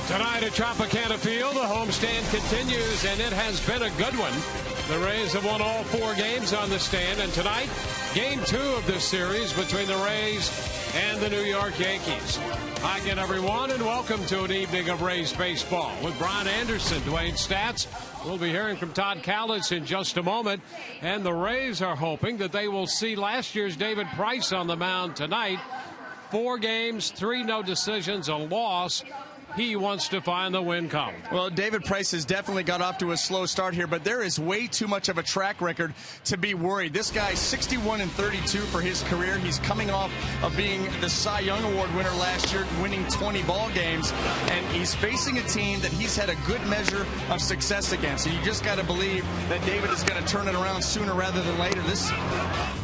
Tonight at Tropicana Field, the homestand continues, and it has been a good one. The Rays have won all 4 games on the stand, and tonight, Game 2 of this series between the Rays and the New York Yankees. Hi again, everyone, and welcome to an evening of Rays baseball with Brian Anderson, Dwayne Stats. We'll be hearing from Todd Kalas in just a moment, and the Rays are hoping that they will see last year's David Price on the mound tonight. 4 games, 3 no decisions, a loss. He wants to find the win column. Well, David Price has definitely got off to a slow start here, but there is way too much of a track record to be worried. This guy's 61-32 for his career. He's coming off of being the Cy Young Award winner last year, winning 20 ball games, and he's facing a team that he's had a good measure of success against. And you just got to believe that David is going to turn it around sooner rather than later. This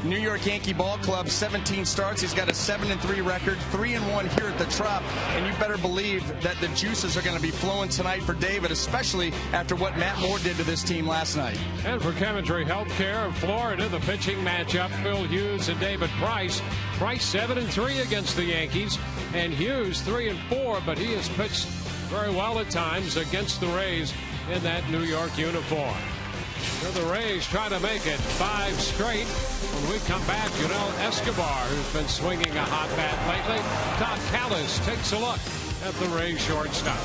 New York Yankee ball club, 17 starts. He's got a 7-3 record, 3-1 here at the Trop, and you better believe that the juices are going to be flowing tonight for David, especially after what Matt Moore did to this team last night. And for Coventry Healthcare of Florida, the pitching matchup, Phil Hughes and David Price. Price 7-3 against the Yankees, and Hughes 3-4, but he has pitched very well at times against the Rays in that New York uniform. So the Rays try to make it 5 straight. When we come back, Escobar, who's been swinging a hot bat lately. Todd Kalas takes a look at the Rays shortstop.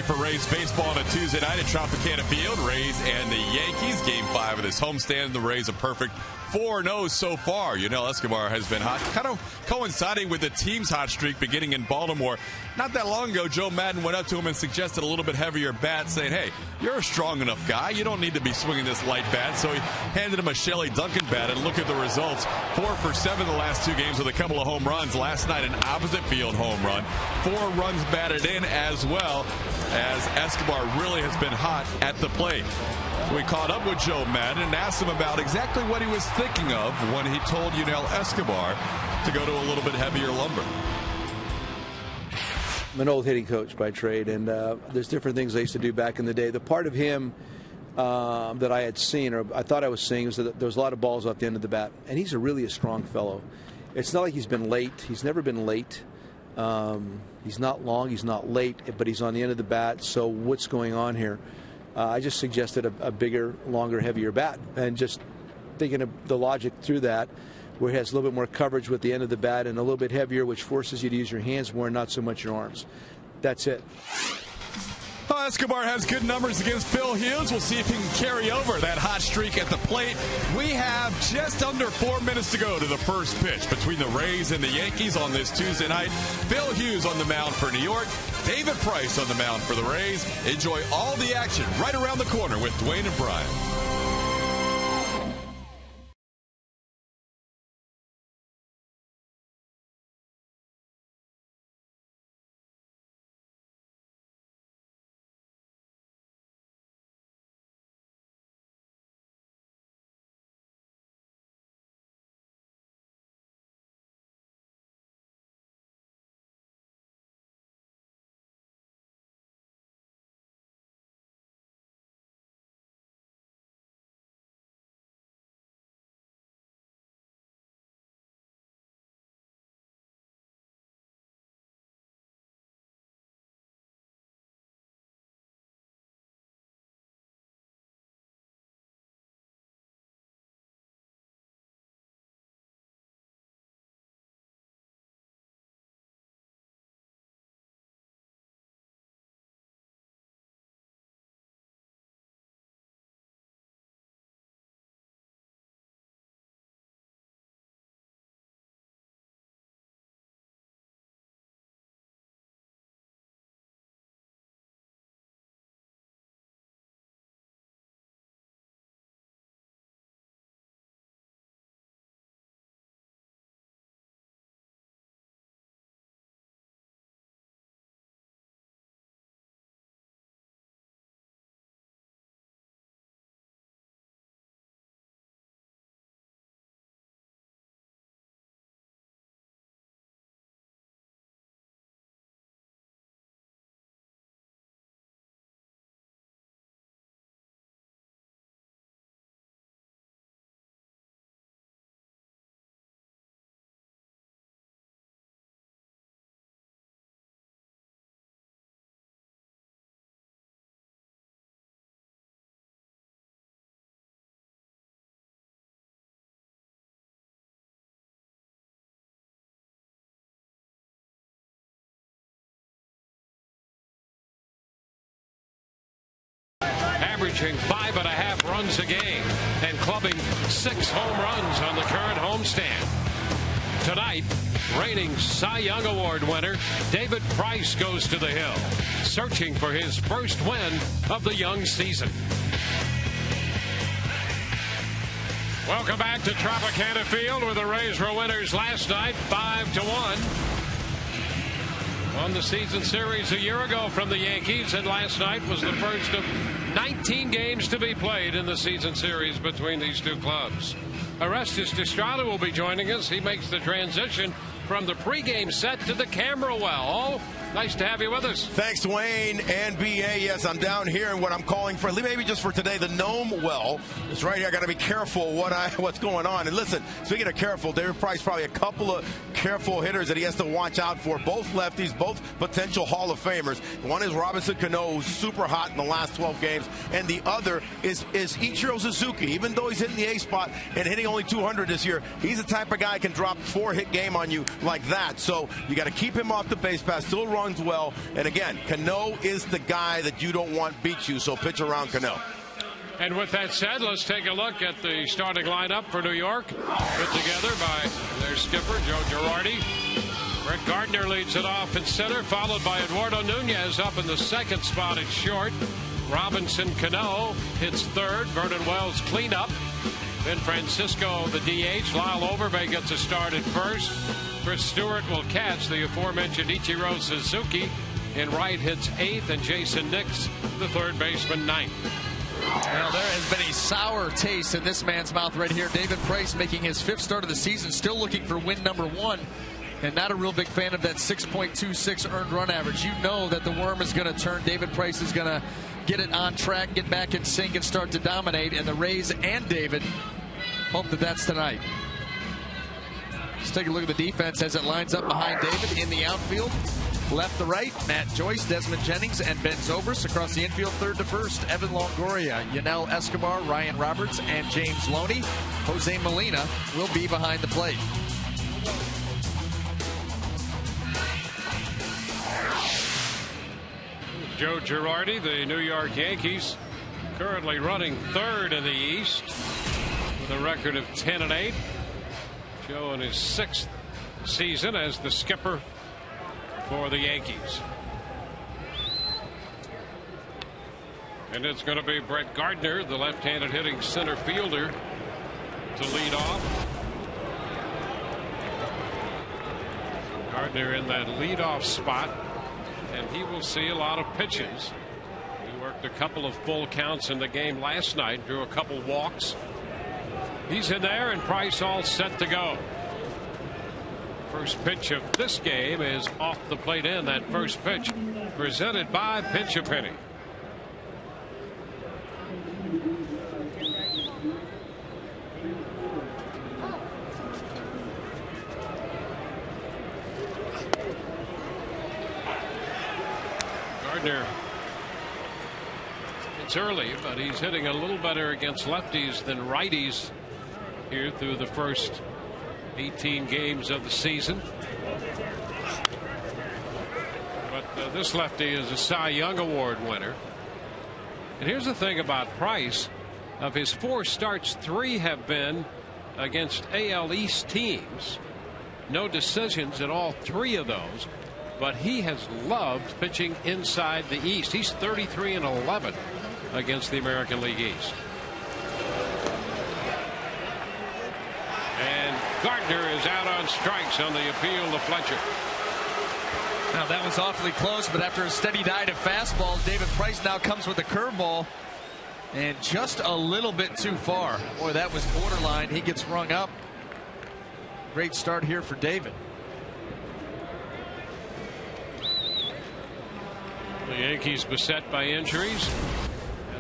For Rays baseball on a Tuesday night at Tropicana Field. Rays and the Yankees, Game 5 of this homestand. The Rays a perfect 4-0 so far. Escobar has been hot, kind of coinciding with the team's hot streak beginning in Baltimore. Not that long ago, Joe Maddon went up to him and suggested a little bit heavier bat, saying, hey, you're a strong enough guy. You don't need to be swinging this light bat. So he handed him a Shelley Duncan bat, and look at the results. 4 for 7 the last 2 games with a couple of home runs. Last night, an opposite field home run. 4 runs batted in as well, as Escobar really has been hot at the plate. We caught up with Joe Maddon and asked him about exactly what he was thinking of when he told Escobar to go to a little bit heavier lumber. I'm an old hitting coach by trade, and there's different things I used to do back in the day. The part of him that I had seen, or I thought I was seeing, was that there was a lot of balls off the end of the bat, and he's really a strong fellow. It's not like he's been late. He's never been late. He's not long. He's not late, but he's on the end of the bat. So what's going on here? I just suggested a bigger, longer, heavier bat, and just thinking of the logic through that, where he has a little bit more coverage with the end of the bat and a little bit heavier, which forces you to use your hands more and not so much your arms. That's it. Escobar has good numbers against Phil Hughes. We'll see if he can carry over that hot streak at the plate. We have just under 4 minutes to go to the first pitch between the Rays and the Yankees on this Tuesday night. Phil Hughes on the mound for New York. David Price on the mound for the Rays. Enjoy all the action right around the corner with Dwayne and Brian. Averaging 5.5 runs a game and clubbing 6 home runs on the current homestand. Tonight, reigning Cy Young Award winner David Price goes to the hill, searching for his first win of the young season. Welcome back to Tropicana Field, where the Rays were winners last night, 5-1. Won the season series a year ago from the Yankees, and last night was the first of 19 games to be played in the season series between these two clubs. Orestes Destrada will be joining us. He makes the transition from the pregame set to the camera well. Nice to have you with us. Thanks, Dwayne and B.A. Yes, I'm down here in what I'm calling for, maybe just for today, the Gnome Well. It's right here. I got to be careful what's going on. And listen, speaking of careful, David Price, probably a couple of careful hitters that he has to watch out for. Both lefties, both potential Hall of Famers. One is Robinson Cano, who's super hot in the last 12 games. And the other is Ichiro Suzuki. Even though he's hitting the A spot and hitting only 200 this year, he's the type of guy who can drop 4-hit game on you like that. So you got to keep him off the base pass. Still runs well. And again, Cano is the guy that you don't want beat you, so pitch around Cano. And with that said, let's take a look at the starting lineup for New York, put together by their skipper, Joe Girardi. Brett Gardner leads it off at center, followed by Eduardo Nunez up in the second spot at short. Robinson Cano hits third. Vernon Wells cleanup. Then Francisco, the DH. Lyle Overbay gets a start at first. Chris Stewart will catch. The aforementioned Ichiro Suzuki in right hits eighth, and Jason Nix, the third baseman, ninth. Well, there has been a sour taste in this man's mouth right here. David Price making his 5th start of the season, still looking for win number 1. and not a real big fan of that 6.26 earned run average. You know that the worm is going to turn. David Price is going to get it on track, get back in sync, and start to dominate. And the Rays and David hope that that's tonight. Let's take a look at the defense as it lines up behind David in the outfield. Left to right, Matt Joyce, Desmond Jennings, and Ben Zobrist. Across the infield, third to first, Evan Longoria, Yanel Escobar, Ryan Roberts, and James Loney. Jose Molina will be behind the plate. Joe Girardi, the New York Yankees, currently running third in the East with a record of 10-8. Joe in his 6th season as the skipper for the Yankees. And it's going to be Brett Gardner, the left-handed hitting center fielder, to lead off. Gardner in that leadoff spot, and he will see a lot of pitches. He worked a couple of full counts in the game last night, drew a couple walks. He's in there, and Price all set to go. First pitch of this game is off the plate in. That first pitch presented by Pinch a Penny. Gardner, it's early, but he's hitting a little better against lefties than righties here through the first 18 games of the season. But this lefty is a Cy Young Award winner. And here's the thing about Price. Of his 4 starts, 3 have been against AL East teams. No decisions in all 3 of those. But he has loved pitching inside the East. He's 33-11 against the American League East. And Gardner is out on strikes on the appeal to Fletcher. Now that was awfully close, but after a steady diet of fastballs, David Price now comes with a curveball, and just a little bit too far. Boy, that was borderline. He gets rung up. Great start here for David. The Yankees beset by injuries,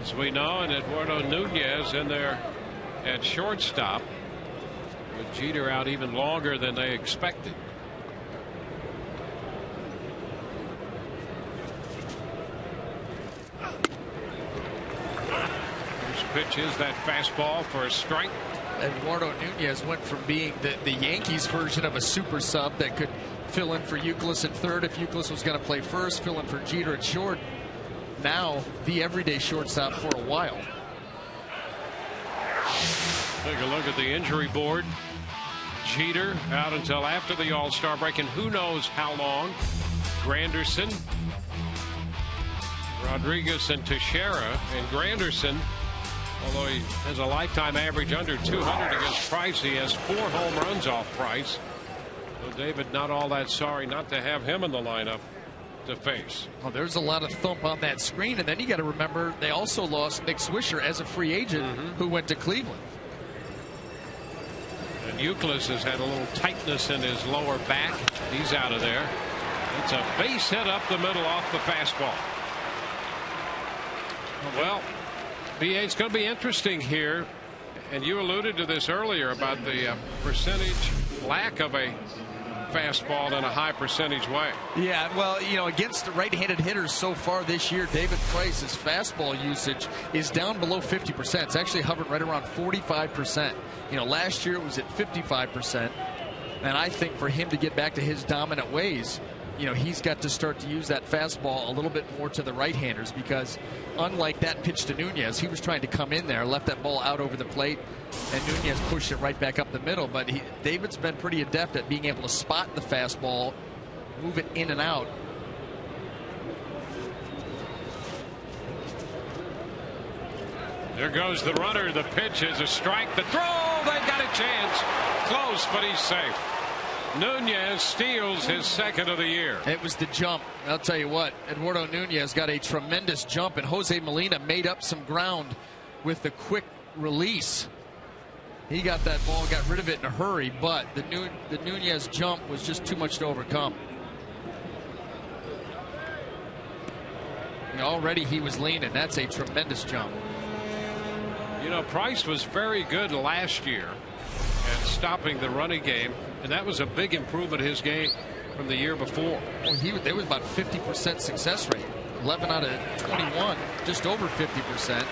as we know, and Eduardo Nunez in there at shortstop, with Jeter out even longer than they expected. First pitch is that fastball for a strike. Eduardo Nunez went from being the Yankees version of a super sub that could fill in for Youkilis at third if Youkilis was going to play first, fill in for Jeter at short. Now the everyday shortstop for a while. Take a look at the injury board. Jeter out until after the All-Star break, and who knows how long. Granderson, Rodriguez, and Teixeira. And Granderson, although he has a lifetime average under 200 against Price, he has 4 home runs off Price. So David not all that sorry not to have him in the lineup to face. Well, there's a lot of thump on that screen, and then you got to remember they also lost Nick Swisher as a free agent who went to Cleveland. And Youkilis has had a little tightness in his lower back. He's out of there. It's a base hit up the middle off the fastball. Well, BA, it's going to be interesting here, and you alluded to this earlier about the percentage lack of a fastball in a high percentage way. Yeah, well, you know, against the right-handed hitters so far this year, David Price's fastball usage is down below 50%. It's actually hovered right around 45%. You know, last year it was at 55%. And I think for him to get back to his dominant ways, you know, he's got to start to use that fastball a little bit more to the right-handers, because unlike that pitch to Nunez, he was trying to come in there, left that ball out over the plate, and Nunez pushed it right back up the middle. But David's been pretty adept at being able to spot the fastball, move it in and out. There goes the runner. The pitch is a strike. The throw, they've got a chance. Close, but he's safe. Nunez steals his second of the year. It was the jump. I'll tell you what, Eduardo Nunez got a tremendous jump, and Jose Molina made up some ground with the quick release. He got that ball, got rid of it in a hurry, but the Nunez jump was just too much to overcome. Already he was leaning. That's a tremendous jump. You know, Price was very good last year at stopping the running game, and that was a big improvement in his game from the year before. Well, there was about 50% success rate. 11 out of 21, just over 50%.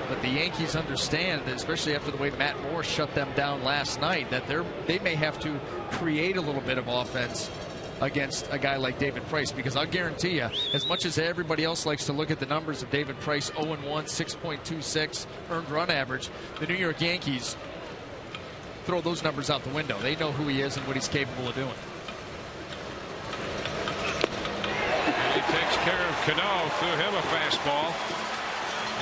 But the Yankees understand that, especially after the way Matt Moore shut them down last night, that they may have to create a little bit of offense against a guy like David Price, because I'll guarantee you, as much as everybody else likes to look at the numbers of David Price, 0-1, 6.26 earned run average, the New York Yankees throw those numbers out the window. They know who he is and what he's capable of doing. And he takes care of Cano, threw him a fastball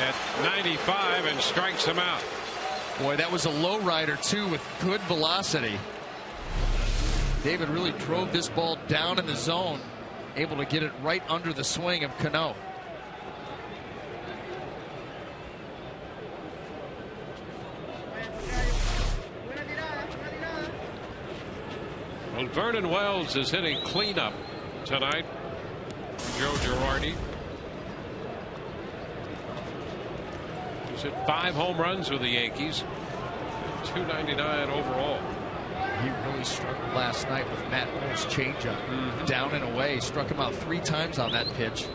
at 95 and strikes him out. Boy, that was a low rider too, with good velocity. David really drove this ball down in the zone, able to get it right under the swing of Cano. Well, Vernon Wells is hitting cleanup tonight. Joe Girardi. He's hit 5 home runs with the Yankees. 299 overall. He really struggled last night with Matt Moore's changeup. Down and away. Struck him out 3 times on that pitch.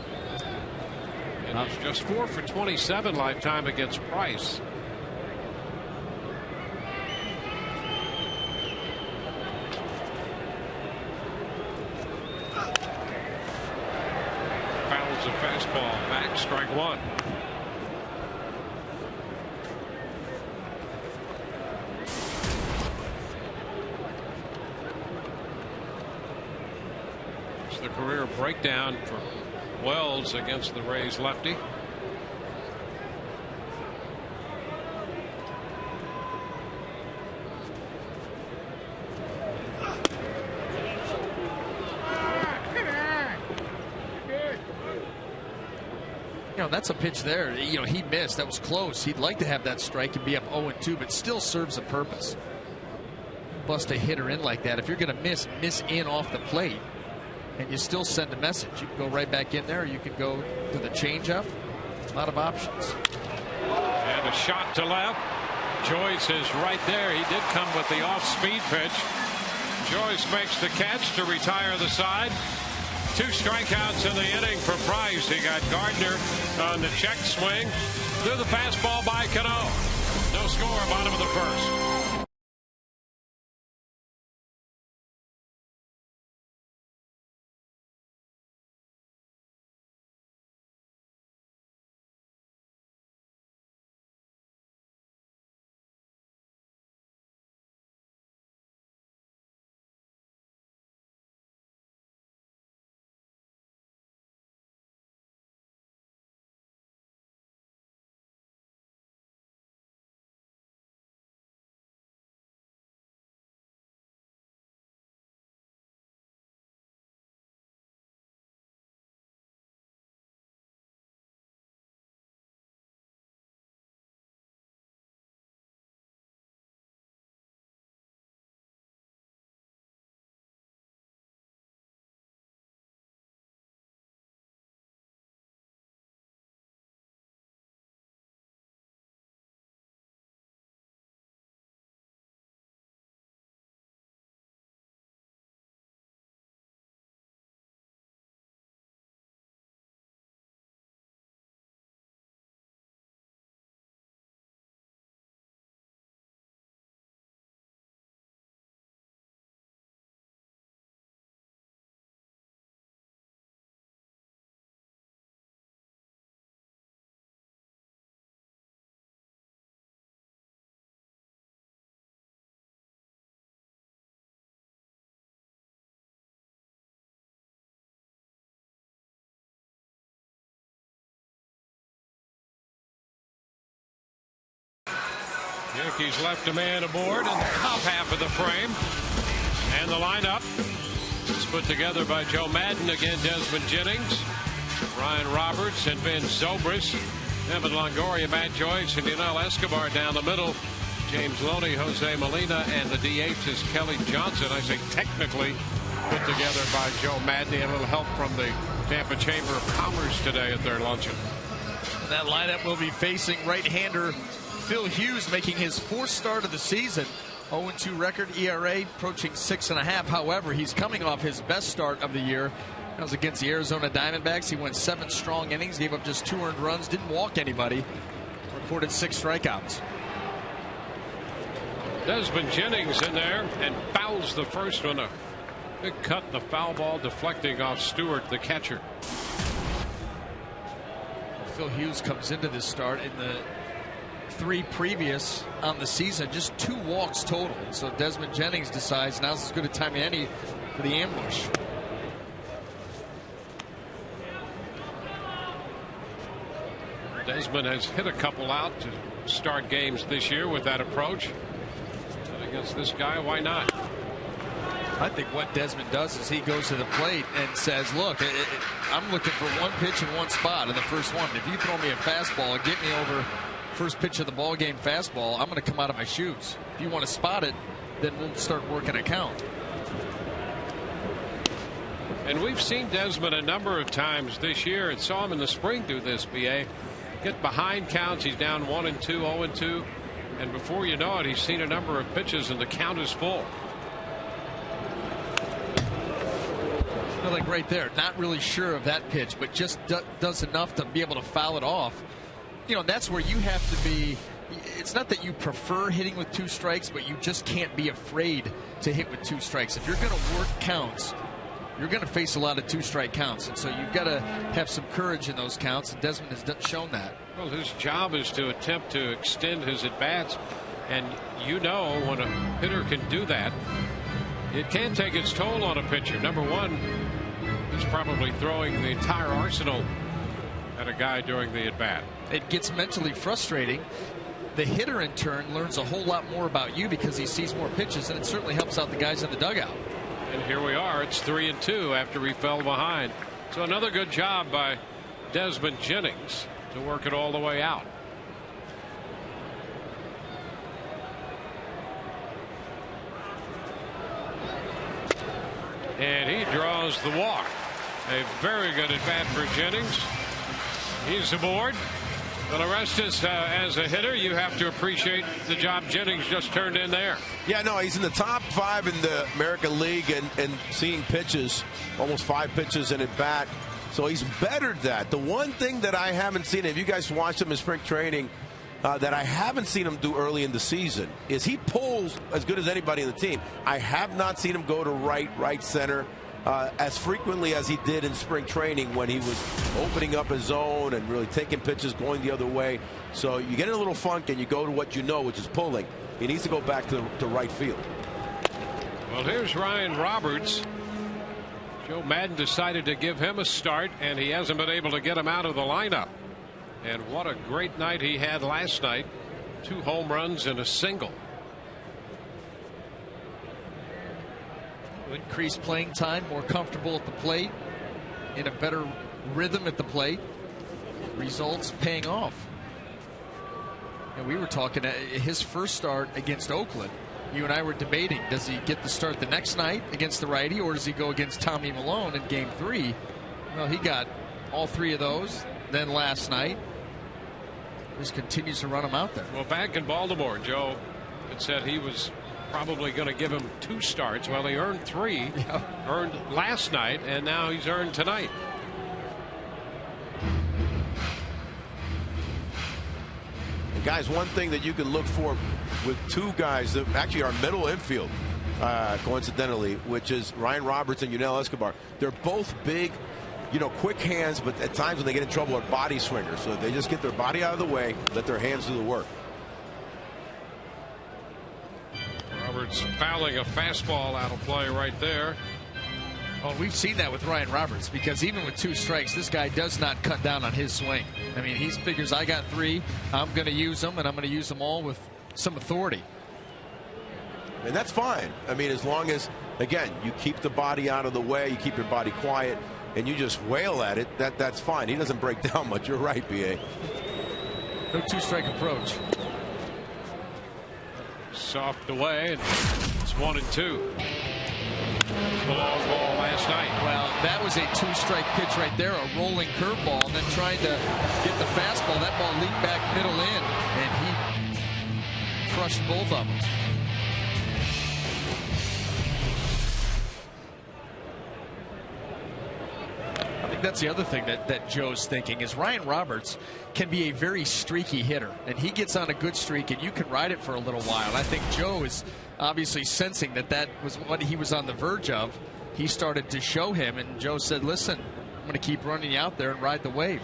And he's just 4 for 27 lifetime against Price. Fouls a fastball back, strike 1. The career breakdown for Wells against the Rays lefty. You know, that's a pitch there. You know, he missed. That was close. He'd like to have that strike and be up 0-2, but still serves a purpose. Bust a hitter in like that. If you're going to miss in off the plate, and you still send a message. You can go right back in there, or you can go to the changeup. A lot of options. And a shot to left. Joyce is right there. He did come with the off-speed pitch. Joyce makes the catch to retire the side. 2 strikeouts in the inning for Price. He got Gardner on the check swing. Threw the fastball by Cano. No score, bottom of the first. Yankees left a man aboard in the top half of the frame. And the lineup is put together by Joe Madden, again Desmond Jennings, Ryan Roberts, and Ben Zobrist. Evan Longoria, Matt Joyce, and Yunel Escobar down the middle. James Loney, Jose Molina, and the DH is Kelly Johnson. I say technically put together by Joe Madney. A little help from the Tampa Chamber of Commerce today at their luncheon. That lineup will be facing right-hander Phil Hughes, making his 4th start of the season. 0-2 record, ERA approaching 6.5. However, he's coming off his best start of the year. That was against the Arizona Diamondbacks. He went 7 strong innings, gave up just 2 earned runs, didn't walk anybody, recorded 6 strikeouts. Desmond Jennings in there and fouls the first one. A big cut, the foul ball deflecting off Stewart, the catcher. Phil Hughes comes into this start in the 3 previous on the season, just 2 walks total. So Desmond Jennings decides now's as good a time as any for the ambush. Desmond has hit a couple out to start games this year with that approach. And against this guy, why not? I think what Desmond does is he goes to the plate and says, look, I'm looking for 1 pitch in 1 spot in the first one. If you throw me a fastball and get me over first pitch of the ball game fastball, I'm going to come out of my shoes. If you want to spot it, then we'll start working a count. And we've seen Desmond a number of times this year and saw him in the spring do this, BA. Get behind counts. He's down 1-2, 0-2. And before you know it, he's seen a number of pitches and the count is full. Like right there, not really sure of that pitch, but just does enough to be able to foul it off. You know, that's where you have to be. It's not that you prefer hitting with 2 strikes, but you just can't be afraid to hit with 2 strikes. If you're going to work counts, you're going to face a lot of 2-strike counts, and so you've got to have some courage in those counts, and Desmond has shown that. Well, his job is to attempt to extend his at-bats, and you know when a hitter can do that, it can take its toll on a pitcher. Number one, he's probably throwing the entire arsenal at a guy during the at-bat. It gets mentally frustrating. The hitter, in turn, learns a whole lot more about you because he sees more pitches, and it certainly helps out the guys in the dugout. And here we are. It's 3-2 after we fell behind. So another good job by Desmond Jennings to work it all the way out. And he draws the walk. A very good at bat for Jennings. He's aboard. Well, Orestes, as a hitter, you have to appreciate the job Jennings just turned in there. Yeah, no, he's in the top 5 in the American League and seeing pitches, almost 5 pitches in at bat. So he's bettered that. The one thing that I haven't seen, if you guys watched him in spring training, that I haven't seen him do early in the season is he pulls as good as anybody in the team. I have not seen him go to right center as frequently as he did in spring training when he was opening up his zone and really taking pitches going the other way. So you get in a little funk and you go to what you know, which is pulling. He needs to go back to right field. Well, here's Ryan Roberts. Joe Madden decided to give him a start, and he hasn't been able to get him out of the lineup. And what a great night he had last night. 2 home runs and a single. Increased playing time, more comfortable at the plate, in a better rhythm at the plate. Results paying off. And we were talking his first start against Oakland. You and I were debating, does he get the start the next night against the righty, or does he go against Tommy Malone in game 3? Well, he got all 3 of those. Then last night, just continues to run him out there. Well, back in Baltimore, Joe had said he was probably going to give him 2 starts. Well, he earned 3, earned last night, and now he's earned tonight. And guys, one thing that you can look for with 2 guys that actually are middle infield, coincidentally, which is Ryan Roberts and Yunel Escobar. They're both big, you know, quick hands, but at times when they get in trouble are body swingers. So they just get their body out of the way, let their hands do the work. Roberts fouling a fastball out of play right there. Well, we've seen that with Ryan Roberts, because even with 2 strikes, this guy does not cut down on his swing. I mean, he figures, I got 3, I'm going to use them, and I'm going to use them all with some authority. And that's fine. I mean, as long as, again, you keep the body out of the way, you keep your body quiet, and you just wail at it, that's fine. He doesn't break down much. You're right, B.A. No two-strike approach. Soft away. It's 1-2. The long ball last night. Well, that was a two-strike pitch right there, a rolling curveball, and then trying to get the fastball. That ball leaped back middle in, and he crushed both of them. I think that's the other thing that Joe's thinking is Ryan Roberts can be a very streaky hitter, and he gets on a good streak, and you can ride it for a little while. And I think Joe is obviously sensing that was what he was on the verge of. He started to show him, and Joe said, listen, I'm going to keep running you out there and ride the wave.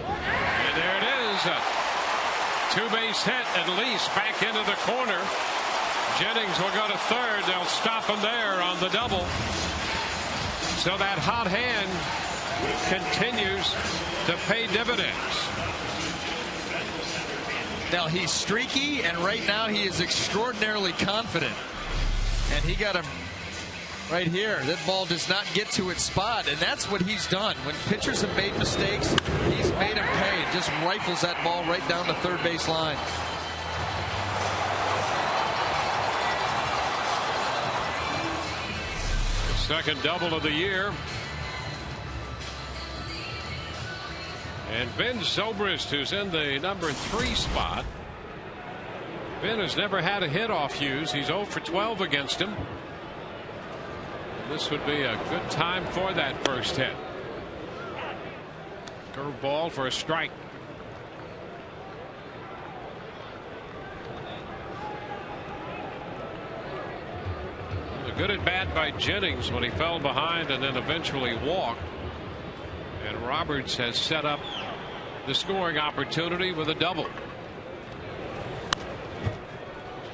And there it is. A two-base hit at least back into the corner. Jennings will go to third. They'll stop him there on the double. So that hot hand continues to pay dividends. Now he's streaky, and right now he is extraordinarily confident. And he got him right here. That ball does not get to its spot, and that's what he's done. When pitchers have made mistakes, he's made them pay. Just rifles that ball right down the third base line. Second double of the year. And Ben Zobrist, who's in the number 3 spot. Ben has never had a hit off Hughes. He's 0 for 12 against him. And this would be a good time for that first hit. Curveball for a strike. Good at bat by Jennings when he fell behind and then eventually walked. And Roberts has set up the scoring opportunity with a double.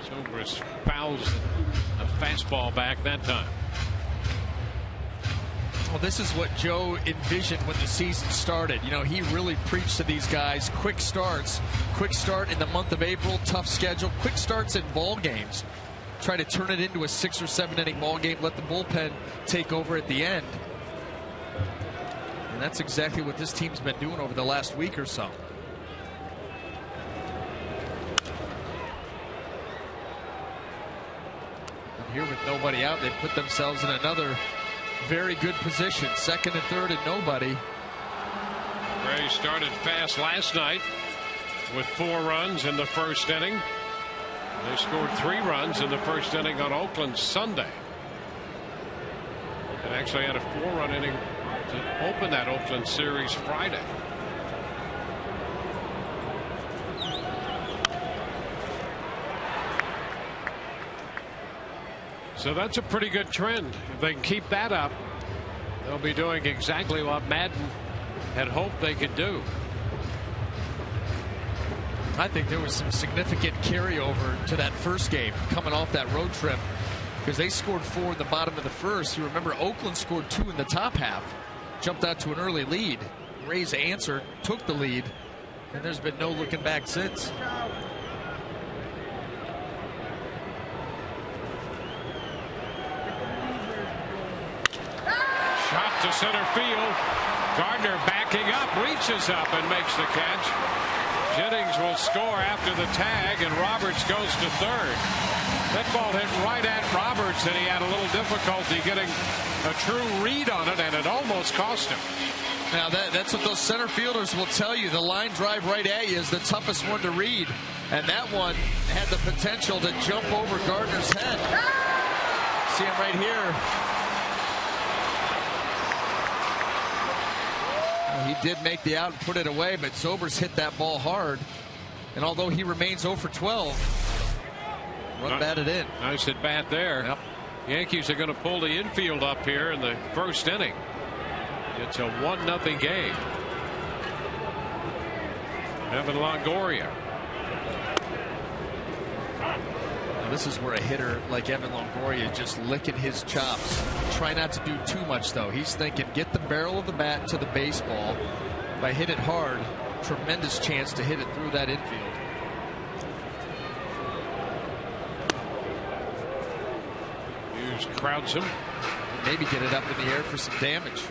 Zobrist fouls a fastball back that time. Well, this is what Joe envisioned when the season started. You know, he really preached to these guys quick starts. Quick start in the month of April, tough schedule. Quick starts in ball games. Try to turn it into a 6 or 7 inning ball game. Let the bullpen take over at the end. And that's exactly what this team's been doing over the last week or so. And here with nobody out, they put themselves in another very good position. Second and third and nobody. Rays started fast last night with 4 runs in the first inning. They scored 3 runs in the first inning on Oakland Sunday. And actually had a 4-run inning to open that Oakland series Friday. So that's a pretty good trend. If they can keep that up, they'll be doing exactly what Madden had hoped they could do. I think there was some significant carryover to that first game coming off that road trip, because they scored 4 in the bottom of the first. You remember Oakland scored 2 in the top half, jumped out to an early lead. Rays answered, took the lead, and there's been no looking back since. Shot to center field. Gardner backing up, reaches up and makes the catch. Jennings will score after the tag, and Roberts goes to third. That ball hit right at Roberts, and he had a little difficulty getting a true read on it, and it almost cost him. Now that's what those center fielders will tell you. The line drive right at you is the toughest one to read, and that one had the potential to jump over Gardner's head. See him right here. He did make the out and put it away, but Zobrist hit that ball hard. And although he remains 0 for 12, run batted in. Nice at bat there. Yep. Yankees are going to pull the infield up here in the first inning. It's a 1-0 game. Evan Longoria. Now this is where a hitter like Evan Longoria is just licking his chops. Try not to do too much, though. He's thinking, get the barrel of the bat to the baseball. If I hit it hard, tremendous chance to hit it through that infield. Hughes crowds him. Maybe get it up in the air for some damage.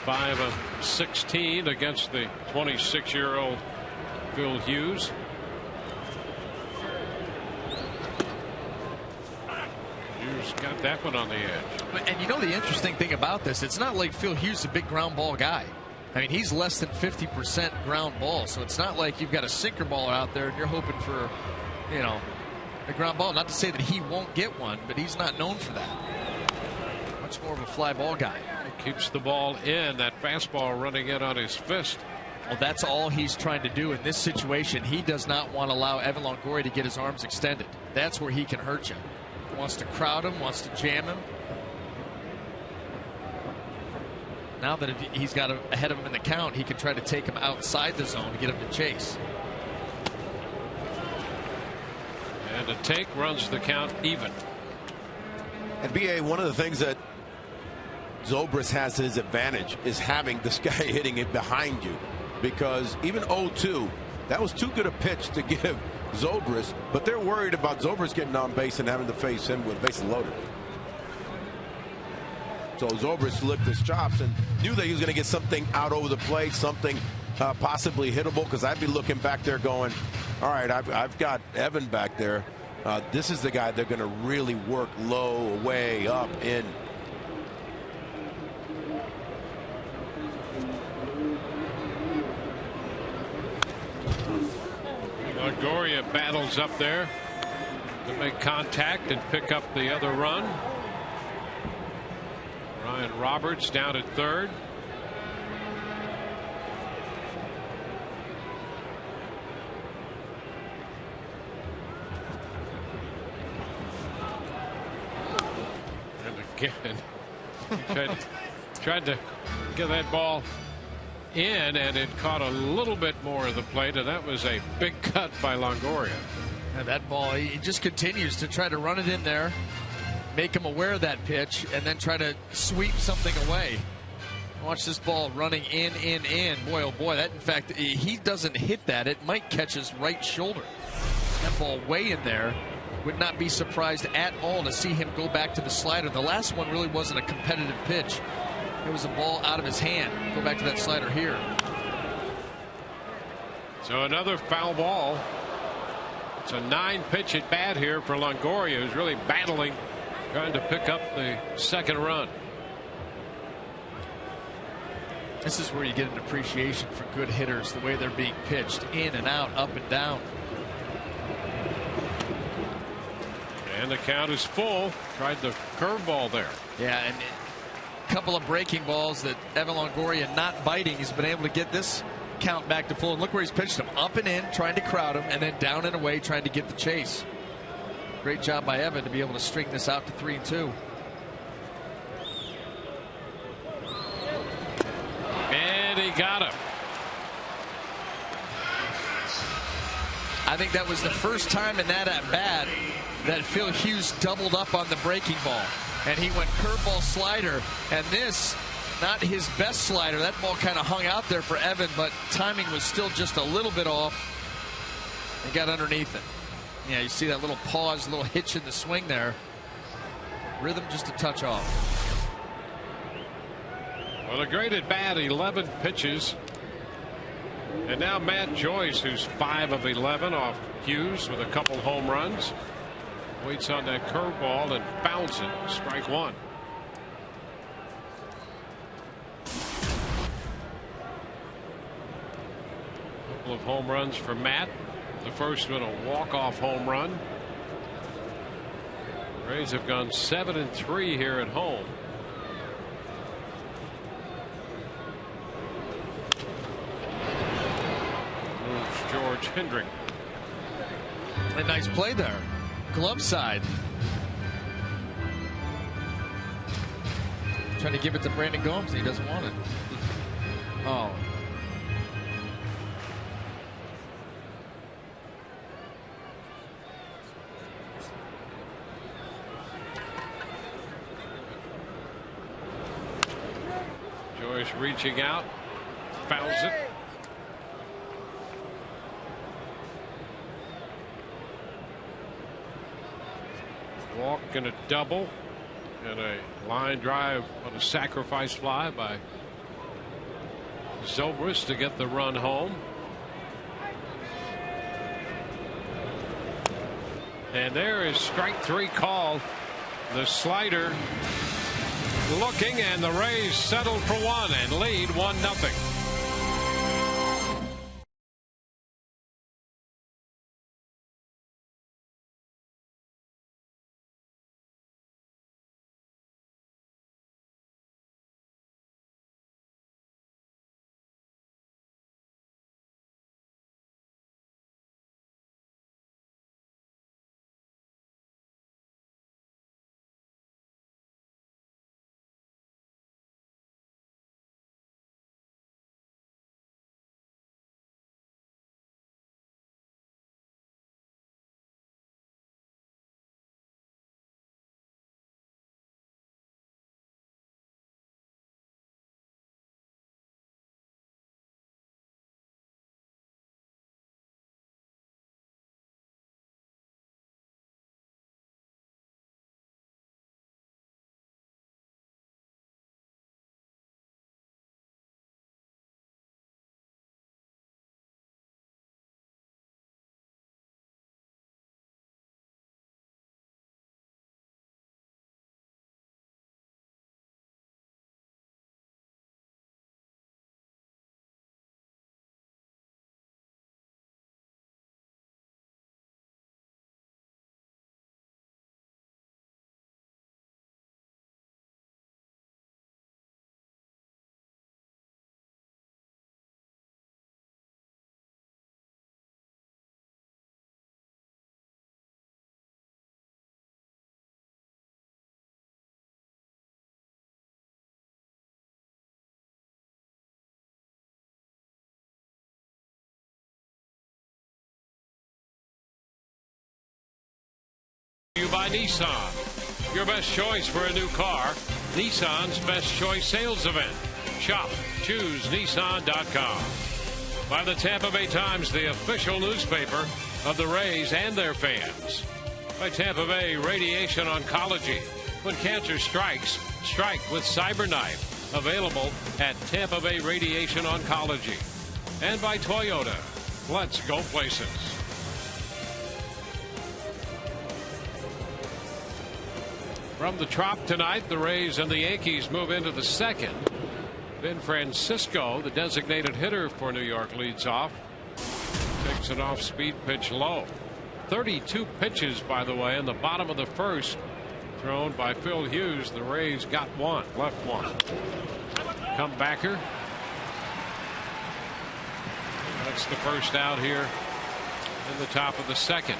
5 of 16 against the 26-year-old Phil Hughes. Hughes got that one on the edge. And you know the interesting thing about this, it's not like Phil Hughes is a big ground ball guy. I mean, he's less than 50% ground ball, so it's not like you've got a sinker baller out there and you're hoping for, you know, a ground ball. Not to say that he won't get one, but he's not known for that. Much more of a fly ball guy. He keeps the ball in. That fastball running in on his fist. Well, that's all he's trying to do in this situation. He does not want to allow Evan Longoria to get his arms extended. That's where he can hurt you. Wants to crowd him, wants to jam him. Now that he's got ahead of him in the count, he can try to take him outside the zone to get him to chase. And a take runs the count even. And BA, one of the things that Zobrist has to his advantage is having this guy hitting it behind you, because even 0-2, that was too good a pitch to give Zobrist, but they're worried about Zobrist getting on base and having to face him with bases loaded. So Zobrist licked his chops and knew that he was going to get something out over the plate, something possibly hittable, because I'd be looking back there going, all right, I've got Evan back there. This is the guy they're going to really work low, away, up, in. Longoria battles up there to make contact and pick up the other run. Ryan Roberts down at third. And again, he tried to get that ball in, and it caught a little bit more of the plate, and that was a big cut by Longoria. And that ball, he just continues to try to run it in there, make him aware of that pitch, and then try to sweep something away. Watch this ball running in. Boy, oh boy, that, in fact, he doesn't hit that. It might catch his right shoulder. That ball way in there. Would not be surprised at all to see him go back to the slider. The last one really wasn't a competitive pitch. It was a ball out of his hand. Go back to that slider here. So another foul ball. It's a 9-pitch at bat here for Longoria, who's really battling, trying to pick up the second run. This is where you get an appreciation for good hitters, the way they're being pitched, in and out, up and down. And the count is full. Tried the curveball there. Yeah, and a couple of breaking balls that Evan Longoria not biting. He's been able to get this count back to full. And look where he's pitched him. Up and in, trying to crowd him, and then down and away, trying to get the chase. Great job by Evan to be able to string this out to 3-2. And he got him. I think that was the first time in that at bat that Phil Hughes doubled up on the breaking ball. And he went curveball, slider, and this, not his best slider. That ball kind of hung out there for Evan, but timing was still just a little bit off. And got underneath it. Yeah, you see that little pause, little hitch in the swing there. Rhythm just a touch off. Well, a great at bat, 11 pitches. And now Matt Joyce, who's 5 of 11 off Hughes with a couple home runs. Waits on that curveball and fouls it. Strike one. Couple of home runs for Matt. The first one a walk-off home run. Rays have gone 7-3 here at home. Moves George Hendrick. A nice play there. Glove side. Trying to give it to Brandon Gomes. He doesn't want it. Oh. Joyce reaching out. Fouls it. Walk and a double, and a line drive on a sacrifice fly by Zobrist to get the run home. And there is strike 3 called. The slider looking, and the Rays settled for 1 and lead 1-0. You by Nissan, your best choice for a new car. Nissan's Best Choice Sales Event. Shop, choose Nissan.com. By the Tampa Bay Times, the official newspaper of the Rays and their fans. By Tampa Bay Radiation Oncology. When cancer strikes, strike with CyberKnife. Available at Tampa Bay Radiation Oncology. And by Toyota. Let's go places. From the Trop tonight, the Rays and the Yankees move into the second. Ben Francisco, the designated hitter for New York, leads off. Takes an off-speed pitch low. 32 pitches, by the way, in the bottom of the first, thrown by Phil Hughes. The Rays got one, left one. Comebacker. That's the first out here in the top of the second.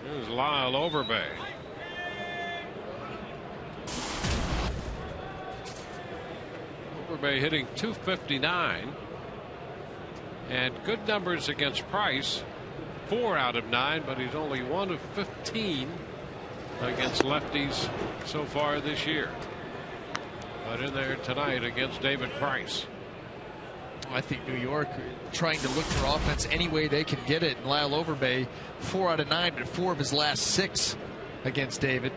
Here's Lyle Overbay. Overbay hitting .259 and good numbers against Price. 4 out of 9, but he's only 1 of 15 against lefties so far this year. But in there tonight against David Price. I think New York trying to look for offense any way they can get it. And Lyle Overbay, 4 out of 9, but 4 of his last 6 against David.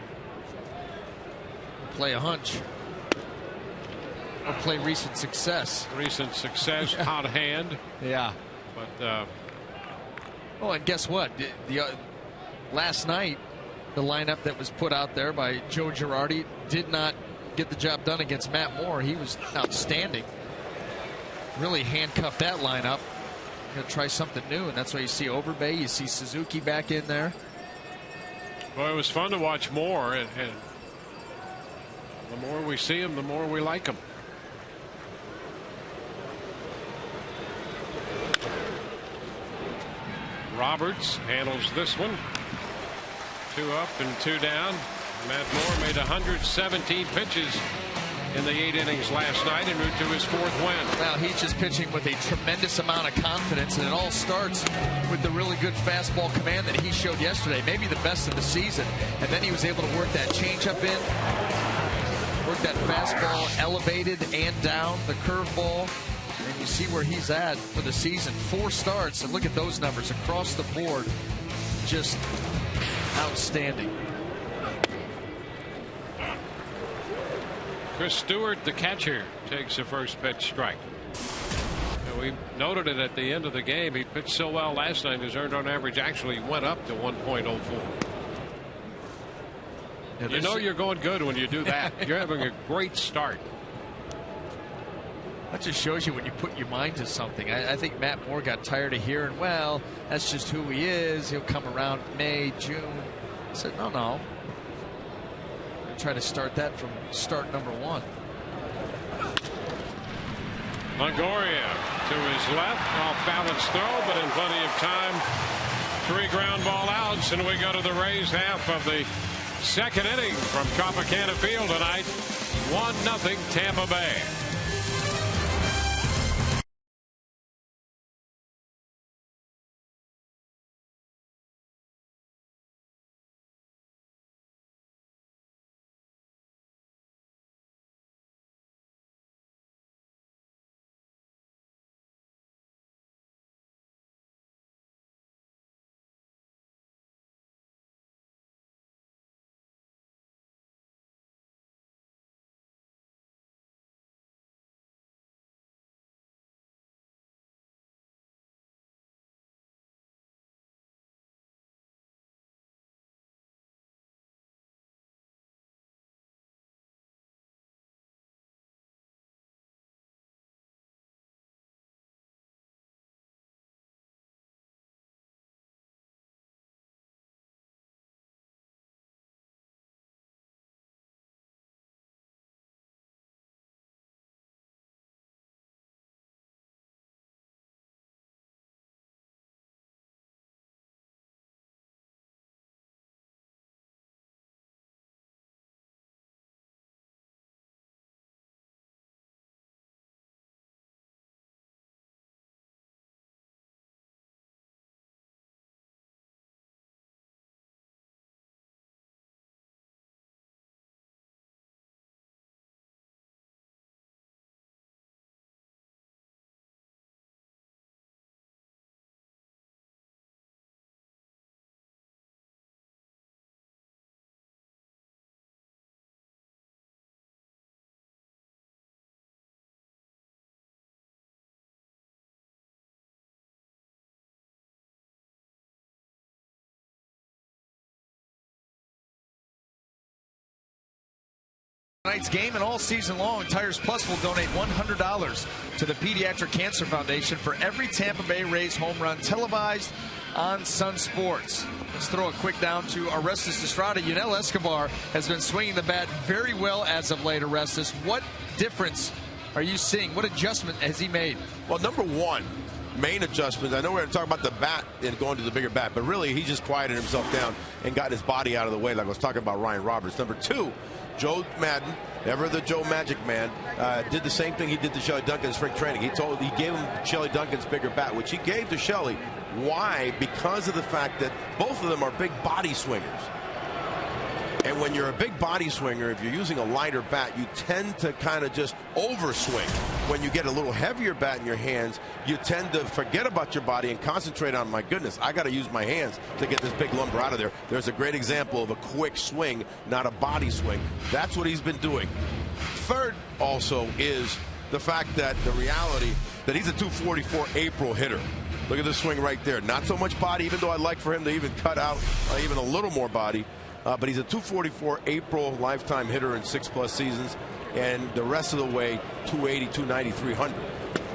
Play a hunch. Or play recent success. Recent success, hot hand. Yeah. But oh, and guess what? Last night, the lineup that was put out there by Joe Girardi did not get the job done against Matt Moore. He was outstanding. Really handcuffed that lineup. Going to try something new, and that's why you see Overbay, you see Suzuki back in there. Well, it was fun to watch Moore, and the more we see him, the more we like him. Roberts handles this one. 2 up and 2 down. Matt Moore made 117 pitches in the 8 innings last night en route to his 4th win. Well, he's just pitching with a tremendous amount of confidence, and it all starts with the really good fastball command that he showed yesterday, maybe the best of the season. And then he was able to work that changeup in, work that fastball elevated and down, the curveball. and you see where he's at for the season. 4 starts, and look at those numbers across the board. Just outstanding. Chris Stewart, the catcher, takes the first pitch strike. We noted it at the end of the game. He pitched so well last night, his earned run average actually went up to 1.04. You know you're going good when you do that. You're having a great start. That just shows you when you put your mind to something. I think Matt Moore got tired of hearing, well, that's just who he is. He'll come around May, June. I said, no. I'm trying to start that from start number 1. Longoria to his left, off balance throw, but in plenty of time. 3 ground ball outs, and we go to the Rays half of the second inning from Tropicana Field tonight. 1-0 Tampa Bay. Tonight's game and all season long, Tires Plus will donate $100 to the Pediatric Cancer Foundation for every Tampa Bay Rays home run televised on Sun Sports. Let's throw a quick down to Orestes Estrada. Yunel Escobar has been swinging the bat very well as of late, Orestes. What difference are you seeing? What adjustment has he made? Well, number 1, main adjustment. I know we're going to talk about the bat and going to the bigger bat, but really he just quieted himself down and got his body out of the way like I was talking about Ryan Roberts. Number 2, Joe Madden, ever the Joe Magic Man, did the same thing he did to Shelley Duncan in spring training. He gave him Shelley Duncan's bigger bat, which he gave to Shelley. Why? Because of the fact that both of them are big body swingers. And when you're a big body swinger, if you're using a lighter bat, you tend to kind of just overswing. When you get a little heavier bat in your hands, you tend to forget about your body and concentrate on, my goodness, I got to use my hands to get this big lumber out of there. There's a great example of a quick swing, not a body swing. That's what he's been doing. Third also is the fact that the reality that he's a 244 April hitter. Look at the swing right there. Not so much body, even though I'd like for him to even cut out even a little more body. But he's a 244 April lifetime hitter in 6+ seasons, and the rest of the way 280, 290, 300.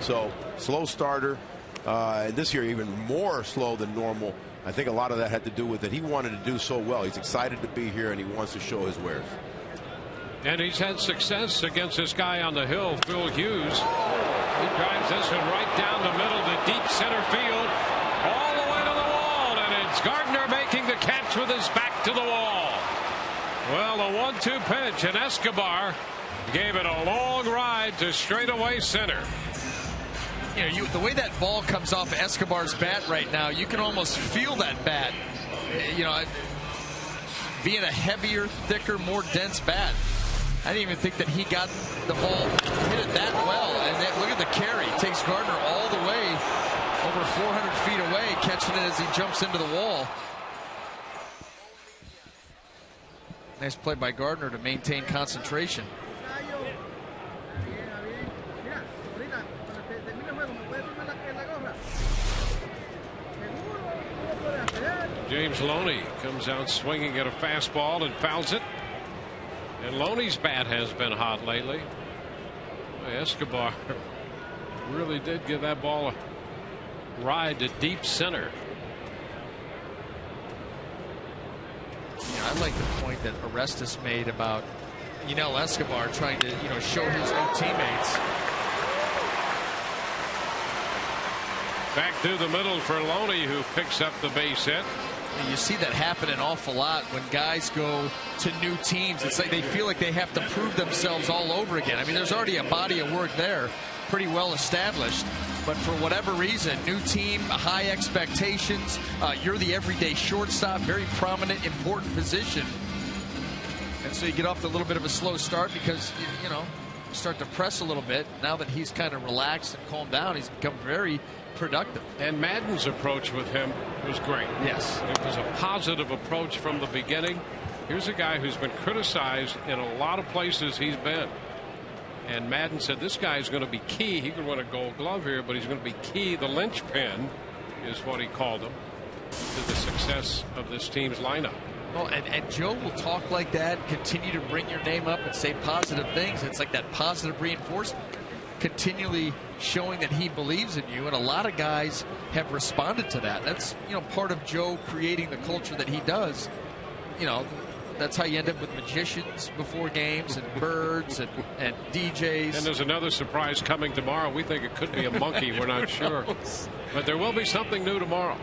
So slow starter, and this year even more slow than normal. I think a lot of that had to do with that he wanted to do so well. He's excited to be here and he wants to show his wares. And he's had success against this guy on the hill, Phil Hughes. He drives this one right down the middle to deep center field, all the way to the wall, and it's Gardner making the catch with his back to the wall. Well, a 1-2 pitch, and Escobar gave it a long ride to straightaway center. You know, the way that ball comes off Escobar's bat right now, you can almost feel that bat, you know, being a heavier, thicker, more dense bat. I didn't even think that he got the ball, hit it that well. And then look at the carry. Takes Gardner all the way over 400 feet away, catching it as he jumps into the wall. Nice play by Gardner to maintain concentration. James Loney comes out swinging at a fastball and fouls it. And Loney's bat has been hot lately. Escobar really did give that ball a ride to deep center. Yeah, I like the point that Orestes made about Escobar trying to show his new teammates. Back through the middle for Loney, who picks up the base hit. You see that happen an awful lot when guys go to new teams. It's like they feel like they have to prove themselves all over again. I mean, there's already a body of work there, pretty well established. But for whatever reason, new team, high expectations. You're the everyday shortstop, very prominent, important position. And so you get off to a little bit of a slow start because, you start to press a little bit. Now that he's kind of relaxed and calmed down, he's become very productive. And Madden's approach with him was great. Yes. It was a positive approach from the beginning. Here's a guy who's been criticized in a lot of places he's been. And Madden said this guy is going to be key. He could win a Gold Glove here, but he's going to be key. The linchpin is what he called him to the success of this team's lineup. Oh, and Joe will talk like that, continue to bring your name up and say positive things. It's like that positive reinforcement, continually showing that he believes in you. And a lot of guys have responded to that. That's, part of Joe creating the culture that he does. That's how you end up with magicians before games and birds and DJs. And there's another surprise coming tomorrow. We think it could be a monkey. We're not sure. But there will be something new tomorrow.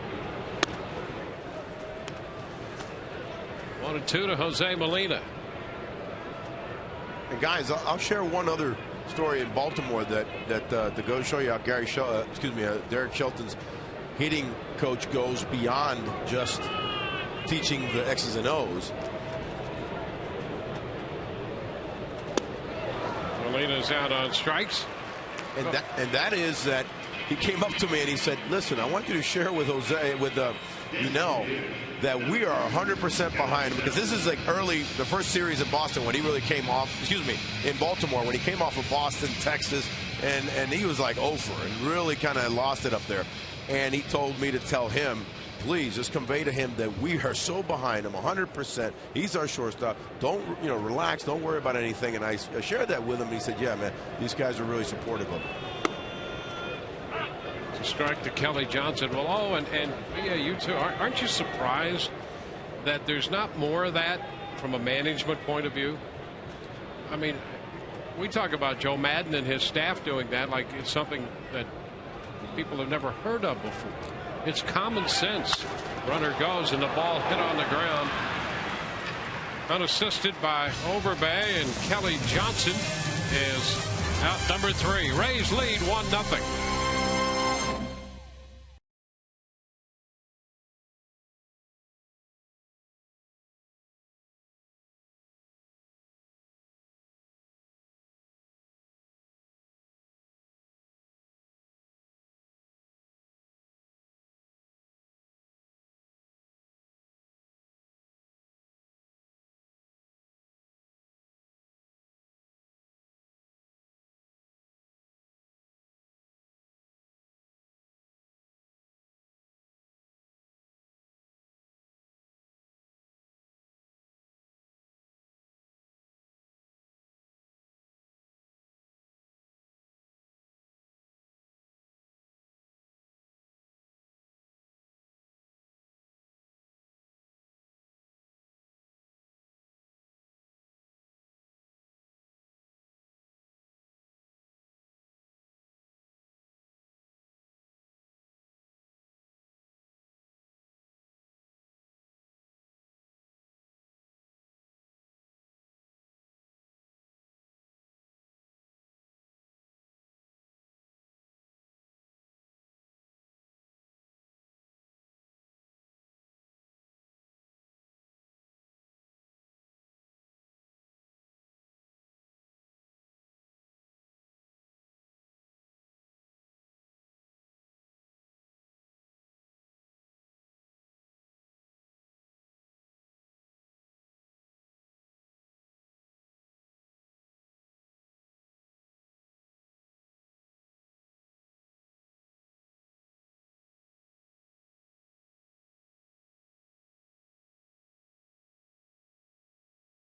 1-2 to Jose Molina. And guys, I'll share one other story in Baltimore that to go show you how Derek Shelton's hitting coach goes beyond just teaching the X's and O's. Molina's out on strikes. And that is that he came up to me and he said, listen, I want you to share with Jose, that we are 100% behind him, because this is like the first series in Boston when he really came off, in Baltimore, when he came off of Boston, Texas, and he was like over and really kind of lost it up there. And he told me to tell him, please just convey to him that we are so behind him 100%. He's our shortstop. Don't, relax. Don't worry about anything. And I shared that with him. And he said, yeah, man, these guys are really supportive of him. To strike to Kelly Johnson. Well, and yeah, you too. Aren't you surprised that there's not more of that from a management point of view? I mean, we talk about Joe Madden and his staff doing that like it's something that people have never heard of before. It's common sense. Runner goes and the ball hit on the ground. Unassisted by Overbay, and Kelly Johnson is out number 3. Rays lead 1-0.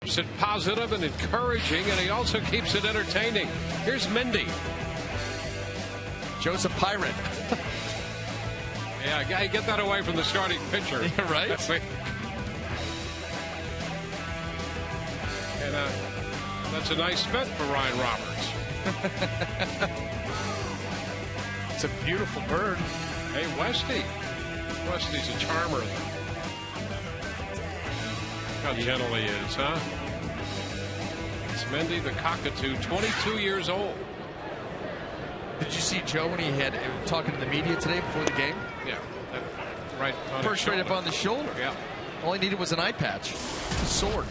keeps it positive and encouraging, and he also keeps it entertaining. Here's Mendy. Joseph Pirate. Yeah, get that away from the starting pitcher. Yeah, right? And that's a nice fit for Ryan Roberts. It's a beautiful bird. Hey, Westy. Westy's a charmer. How gentle he is, huh? It's Mendy the cockatoo, 22 years old. Did you see Joe when he had talking to the media today before the game? Yeah. Right on First straight up on the shoulder. Yeah. All he needed was an eye patch. A sword.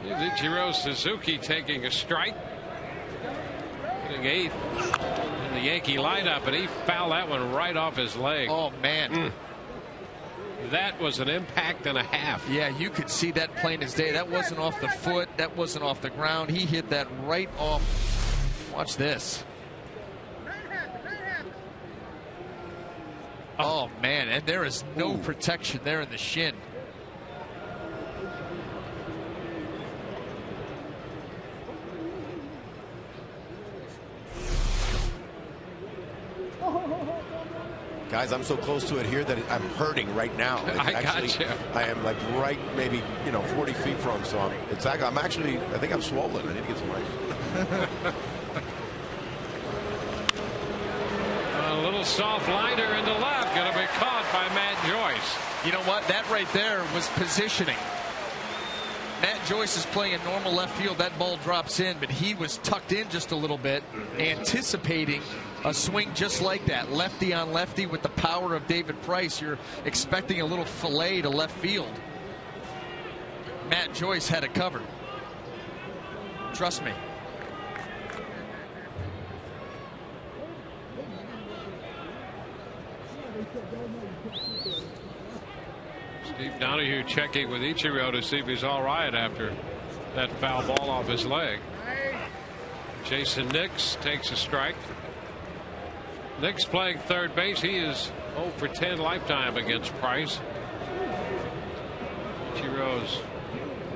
Here's Ichiro Suzuki taking a strike. Hitting 8th in the Yankee lineup, and he fouled that one right off his leg. Oh, man. That was an impact and a half. Yeah, you could see that plain as day. That wasn't off the foot. That wasn't off the ground. He hit that right off. Watch this. Oh, man. And there is no protection there in the shin. Guys, I'm so close to it here that I'm hurting right now. I got you. I am like right, maybe 40 feet from. So I think I'm swollen. I need to get some ice. A little soft liner into left, going to be caught by Matt Joyce. You know what? That right there was positioning. Matt Joyce is playing in normal left field. That ball drops in, but he was tucked in just a little bit, anticipating a swing just like that. Lefty on lefty with the power of David Price. You're expecting a little fillet to left field. Matt Joyce had it covered. Trust me. Steve Donahue checking with Ichiro to see if he's all right after that foul ball off his leg. Jason Nix takes a strike. Nix playing third base. He is 0 for 10 lifetime against Price. Ichiro's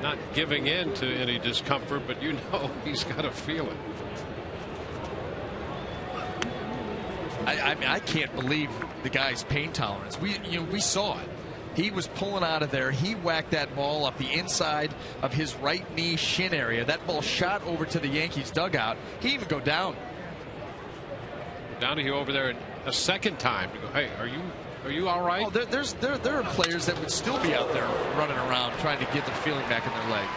not giving in to any discomfort, but you know he's got to feel it. I mean, I can't believe the guy's pain tolerance. We saw it. He was pulling out of there. He whacked that ball up the inside of his right knee shin area. That ball shot over to the Yankees dugout. He didn't even go down. Donahue over there a second time to go, hey, are you all right? Oh, there are players that would still be out there running around trying to get the feeling back in their leg.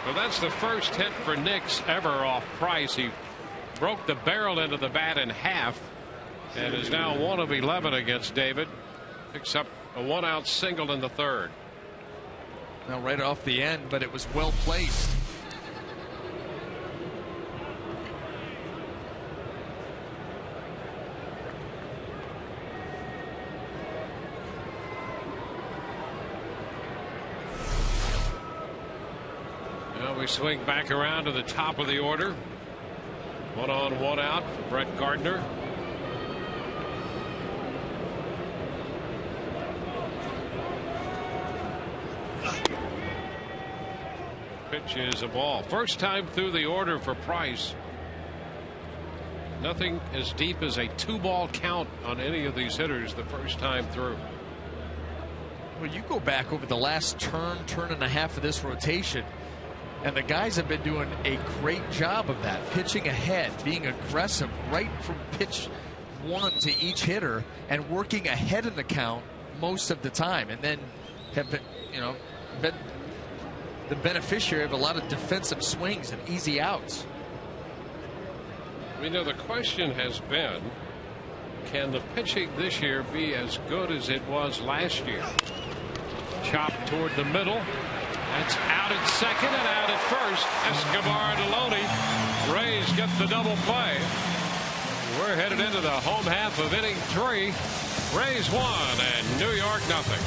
Well, that's the first hit for Nix ever off Price. He broke the barrel into the bat in half and is now 1 of 11 against David. Picks up a 1-out single in the third. Now right off the end, but it was well placed. Now we swing back around to the top of the order. 1 on, 1 out for Brett Gardner. Pitch is a ball. First time through the order for Price. Nothing as deep as a 2-ball count on any of these hitters the first time through. Well, you go back over the last turn and a half of this rotation, and the guys have been doing a great job of that, pitching ahead, being aggressive right from pitch 1 to each hitter, and working ahead in the count most of the time, and then have been the beneficiary of a lot of defensive swings and easy outs. We know the question has been, can the pitching this year be as good as it was last year? Chopped toward the middle. That's out at second and out at first. Escobar and Deloney. Rays get the double play. We're headed into the home half of inning 3. Rays 1 and New York nothing.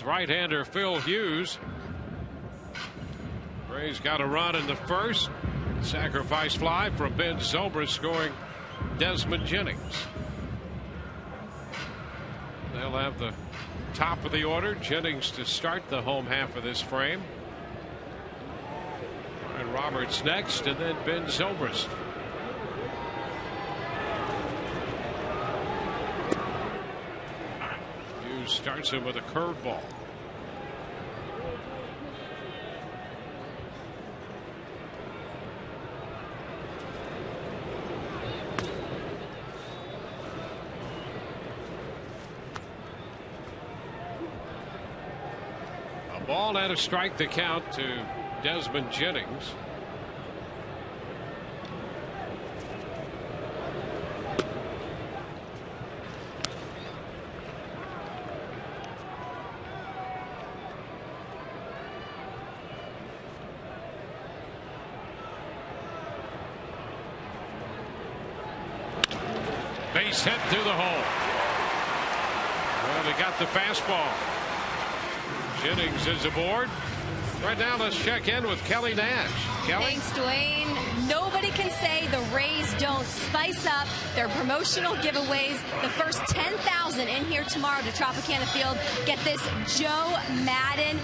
It's right-hander Phil Hughes. Rays got a run in the first. Sacrifice fly from Ben Zobrist, scoring Desmond Jennings. They'll have the top of the order. Jennings to start the home half of this frame. And Roberts next, and then Ben Zobrist. Hughes starts him with a curveball. A ball and a strike to count to Desmond Jennings. Base hit through the hole. Well, they got the fastball. Jennings is aboard. Right now, let's check in with Kelly Nash. Kelly? Thanks, Dwayne. Nobody can say the Rays don't spice up their promotional giveaways. The first 10,000 in here tomorrow to Tropicana Field get this Joe Madden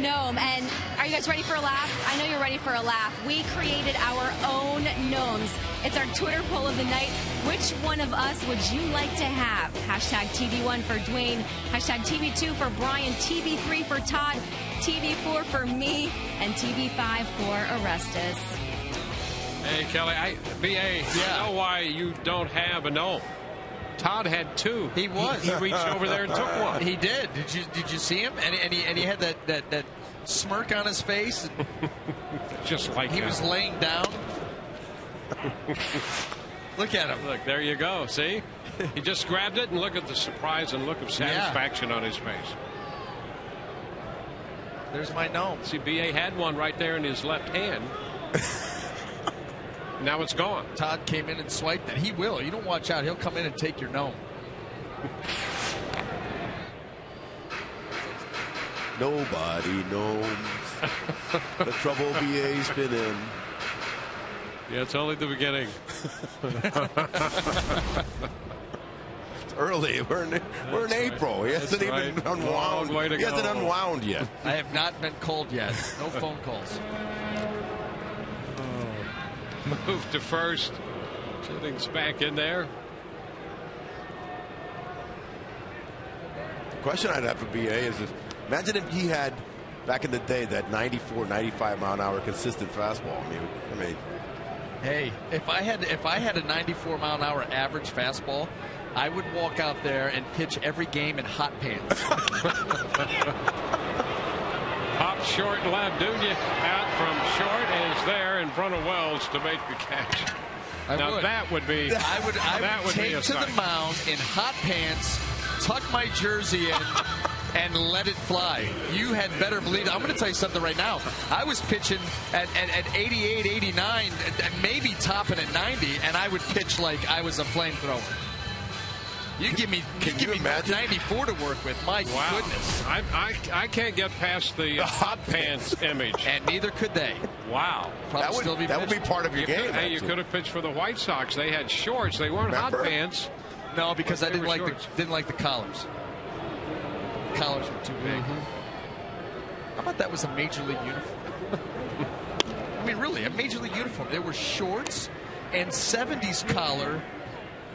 gnome. And are you guys ready for a laugh? I know you're ready for a laugh. We created our own gnomes. It's our Twitter poll of the night. Which one of us would you like to have? Hashtag TV1 for Dwayne. Hashtag TV2 for Brian. TV3 for Todd. TV4 for me. And TV5 for Orestes. Hey, Kelly, BA, I know why you don't have a gnome. Todd had two. He was. He reached over there and took one. He did. Did you see him? And he had that smirk on his face. Just like he was laying down. Look at him. Look, there you go. See? He just grabbed it, and look at the surprise and look of satisfaction on his face. There's my gnome. See, BA had one right there in his left hand. Now it's gone. Todd came in and swiped it. He will. You don't watch out. He'll come in and take your gnome. Nobody knows the trouble BA's been in. Yeah, it's only the beginning. It's early. We're in April. He hasn't even unwound. He hasn't unwound yet. I have not been called yet. No phone calls. Move to first. Jennings back in there. The question I'd have for BA is, imagine if he had back in the day that 94, 95 mile an hour consistent fastball. I mean. Hey, if I had a 94 mile an hour average fastball, I would walk out there and pitch every game in hot pants. Pop short left. Dunya out from short is there in front of Wells to make the catch. That would be. I would take to the mound in hot pants, tuck my jersey in, and let it fly. You had better believe it. I'm going to tell you something right now. I was pitching at 88, 89, maybe topping at 90, and I would pitch like I was a flamethrower. You give me 94 to work with. My goodness. I can't get past the hot pants image. And neither could they. Wow. That would be part of your game. Hey, you could have pitched for the White Sox. They had shorts. They weren't hot pants. No, because I didn't like the collars. The collars were too big. How about that was a major league uniform? I mean, really, a major league uniform. There were shorts and 70s collar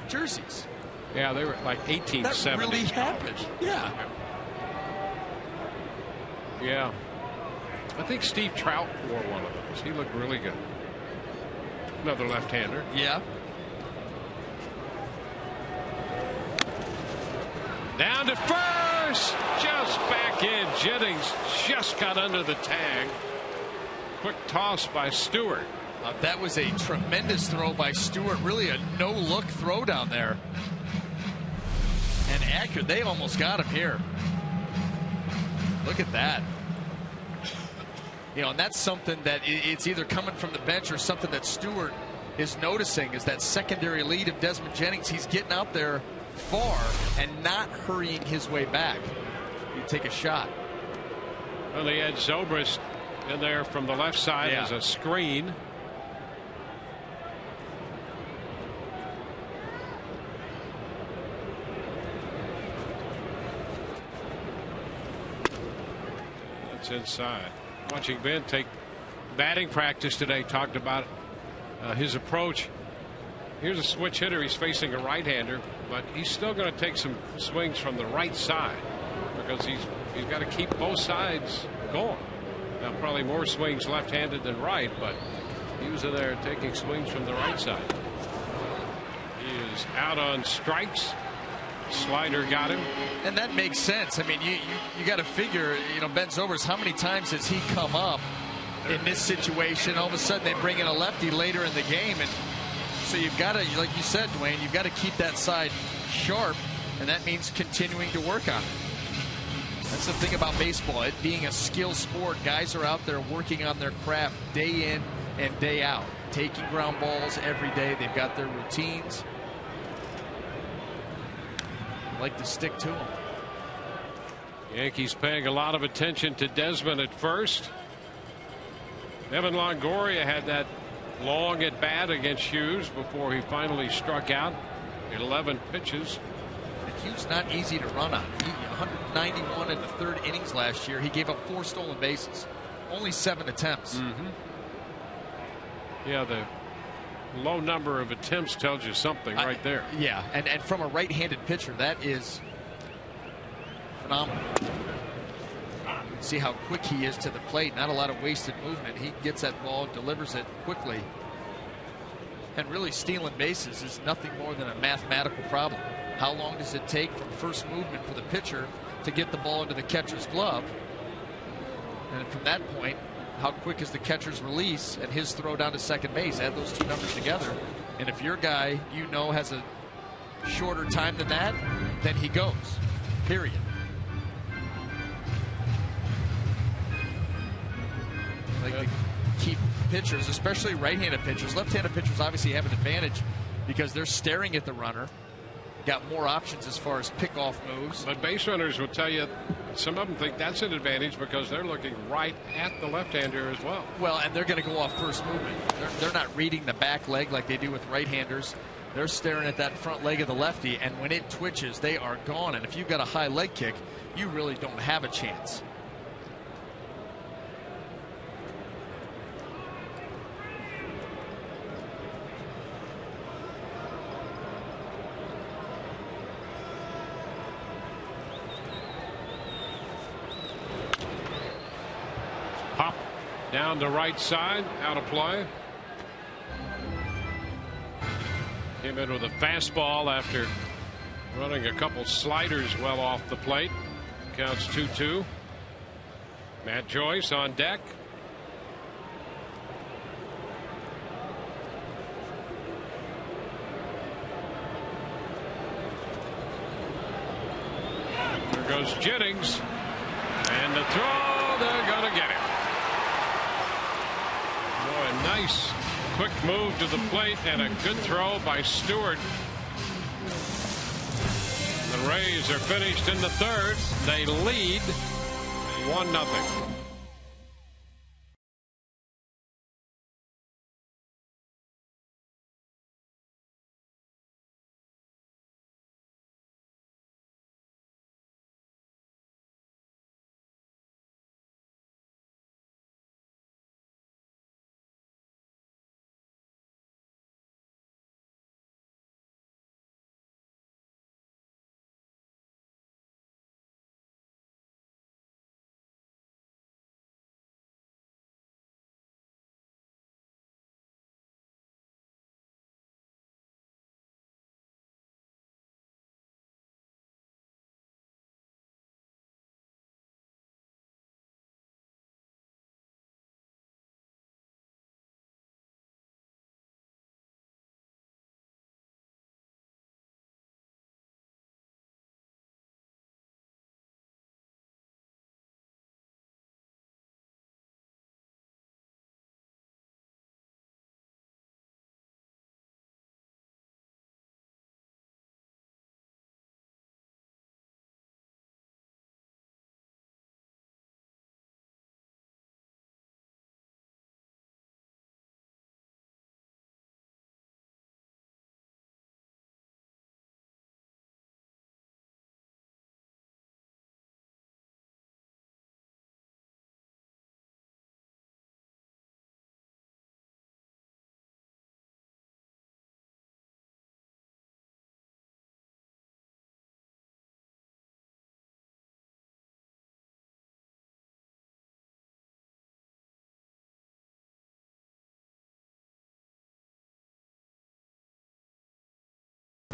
jerseys. Yeah, they were like 1870s. That really happened. Yeah. Yeah. I think Steve Trout wore one of those. He looked really good. Another left-hander. Yeah. Down to first. Just back in. Jennings just got under the tag. Quick toss by Stewart. That was a tremendous throw by Stewart. Really a no-look throw down there. And accurate. They almost got him here. Look at that. You know, and that's something that it's either coming from the bench or something that Stewart is noticing, is that secondary lead of Desmond Jennings. He's getting out there far and not hurrying his way back. You take a shot. Well, he had Zobrist in there from the left side Yeah. as a screen. That's inside. Watching Ben take batting practice today, talked about his approach. Here's a switch hitter. He's facing a right-hander, but he's still going to take some swings from the right side because he's got to keep both sides going. Now, probably more swings left-handed than right, but he was in there taking swings from the right side. He is out on strikes. Slider got him. And that makes sense. I mean, you got to figure, Ben Zobrist, how many times has he come up in this situation? All of a sudden they bring in a lefty later in the game, and so you've got to, like you said, Dwayne, you've got to keep that side sharp, and that means continuing to work on it. That's the thing about baseball, it being a skill sport. Guys are out there working on their craft day in and day out, taking ground balls every day. They've got their routines. Like to stick to them. Yankees paying a lot of attention to Desmond at first. Evan Longoria had that long at bat against Hughes before he finally struck out. 11 pitches. And Hughes not easy to run on. He 191 in the third innings last year. He gave up 4 stolen bases. Only 7 attempts. Yeah, the low number of attempts tells you something right there. Yeah, and from a right-handed pitcher, that is phenomenal. See how quick he is to the plate. Not a lot of wasted movement. He gets that ball, delivers it quickly. And really stealing bases is nothing more than a mathematical problem. How long does it take from first movement for the pitcher to get the ball into the catcher's glove? And from that point, how quick is the catcher's release and his throw down to second base? Add those two numbers together, and if your guy has a shorter time than that, then he goes, period. Like to keep pitchers, especially right-handed pitchers. Left-handed pitchers obviously have an advantage because they're staring at the runner, got more options as far as pickoff moves. But base runners will tell you some of them think that's an advantage because they're looking right at the left-hander as well. Well, and they're going to go off first movement. They're not reading the back leg like they do with right-handers. They're staring at that front leg of the lefty, and when it twitches, they are gone. And if you've got a high leg kick, you really don't have a chance. Pop down the right side, out of play. Came in with a fastball after running a couple sliders well off the plate. Counts 2-2. Matt Joyce on deck. There goes Jennings. And the throw, they're going to get it. Boy, a nice quick move to the plate and a good throw by Stewart. The Rays are finished in the third. They lead 1-0.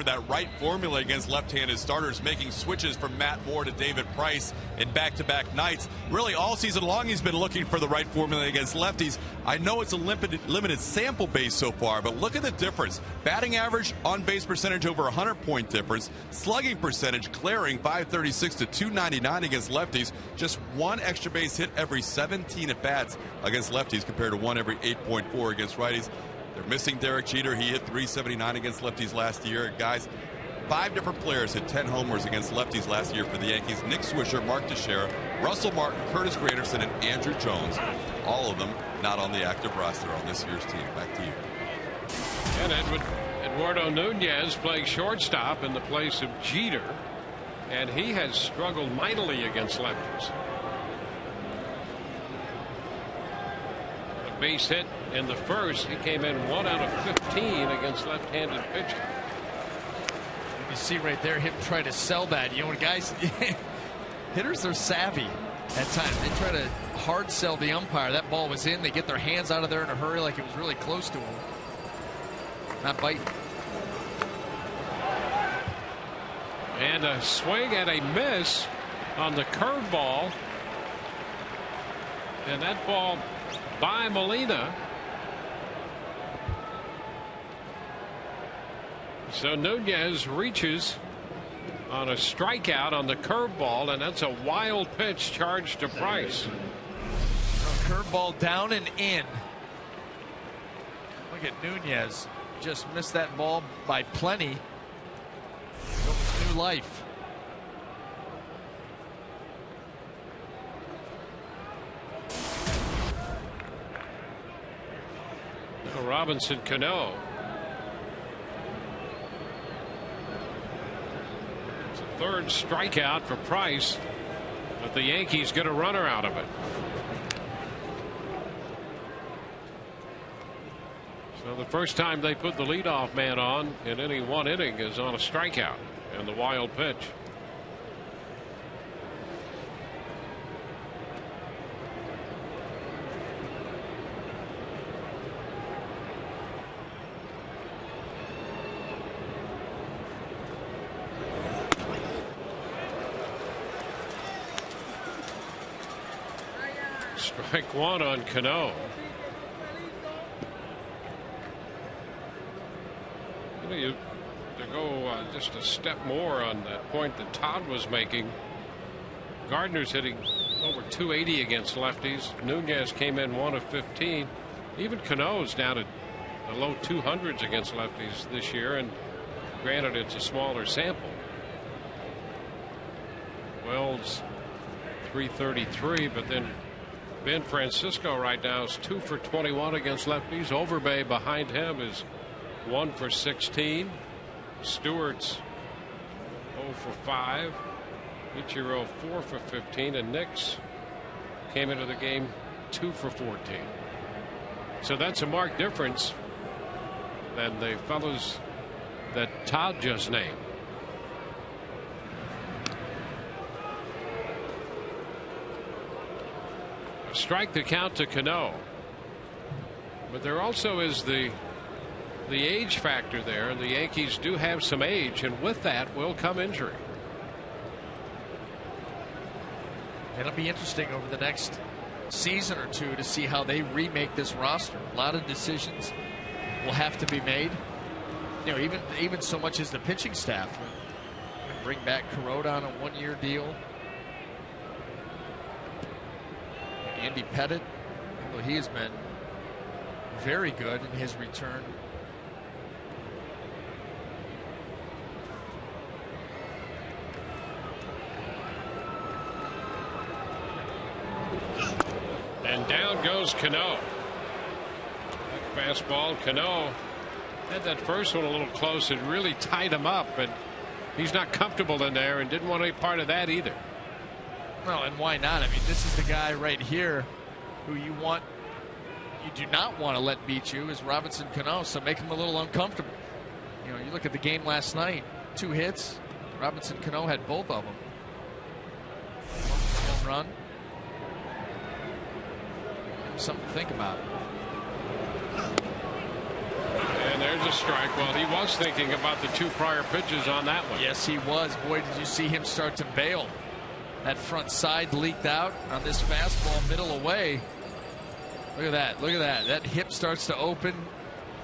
that right formula against left-handed starters, making switches from Matt Moore to David Price in back-to-back nights. Really, all season long, he's been looking for the right formula against lefties. I know it's a limited sample base so far, but look at the difference. Batting average, on-base percentage over 100-point difference. Slugging percentage clearing 536 to 299 against lefties. Just one extra base hit every 17 at-bats against lefties compared to one every 8.4 against righties. They're missing Derek Jeter. He hit 379 against lefties last year. Guys, 5 different players hit 10 homers against lefties last year for the Yankees. Nick Swisher, Mark Teixeira, Russell Martin, Curtis Granderson, and Andrew Jones. All of them not on the active roster on this year's team. Back to you. And Eduardo Nunez playing shortstop in the place of Jeter. And he has struggled mightily against lefties. A base hit in the first. He came in 1 out of 15 against left-handed pitching. You see right there him try to sell that. You know what, guys, hitters are savvy at times. They try to hard sell the umpire. That ball was in. They get their hands out of there in a hurry like it was really close to him. Not biting. And a swing and a miss on the curveball. And that ball by Molina. So Nunez reaches on a strikeout on the curveball, and that's a wild pitch charged to Price. Curveball down and in. Look at Nunez. Just missed that ball by plenty. New life. Robinson Cano. It's a third strikeout for Price, but the Yankees get a runner out of it. So the first time they put the leadoff man on in any one inning is on a strikeout and the wild pitch. Strike one on Cano. To go just a step more on that point that Todd was making. Gardner's hitting over 280 against lefties. Nunez came in 1 of 15. Even Cano's down at the low 200s against lefties this year, and granted it's a smaller sample. Wells 333, but then Ben Francisco right now is 2 for 21 against lefties. Overbay behind him is 1 for 16. Stewart's 0 for 5. Ichiro 4 for 15, and Nix came into the game 2 for 14. So that's a marked difference than the fellows that Todd just named. Strike the count to Cano, but there also is the age factor there, and the Yankees do have some age, and with that will come injury. It'll be interesting over the next season or two to see how they remake this roster. A lot of decisions will have to be made. You know, even so much as the pitching staff. Bring back Kuroda on a 1-year deal. Andy Pettit, well, he has been very good in his return. And down goes Cano. That fastball, Cano had that first one a little close and really tied him up, and he's not comfortable in there and didn't want any part of that either. Well, and why not? I mean, this is the guy right here who you do not want to let beat you is Robinson Cano, so make him a little uncomfortable. You know, you look at the game last night, 2 hits. Robinson Cano had both of them. Home run. Something to think about. And there's There's a strike. Well, he was thinking about the 2 prior pitches on that one. Yes, he was. Boy, did you see him start to bail. That front side leaked out on this fastball, middle away. Look at that. Look at that. That hip starts to open,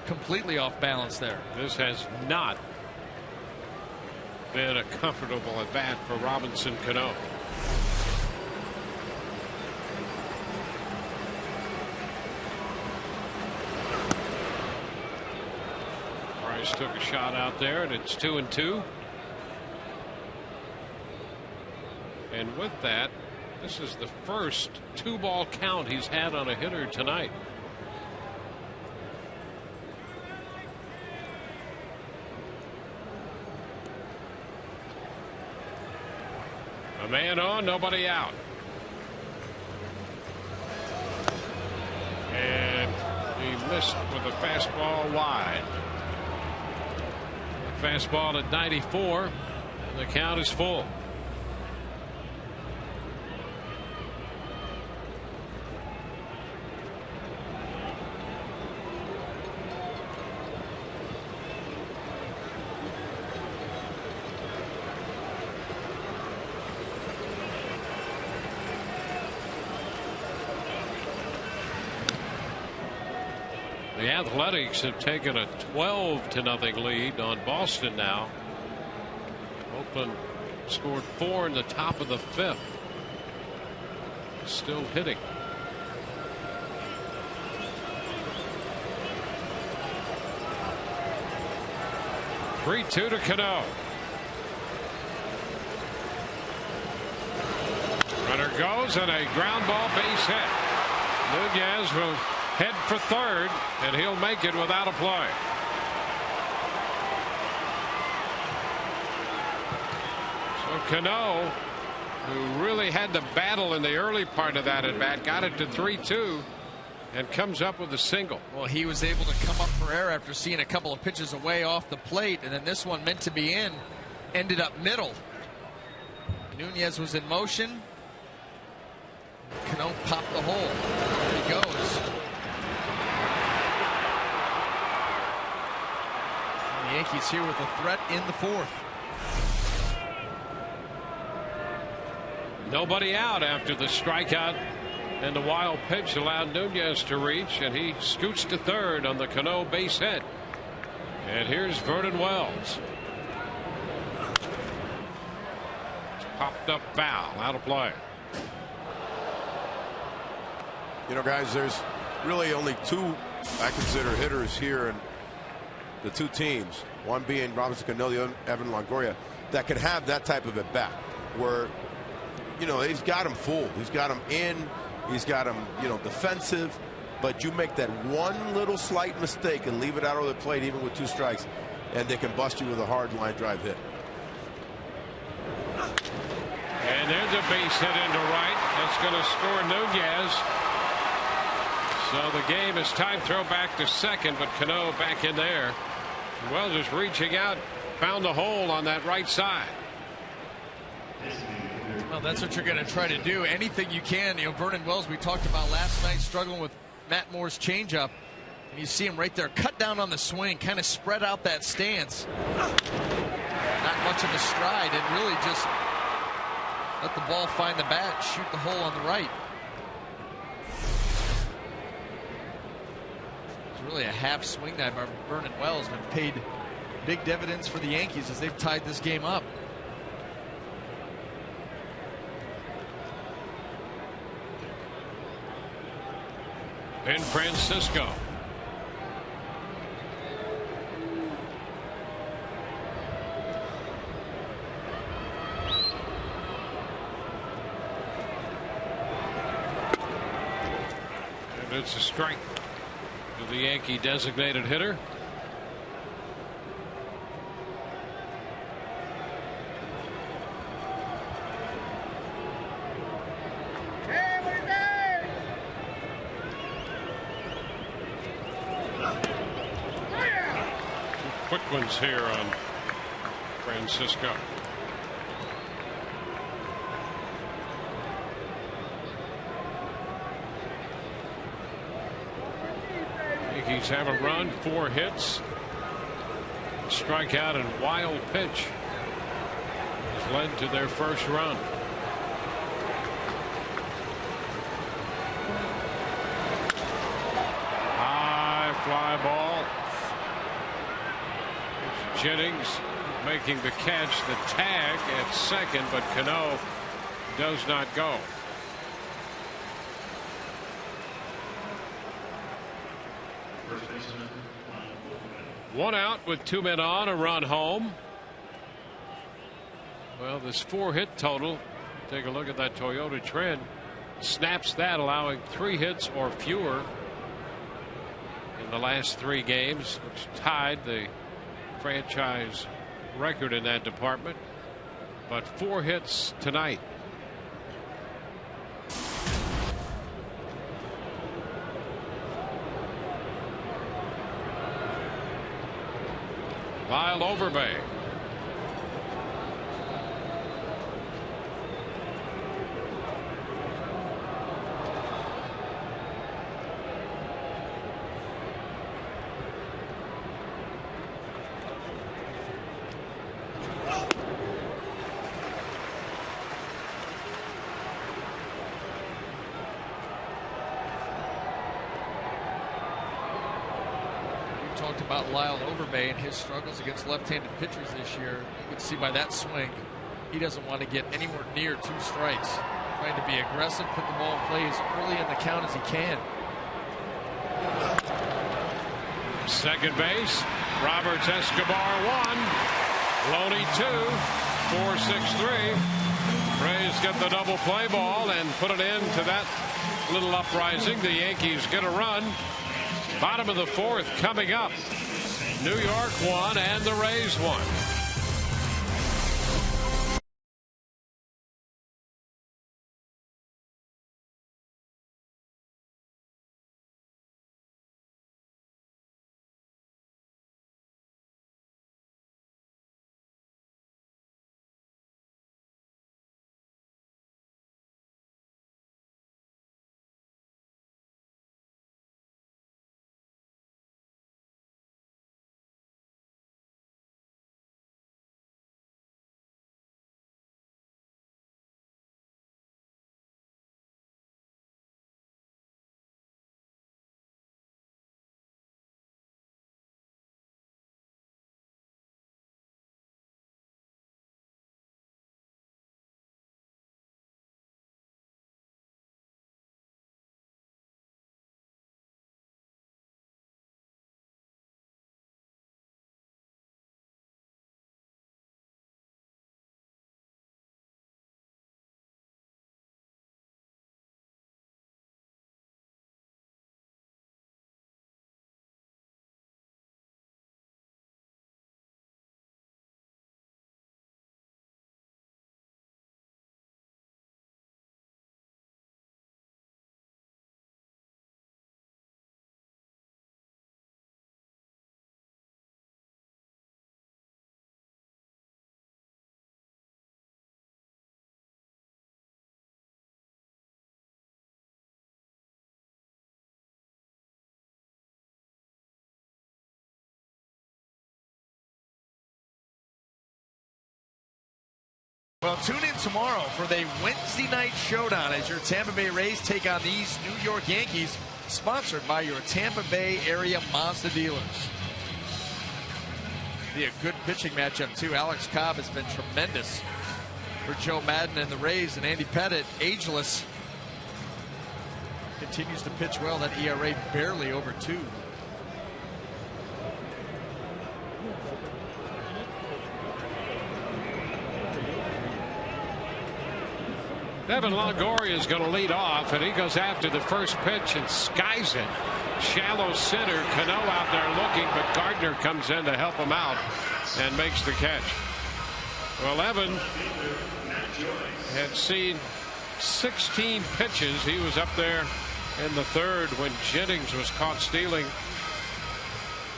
completely off balance there. This has not been a comfortable at bat for Robinson Cano. Price took a shot out there, and it's 2-2. And with that, this is the first 2-ball count he's had on a hitter tonight. A man on, nobody out. And he missed with a fastball wide. The fastball at 94. The count is full. The Athletics have taken a 12-0 lead on Boston now. Oakland scored 4 in the top of the 5th. Still hitting. (3-2) to Cano. Runner goes, and a ground ball base hit. Nunez will head for third, and he'll make it without a play. So Cano, who really had to battle in the early part of that at bat, got it to 3-2 and comes up with a single. Well, he was able to come up for air after seeing a couple of pitches away off the plate, and then this one meant to be in ended up middle. Nunez was in motion. Cano popped the hole. There he goes. And the Yankees here with a threat in the 4th. Nobody out after the strikeout, and the wild pitch allowed Nunez to reach, and he scoots to third on the Cano base hit. And here's Vernon Wells. Popped up foul, out of play. You know, guys, there's really only 2 I consider hitters here, and the 2 teams, one being Robinson Cano, the other Evan Longoria, that can have that type of at bat where, you know, he's got him fooled. He's got him in. He's got him, you know, defensive. But you make that one little slight mistake and leave it out of the plate, even with 2 strikes, and they can bust you with a hard line drive hit. And there's a base hit into right. That's going to score Nunez. So the game is time throw back to second, but Cano back in there. Wells is reaching out, found the hole on that right side. Well, that's what you're going to try to do. Anything you can. You know, Vernon Wells, we talked about last night, struggling with Matt Moore's changeup. And you see him right there, cut down on the swing, kind of spread out that stance. Not much of a stride, and really just let the ball find the bat, shoot the hole on the right. It's really a half swing dive by Vernon Wells, but paid big dividends for the Yankees as they've tied this game up. In Francisco. And it's a strike to the Yankee designated hitter. Quick ones here on Francisco. Yankees have a run, 4 hits, strikeout and wild pitch has led to their first run. High fly ball. It's Jennings making the catch, the tag at second, but Cano does not go. One out with 2 men on, a run home. Well, this 4-hit total, take a look at that Toyota trend, snaps that, allowing 3 hits or fewer in the last 3 games, which tied the franchise record in that department. But 4 hits tonight. Lyle Overbay. About Lyle Overbay and his struggles against left-handed pitchers this year. You can see by that swing, he doesn't want to get anywhere near 2 strikes. Trying to be aggressive, put the ball in play as early in the count as he can. Second base, Roberts Escobar 1, Loney 2, 4-6-3. Rays get the double play ball and put it into that little uprising. The Yankees get a run. Bottom of the 4th coming up. New York 1 and the Rays 1. Well, tune in tomorrow for the Wednesday night showdown as your Tampa Bay Rays take on these New York Yankees, sponsored by your Tampa Bay area Mazda dealers. Be a good pitching matchup, too. Alex Cobb has been tremendous for Joe Maddon and the Rays, and Andy Pettitte, ageless, continues to pitch well. That ERA barely over 2. Evan Longoria is going to lead off, and he goes after the first pitch and skies it. Shallow center, Cano out there looking, but Gardner comes in to help him out and makes the catch. Well, Evan had seen 16 pitches. He was up there in the 3rd when Jennings was caught stealing.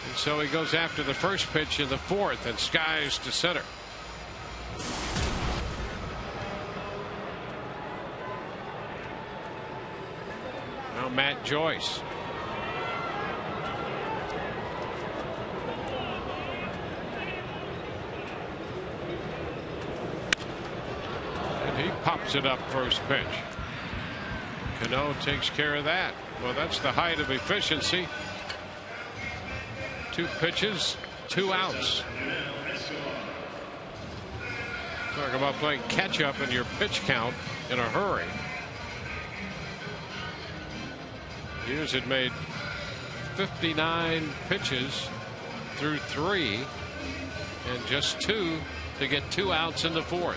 And so he goes after the first pitch in the 4th and skies to center. Now Matt Pops it up first pitch. Cano takes care of that. Well, that's the height of efficiency. 2 pitches, 2 outs. Talk about playing catch up in your pitch count in a hurry. Hughes had made 59 pitches through 3 and just 2 to get 2 outs in the 4th.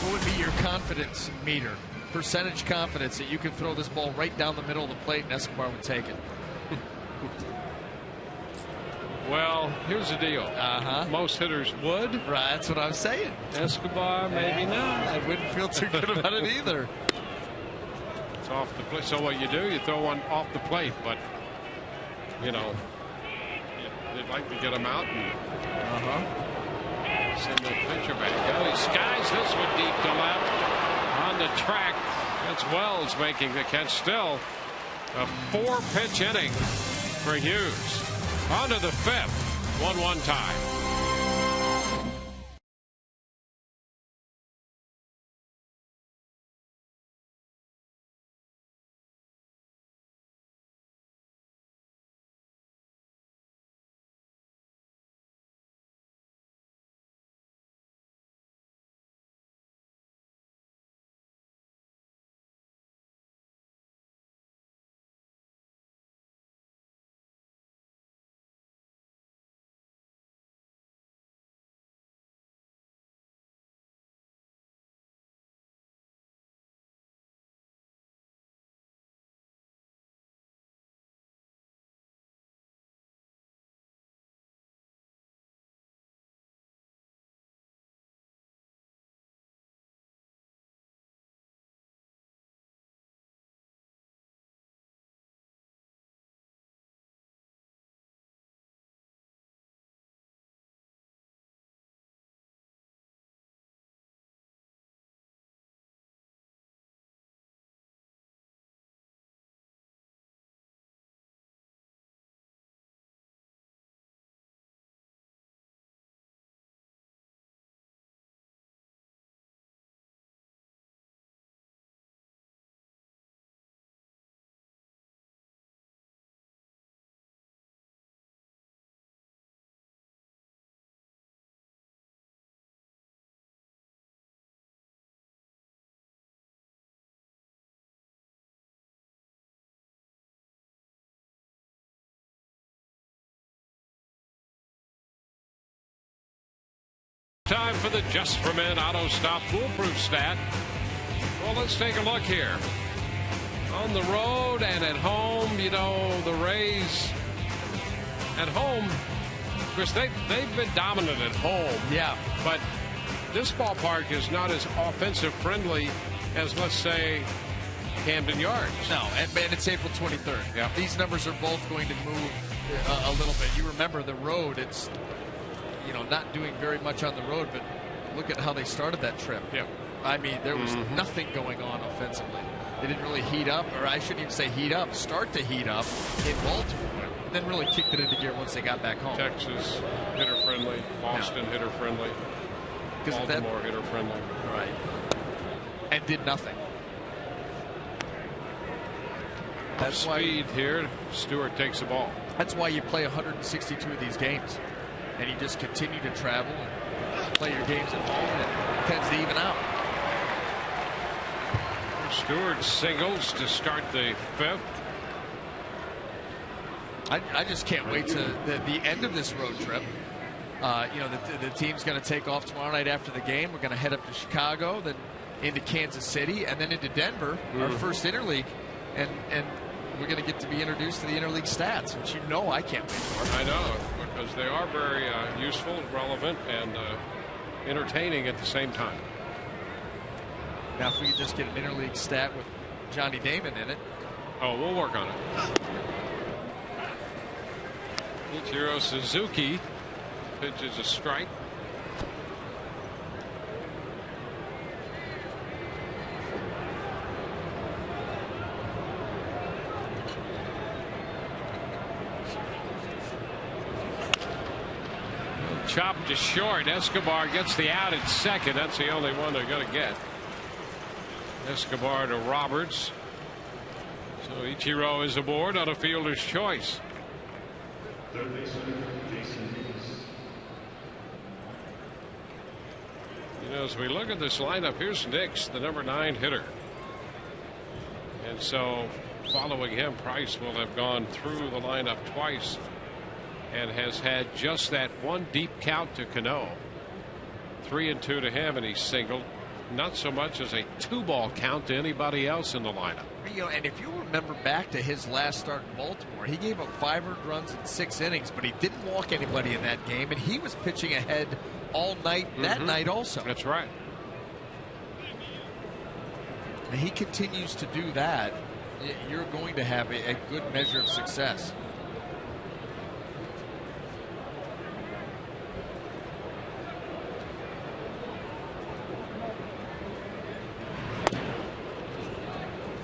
What would be your confidence meter? Percentage confidence that you can throw this ball right down the middle of the plate and Escobar would take it? Well, here's the deal. Most hitters would. Right, that's what I'm saying. Escobar, maybe not. I wouldn't feel too good about it either. It's off the plate. So what you do, you throw one off the plate, but you know, you'd like to get them out and send the pitcher back. Oh, he skies this one deep to left on the track. That's Wells making the catch. Still a 4-pitch inning for Hughes. On to the 5th. 1-1 tie. Time for the Just for Men Auto Stop Foolproof Stat. Well, let's take a look here. On the road and at home, you know, the Rays at home, of course, they've been dominant at home. Yeah. But this ballpark is not as offensive friendly as, let's say, Camden Yards. No, and it's April 23rd. Yeah. These numbers are both going to move a little bit. You remember the road, it's, you know, not doing very much on the road, but look at how they started that trip. Yeah. I mean, there was nothing going on offensively. They didn't really heat up, or I shouldn't even say heat up, start to heat up in Baltimore, and then really kicked it into gear once they got back home. Texas, hitter friendly. Boston, hitter friendly. Baltimore, hitter friendly. Right. And did nothing. That's speed here. Stewart takes the ball. That's why you play 162 of these games. And you just continue to travel and play your games at home, and it tends to even out. Stewart singles to start the 5th. I just can't wait to the end of this road trip. You know, the team's going to take off tomorrow night after the game. We're going to head up to Chicago, then into Kansas City, and then into Denver, our first interleague. And we're going to get to be introduced to the interleague stats, which you know I can't wait for. I know, because they are very useful, relevant, and entertaining at the same time. Now, if we could just get an interleague stat with Johnny Damon in it. Oh, we'll work on it. Ichiro Suzuki pitches a strike. chopped to short. Escobar gets the out at second. That's the only one they're going to get. Escobar to Roberts. So Ichiro is aboard on a fielder's choice. You know, as we look at this lineup, here's Nix, the number 9 hitter. And so following him, Price will have gone through the lineup twice and has had just that one deep count to Cano. 3-2 to him, and he's singled. Not so much as a 2-ball count to anybody else in the lineup. You know, and if you remember back to his last start in Baltimore, he gave up 5 earned runs in 6 innings, but he didn't walk anybody in that game, and he was pitching ahead all night that night also. That's right. And he continues to do that. You're going to have a good measure of success.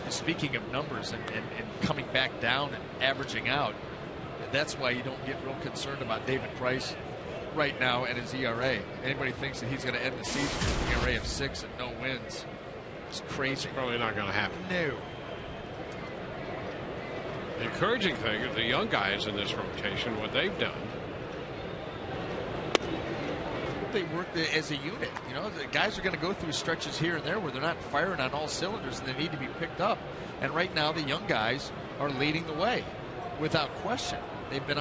Speaking of numbers and coming back down and averaging out, that's why you don't get real concerned about David Price right now and his ERA. Anybody thinks that he's going to end the season with an ERA of 6 and no wins, it's crazy. It's probably not going to happen. No. The encouraging thing is the young guys in this rotation, what they've done. They work as a unit. You know, the guys are going to go through stretches here and there where they're not firing on all cylinders and they need to be picked up. And right now, the young guys are leading the way without question. They've been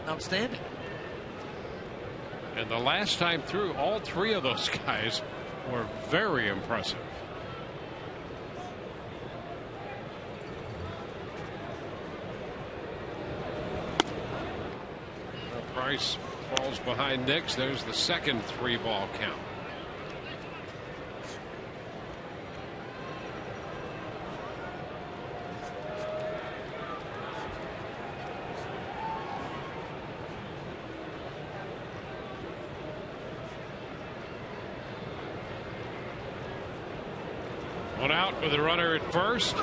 outstanding. And the last time through, all 3 of those guys were very impressive. Price falls behind Nix. There's the second 3-ball count. One out with a runner at first.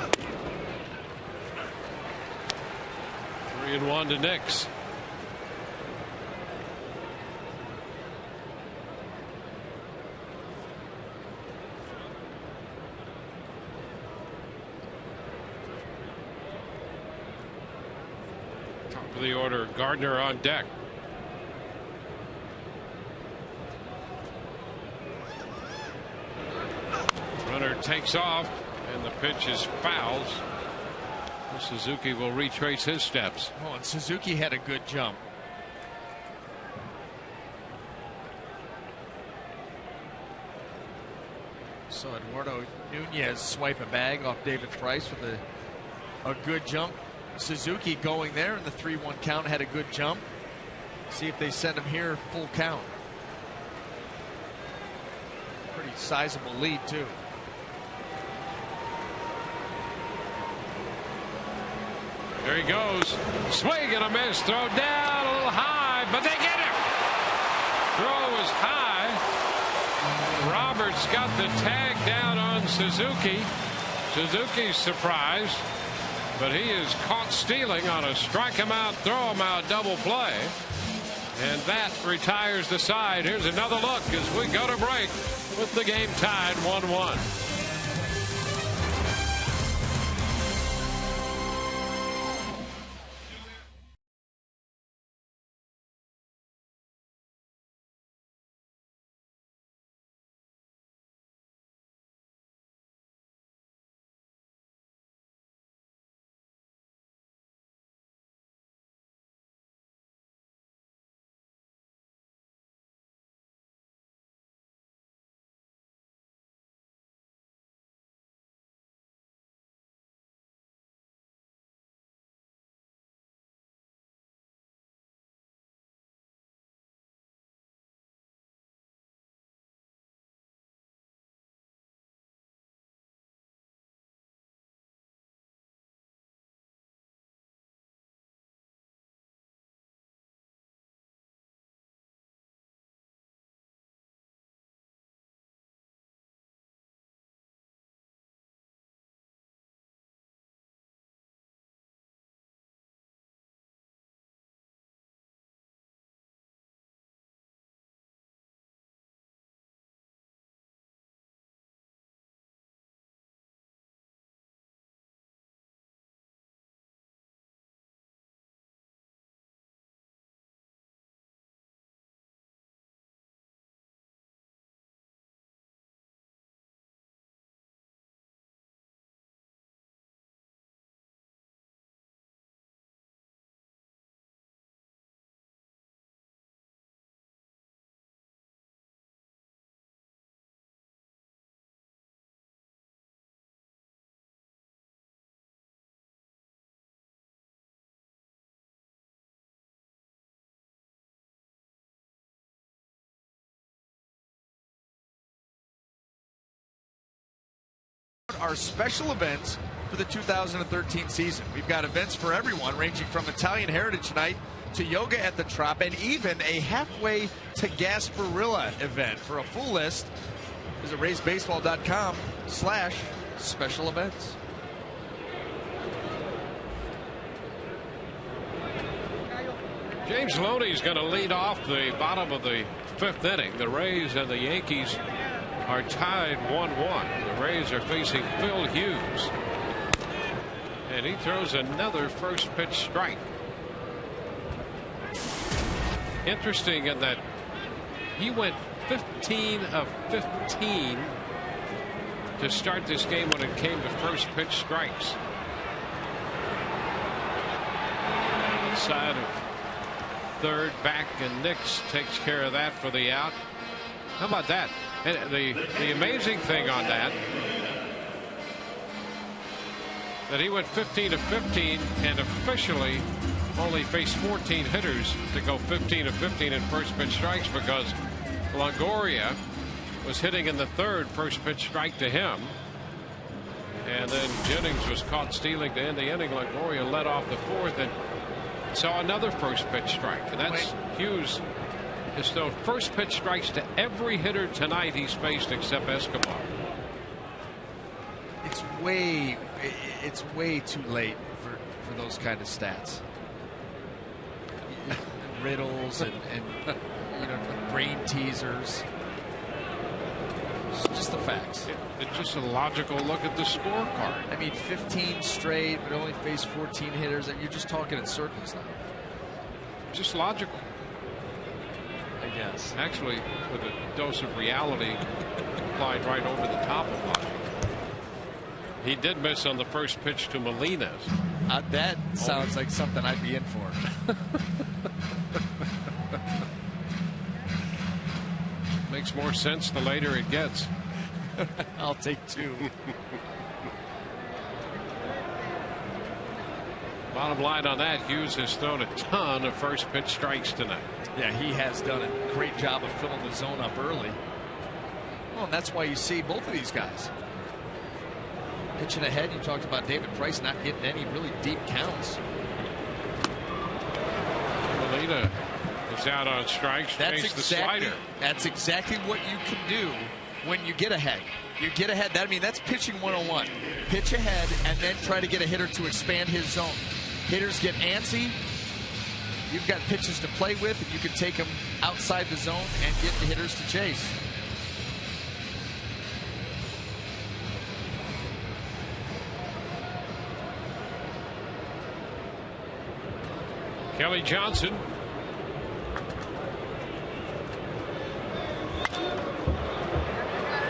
3-1 to Nix. Top of the order, Gardner on deck. Runner takes off, and the pitch is fouled. Suzuki will retrace his steps. Oh, and Suzuki had a good jump. So Eduardo Nunez swipe a bag off David Price with a good jump. Suzuki going there in the 3-1 count had a good jump. See if they send him here full count. Pretty sizable lead too. There he goes. Swing and a miss. Throw down a little high, but they get him. Throw was high. Roberts got the tag down on Suzuki. Suzuki's surprised, but he is caught stealing on a strike him out, throw him out double play. And that retires the side. Here's another look as we go to break with the game tied 1-1. our special events for the 2013 season. We've got events for everyone, ranging from Italian Heritage Night to yoga at the Trop, and even a halfway to Gasparilla event. For a full list, visit RaysBaseball.com/special events. James Loney's going to lead off the bottom of the 5th inning. The Rays and the Yankees are tied 1-1. The Rays are facing Phil Hughes, and he throws another first pitch strike. Interesting in that he went 15 of 15 to start this game when it came to first pitch strikes. Side of third back, and Nix takes care of that for the out. How about that? And the amazing thing on that he went 15 of 15 and officially only faced 14 hitters to go 15 of 15 in first pitch strikes, because Longoria was hitting in the third first pitch strike to him, and then Jennings was caught stealing to end the inning. Longoria led off the 4th and saw another first pitch strike. And that's Hughes has thrown first pitch strikes to every hitter tonight he's faced except Escobar. It's way too late for those kind of stats. Riddles and brain teasers. It's just the facts. It's just a logical look at the scorecard. I mean, 15 straight, but only faced 14 hitters. You're just talking in circles now. Just logical, I guess. Actually, with a dose of reality applied right over the top of logic. He did miss on the first pitch to Molina. That sounds like something I'd be in for. Makes more sense the later it gets. I'll take 2. Bottom line on that, Hughes has thrown a ton of first pitch strikes tonight. Yeah, he has done a great job of filling the zone up early. Well, and that's why you see both of these guys pitching ahead. You talked about David Price not getting any really deep counts. Molina is out on strikes. The slider. That's exactly what you can do when you get ahead. You get ahead. That's pitching 101. Pitch ahead and then try to get a hitter to expand his zone. Hitters get antsy. You've got pitches to play with, and you can take them outside the zone and get the hitters to chase. Kelly Johnson.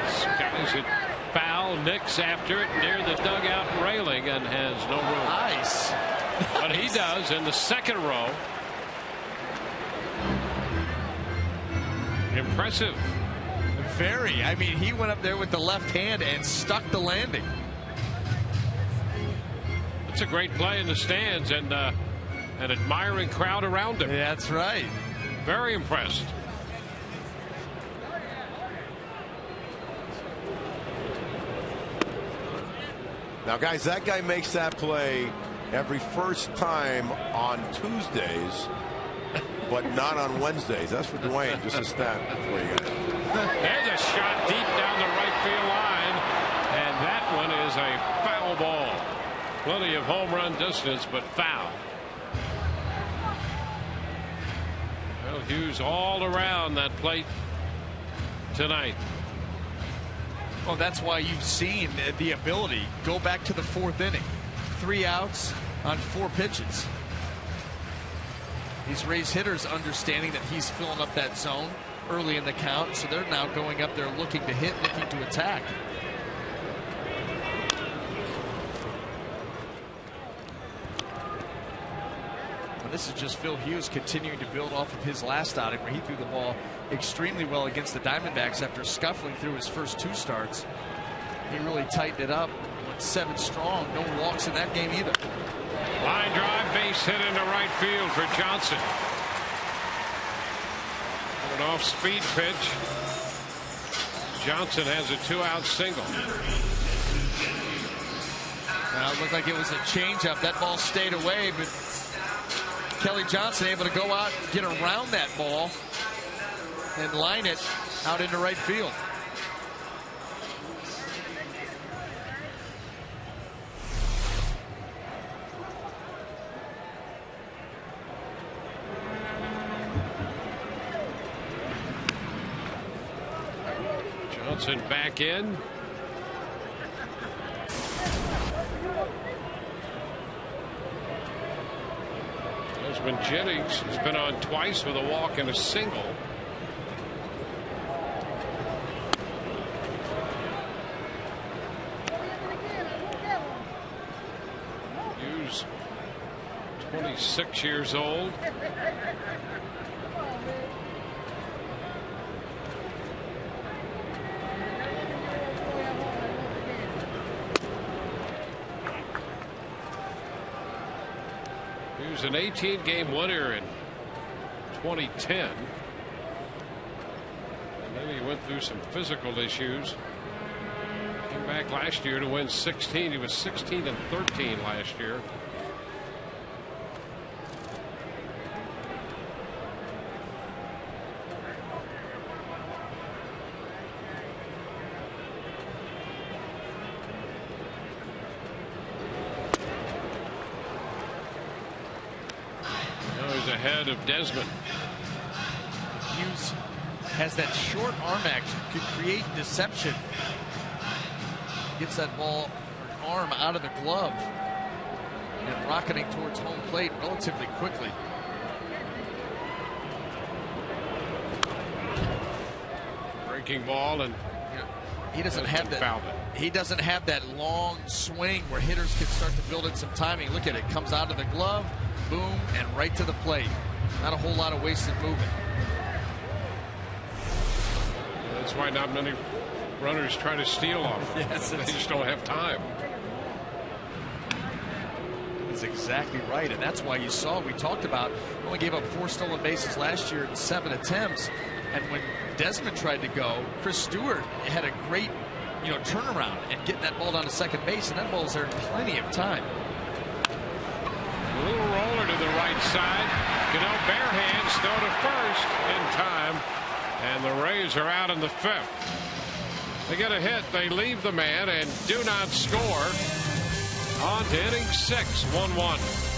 Skies it foul. Nix after it near the dugout railing and has no room. Nice. But he does in the second row. Impressive. Very. I mean, he went up there with the left hand and stuck the landing. It's a great play in the stands, and an admiring crowd around him. Yeah, that's right. Very impressed. Now, guys, that guy makes that play every first time on Tuesdays, but not on Wednesdays. That's for Dwayne. Just a stat for you guys. There's a shot deep down the right field line, and that one is a foul ball. Plenty of home run distance, but foul. Well, Hughes all around that plate tonight. Well, that's why you've seen the ability. Go back to the 4th inning. 3 outs on 4 pitches. These Rays hitters understanding that he's filling up that zone early in the count, so they're now going up there looking to hit, looking to attack. And this is just Phil Hughes continuing to build off of his last outing, where he threw the ball extremely well against the Diamondbacks after scuffling through his first 2 starts. He really tightened it up, went 7 strong. No walks in that game either. Line drive, base hit into right field for Johnson. An off-speed pitch. Johnson has a 2-out single. It looked like it was a changeup. That ball stayed away, but Kelly Johnson able to go out, get around that ball, and line it out into right field. Johnson back in. Desmond Jennings has been on twice with a walk and a single. Hughes, 26 years old. He was an 18-game winner in 2010. And then he went through some physical issues. Came back last year to win 16. He was 16 and 13 last year. Ahead of Desmond. Hughes has that short arm action, could create deception. Gets that ball or arm out of the glove and rocketing towards home plate relatively quickly. Breaking ball, and he doesn't have that. He doesn't have that long swing where hitters can start to build in some timing. Look at it, comes out of the glove, boom, and right to the plate. Not a whole lot of wasted movement. That's why not many runners try to steal off him. Yes, they just don't have time. That's exactly right, and that's why you saw, we talked about, only gave up 4 stolen bases last year in 7 attempts. And when Desmond tried to go, Chris Stewart had a great, turnaround and getting that ball down to second base, and that ball was there in plenty of time. A little roller to the right side. Cano bare hands, throw to first in time, and the Rays are out in the 5th. They get a hit, they leave the man and do not score. On to inning 6, 1-1.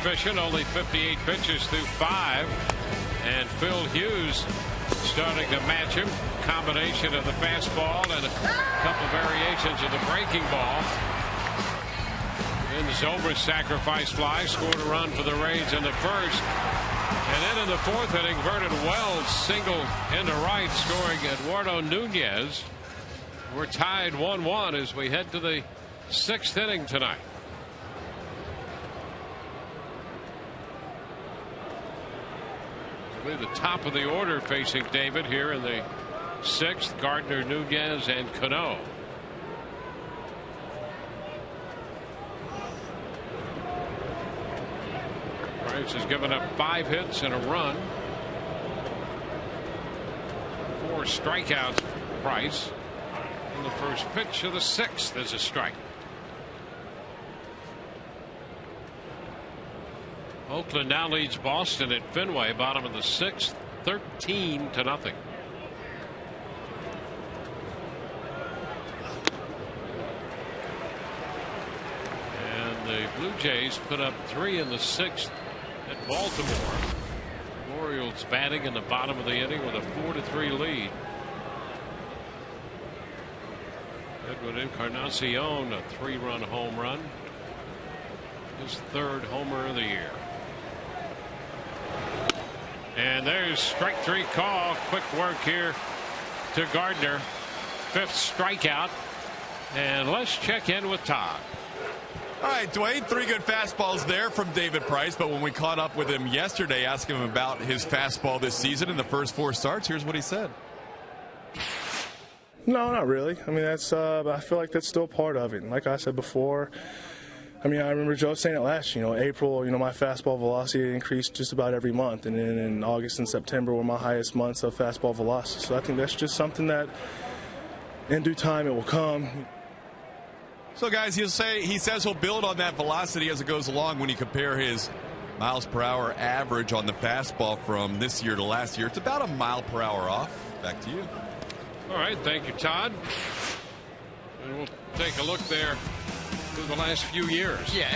Efficient, only 58 pitches through 5, and Phil Hughes starting to match him. Combination of the fastball and a couple variations of the breaking ball. Then Zobrist sacrifice fly scored a run for the Rays in the 1st, and then in the 4th inning, Vernon Wells singled into right, scoring Eduardo Nunez. We're tied 1-1 as we head to the 6th inning tonight. Basically the top of the order facing David here in the 6th. Gardner, Nunez, and Cano. Price has given up 5 hits and a run. 4 strikeouts for Price. And the first pitch of the 6th is a strike. Oakland now leads Boston at Fenway, bottom of the 6th, 13-0. And the Blue Jays put up 3 in the 6th at Baltimore. Orioles batting in the bottom of the inning with a 4-3 lead. Edwin Encarnacion, a 3-run home run. His 3rd homer of the year. And there's strike 3 call. Quick work here to Gardner. 5th strikeout. And let's check in with Todd. All right, Dwayne, 3 good fastballs there from David Price. But when we caught up with him yesterday, asking him about his fastball this season in the first 4 starts, here's what he said. No, not really. I mean, that's. I feel like that's still part of it. And like I said before, I mean, I remember Joe saying it last year. April, my fastball velocity increased just about every month. And then in August and September were my highest months of fastball velocity. So I think that's just something that in due time it will come. So, guys, he says he'll build on that velocity as it goes along when you compare his miles per hour average on the fastball from this year to last year. It's about a mile per hour off. Back to you. All right. Thank you, Todd. And we'll take a look there through the last few years. Yeah,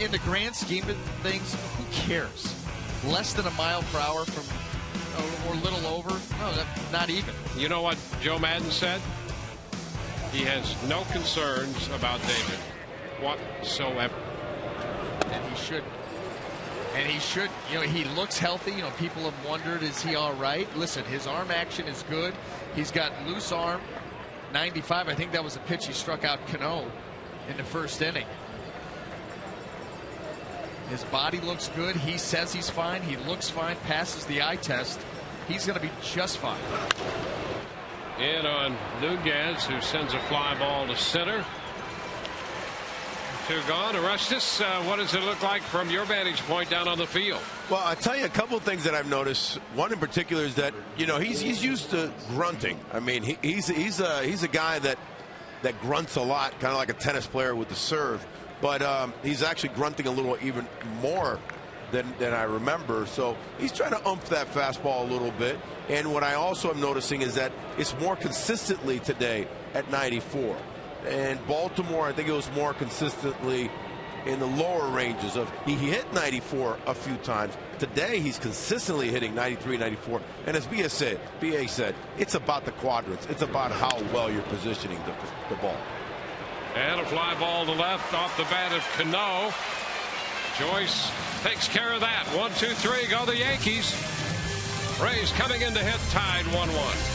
in the grand scheme of things, who cares? Less than a mile per hour from, or a little over? No, not even. You know what Joe Madden said? He has no concerns about David whatsoever. And he should. And he should. He looks healthy. People have wondered, is he all right? Listen, his arm action is good. He's got loose arm. 95, I think that was a pitch he struck out Cano in the first inning. His body looks good. He says he's fine. He looks fine. Passes the eye test. He's going to be just fine. In on Nunez, who sends a fly ball to center. 2 gone. Arestis, what does it look like from your vantage point down on the field? Well, I'll tell you a couple of things that I've noticed. One in particular is that he's used to grunting. I mean, he's a guy that grunts a lot, kind of like a tennis player with the serve. But he's actually grunting a little even more than I remember. So he's trying to ump that fastball a little bit. And what I also am noticing is that it's more consistently today at 94. And Baltimore, I think it was more consistently in the lower ranges of he hit 94 a few times. Today he's consistently hitting 93, 94. And as BA said, it's about the quadrants. It's about how well you're positioning the ball. And a fly ball to left off the bat of Cano. Joyce takes care of that. 1, 2, 3, go the Yankees. Rays coming in to hit, tied 1-1.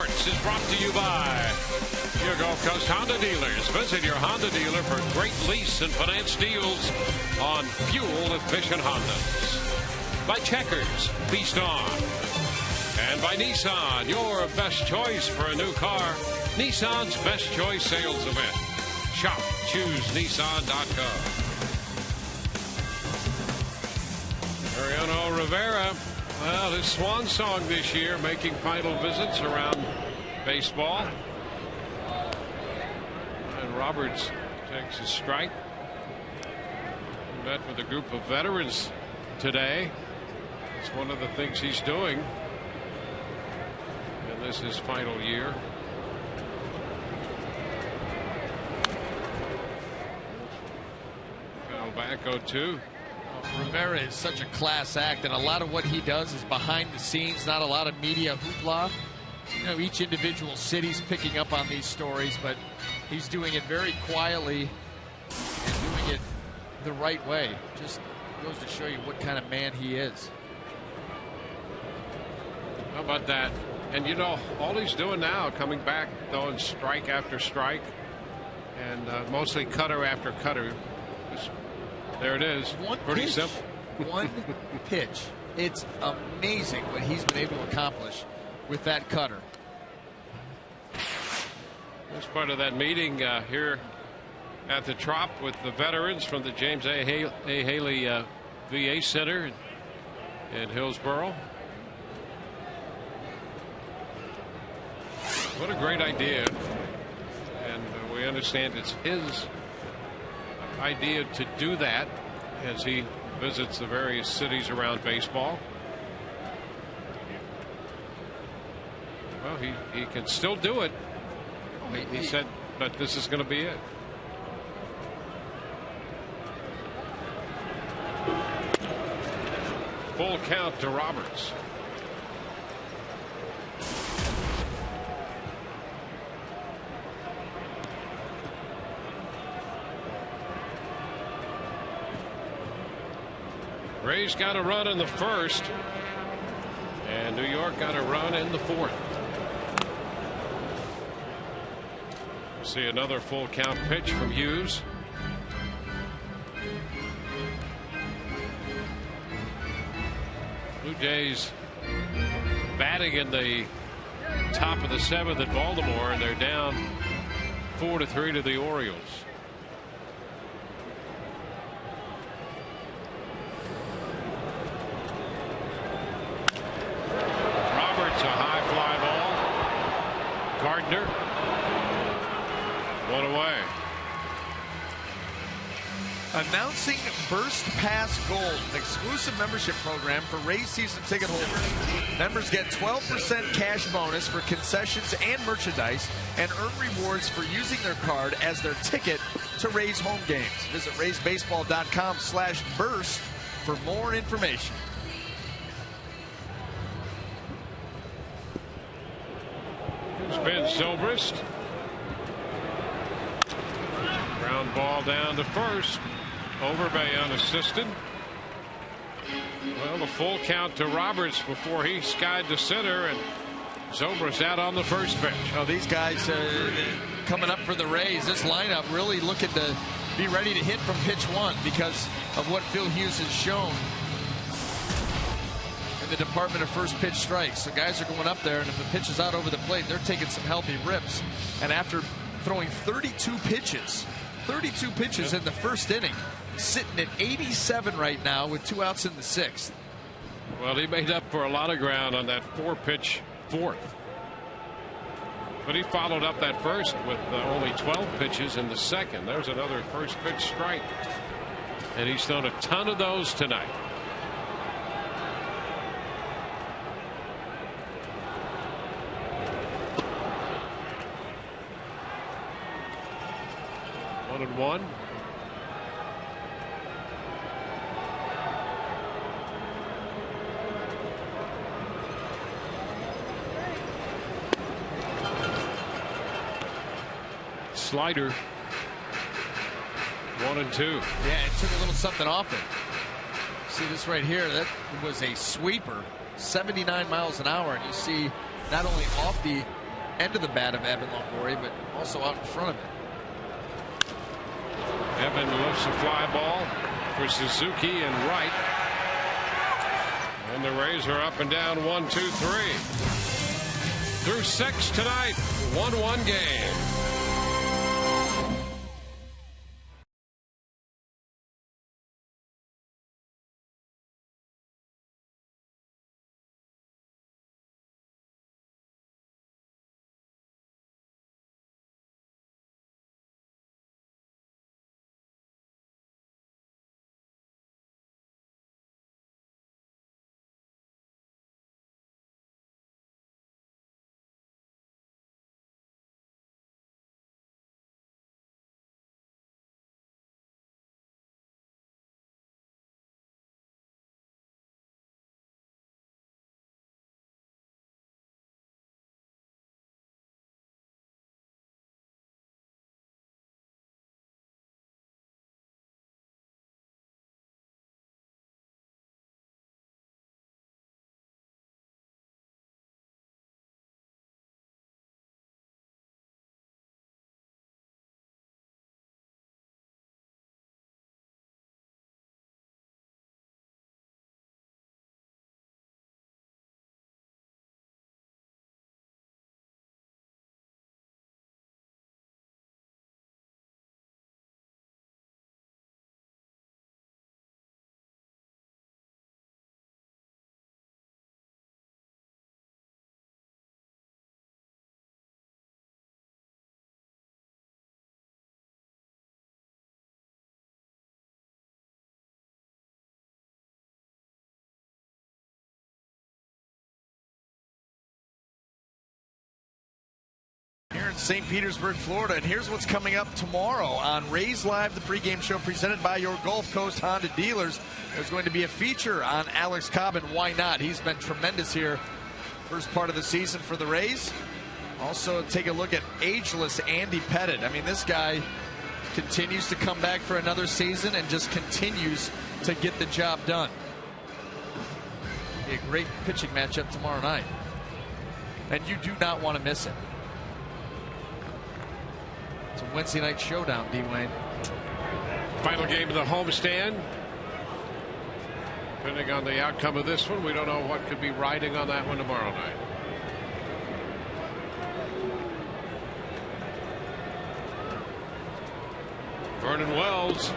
Is brought to you by your Gulf Coast Honda dealers. Visit your Honda dealer for great lease and finance deals on fuel-efficient Hondas. By Checkers, Feast On. And by Nissan, your best choice for a new car. Nissan's Best Choice Sales Event. Shop ChooseNissan.com. Mariano Rivera, well, his swan song this year, making final visits around baseball. And Roberts takes a strike. He met with a group of veterans today. It's one of the things he's doing. And this is his final year. Foul back 0-2. Rivera is such a class act, and a lot of what he does is behind the scenes, not a lot of media hoopla. You know, each individual city's picking up on these stories, but he's doing it very quietly and doing it the right way. Just goes to show you what kind of man he is. How about that? And you know, all he's doing now, coming back, throwing strike after strike, and mostly cutter after cutter. Just, there it is. Pretty simple. One pitch. It's amazing what he's been able to accomplish with that cutter. As part of that meeting here at the Trop with the veterans from the James A. Haley VA Center in Hillsborough. What a great idea. And we understand it's his idea to do that as he visits the various cities around baseball. Well, he can still do it. He said, but this is going to be it. Full count to Roberts. Rays got a run in the first, and New York got a run in the fourth. See another full count pitch from Hughes. Blue Jays batting in the top of the seventh at Baltimore, and they're down 4-3 to the Orioles. Roberts, a high fly ball. Gardner, one away. Announcing Burst Pass Gold, an exclusive membership program for Rays season ticket holders. Members get 12% cash bonus for concessions and merchandise and earn rewards for using their card as their ticket to Rays home games. Visit RaysBaseball.com/burst for more information. Ben Zobrist. Ground ball down to first. Overbay unassisted. Well, a full count to Roberts before he skied to center, and Zobrist out on the first pitch. Oh, these guys coming up for the Rays. This lineup really looking to be ready to hit from pitch one because of what Phil Hughes has shown in the department of first pitch strikes. The guys are going up there, and if the pitch is out over the plate, they're taking some healthy rips. And after throwing 32 pitches in the first inning, sitting at 87 right now with 2 outs in the sixth. Well, he made up for a lot of ground on that 4-pitch fourth. But he followed up that first with only 12 pitches in the second. There's another first pitch strike. And he's thrown a ton of those tonight. One and one. Slider. 1 and 2. Yeah, it took a little something off it. See this right here? That was a sweeper, 79 miles an hour, and you see not only off the end of the bat of Evan Longoria, but also out in front of it. Evan lifts a fly ball for Suzuki and right. And the Rays are up and down 1-2-3. Through 6 tonight, 1-1 game. Here in St. Petersburg, Florida, and here's what's coming up tomorrow on Rays Live, the pregame show presented by your Gulf Coast Honda dealers. There's going to be a feature on Alex Cobb, and why not? He's been tremendous here first part of the season for the Rays. Also, take a look at ageless Andy Pettitte. I mean, this guy continues to come back for another season and just continues to get the job done. Be a great pitching matchup tomorrow night, and you do not want to miss it. It's a Wednesday night showdown, D-Wayne. Final game of the homestand. Depending on the outcome of this one, we don't know what could be riding on that one tomorrow night. Vernon Wells.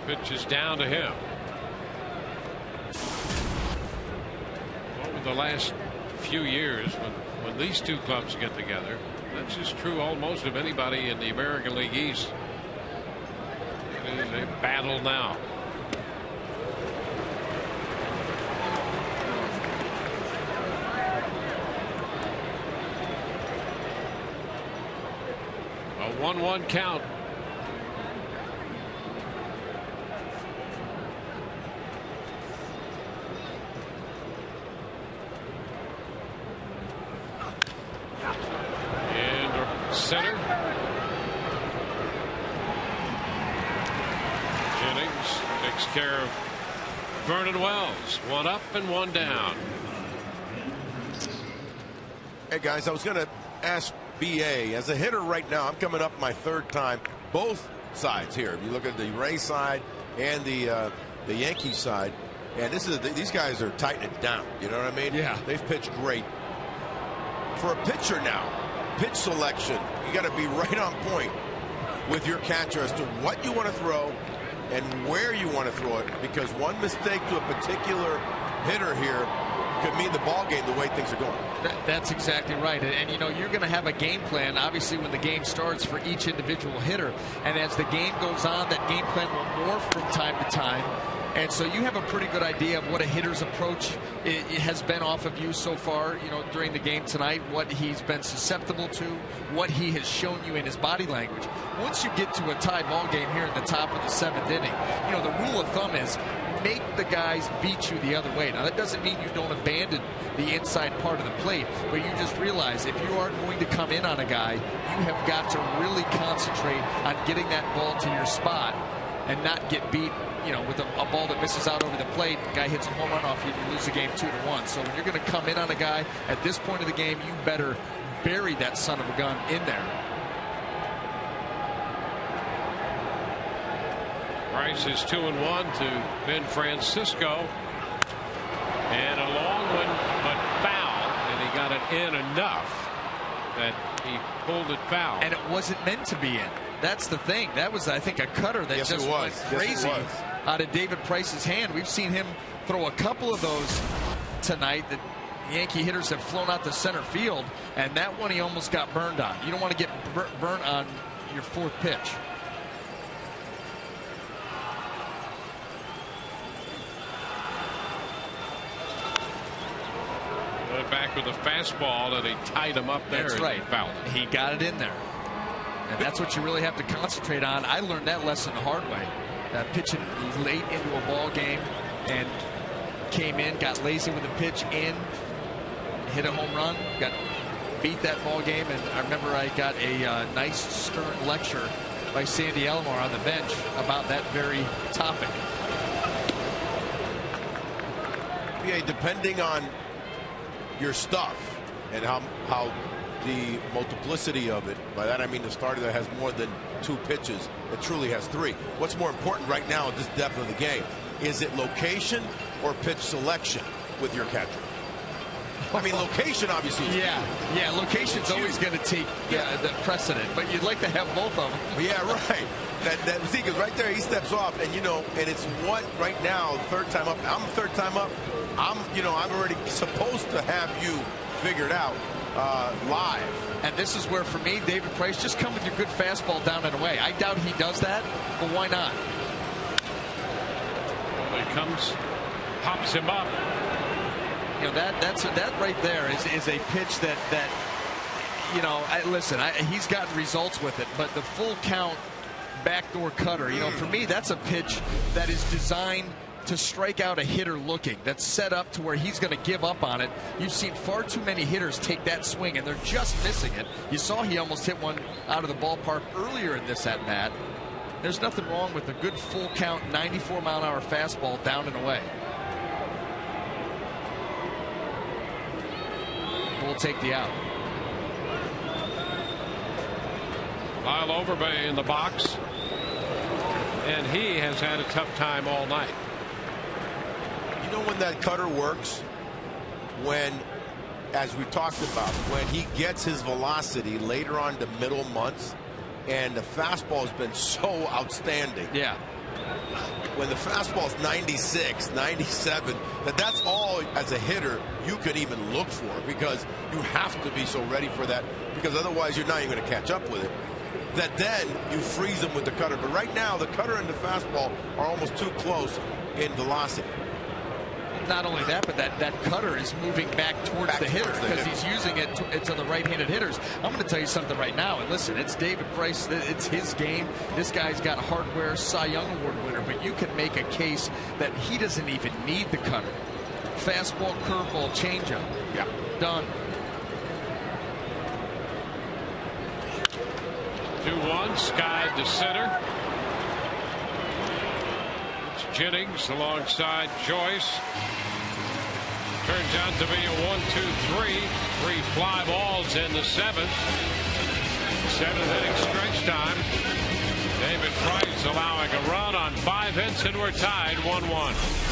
Pitch is down to him. Over the last few years, when these two clubs get together, that's just true almost of anybody in the American League East. It is a battle now. A 1-1 count. Center. Jennings takes care of Vernon Wells. One up and one down. Hey guys, I was going to ask BA, as a hitter right now, I'm coming up my third time, both sides here. If you look at the Rays side and the Yankees side, and these guys are tightening it down. You know what I mean? Yeah. They've pitched great. For a pitcher now, pitch selection, you got to be right on point with your catcher as to what you want to throw and where you want to throw it, because one mistake to a particular hitter here could mean the ball game the way things are going. That's exactly right. And you know, you're going to have a game plan, obviously, when the game starts for each individual hitter. And as the game goes on, that game plan will morph from time to time. And so you have a pretty good idea of what a hitter's approach has been off of you so far, you know, during the game tonight, what he's been susceptible to, what he has shown you in his body language. Once you get to a tie ball game here in the top of the 7th inning, you know, the rule of thumb is make the guys beat you the other way. Now, that doesn't mean you don't abandon the inside part of the plate, but you just realize if you are going to come in on a guy, you have got to really concentrate on getting that ball to your spot and not get beat with a ball that misses out over the plate, the guy hits a home run off you, you lose the game 2-1. So when you're going to come in on a guy at this point of the game, you better bury that son of a gun in there. Price is 2-1 to Ben Francisco. And a long one, but foul. And he got it in enough that he pulled it foul. And it wasn't meant to be in. That's the thing. That was, I think, a cutter that just went crazy out of David Price's hand. We've seen him throw a couple of those tonight that Yankee hitters have flown out to center field, and that one he almost got burned on. You don't want to get burnt on your fourth pitch. Back with a fastball, and he tied him up there. That's right. He got it in there. And that's what you really have to concentrate on. I learned that lesson the hard way. Pitching late into a ball game and came in, got lazy with a pitch in, hit a home run, beat that ball game. And I remember I got a nice stern lecture by Sandy Elmore on the bench about that very topic. Yeah, depending on your stuff and how the multiplicity of it, by that I mean the starter that has more than 2 pitches, it truly has 3. What's more important right now at this depth of the game? Is it location or pitch selection with your catcher? I mean, location obviously is yeah, location's always going to take the precedent, but you'd like to have both of them. Yeah, right. See, because right there he steps off, and and it's what right now, third time up. I'm third time up. I'm already supposed to have you figured out live. And this is where, for me, David Price, just come with your good fastball down and away. I doubt he does that, but why not? Well, he comes, pops him up. That right there is a pitch that listen, he's gotten results with it, but the full count backdoor cutter, for me, that's a pitch that is designed to strike out a hitter looking. That's set up to where he's going to give up on it. You've seen far too many hitters take that swing, and they're just missing it. You saw he almost hit one out of the ballpark earlier in this at-bat. There's nothing wrong with a good full count 94-mile-an-hour fastball down and away. We'll take the out. Lyle Overbay in the box, and he has had a tough time all night. You know when that cutter works? When, as we talked about, when he gets his velocity later on to middle months, and the fastball has been so outstanding. Yeah. When the fastball is 96, 97, that's all as a hitter you could even look for, because you have to be so ready for that, because otherwise you're not even going to catch up with it. That then you freeze them with the cutter. But right now the cutter and the fastball are almost too close in velocity. Not only that, but that cutter is moving back towards the hitter because he's using it to the right-handed hitters. I'm going to tell you something right now, and listen, it's David Price. It's his game. This guy's got hardware, Cy Young Award winner, but you can make a case that he doesn't even need the cutter. Fastball, curveball, changeup. Yeah. Done. 2-1, skied to center. It's Jennings alongside Joyce. Turns out to be a 1-2-3. 3 fly balls in the 7th. 7th inning stretch time. David Price allowing a run on 5 hits, and we're tied 1-1.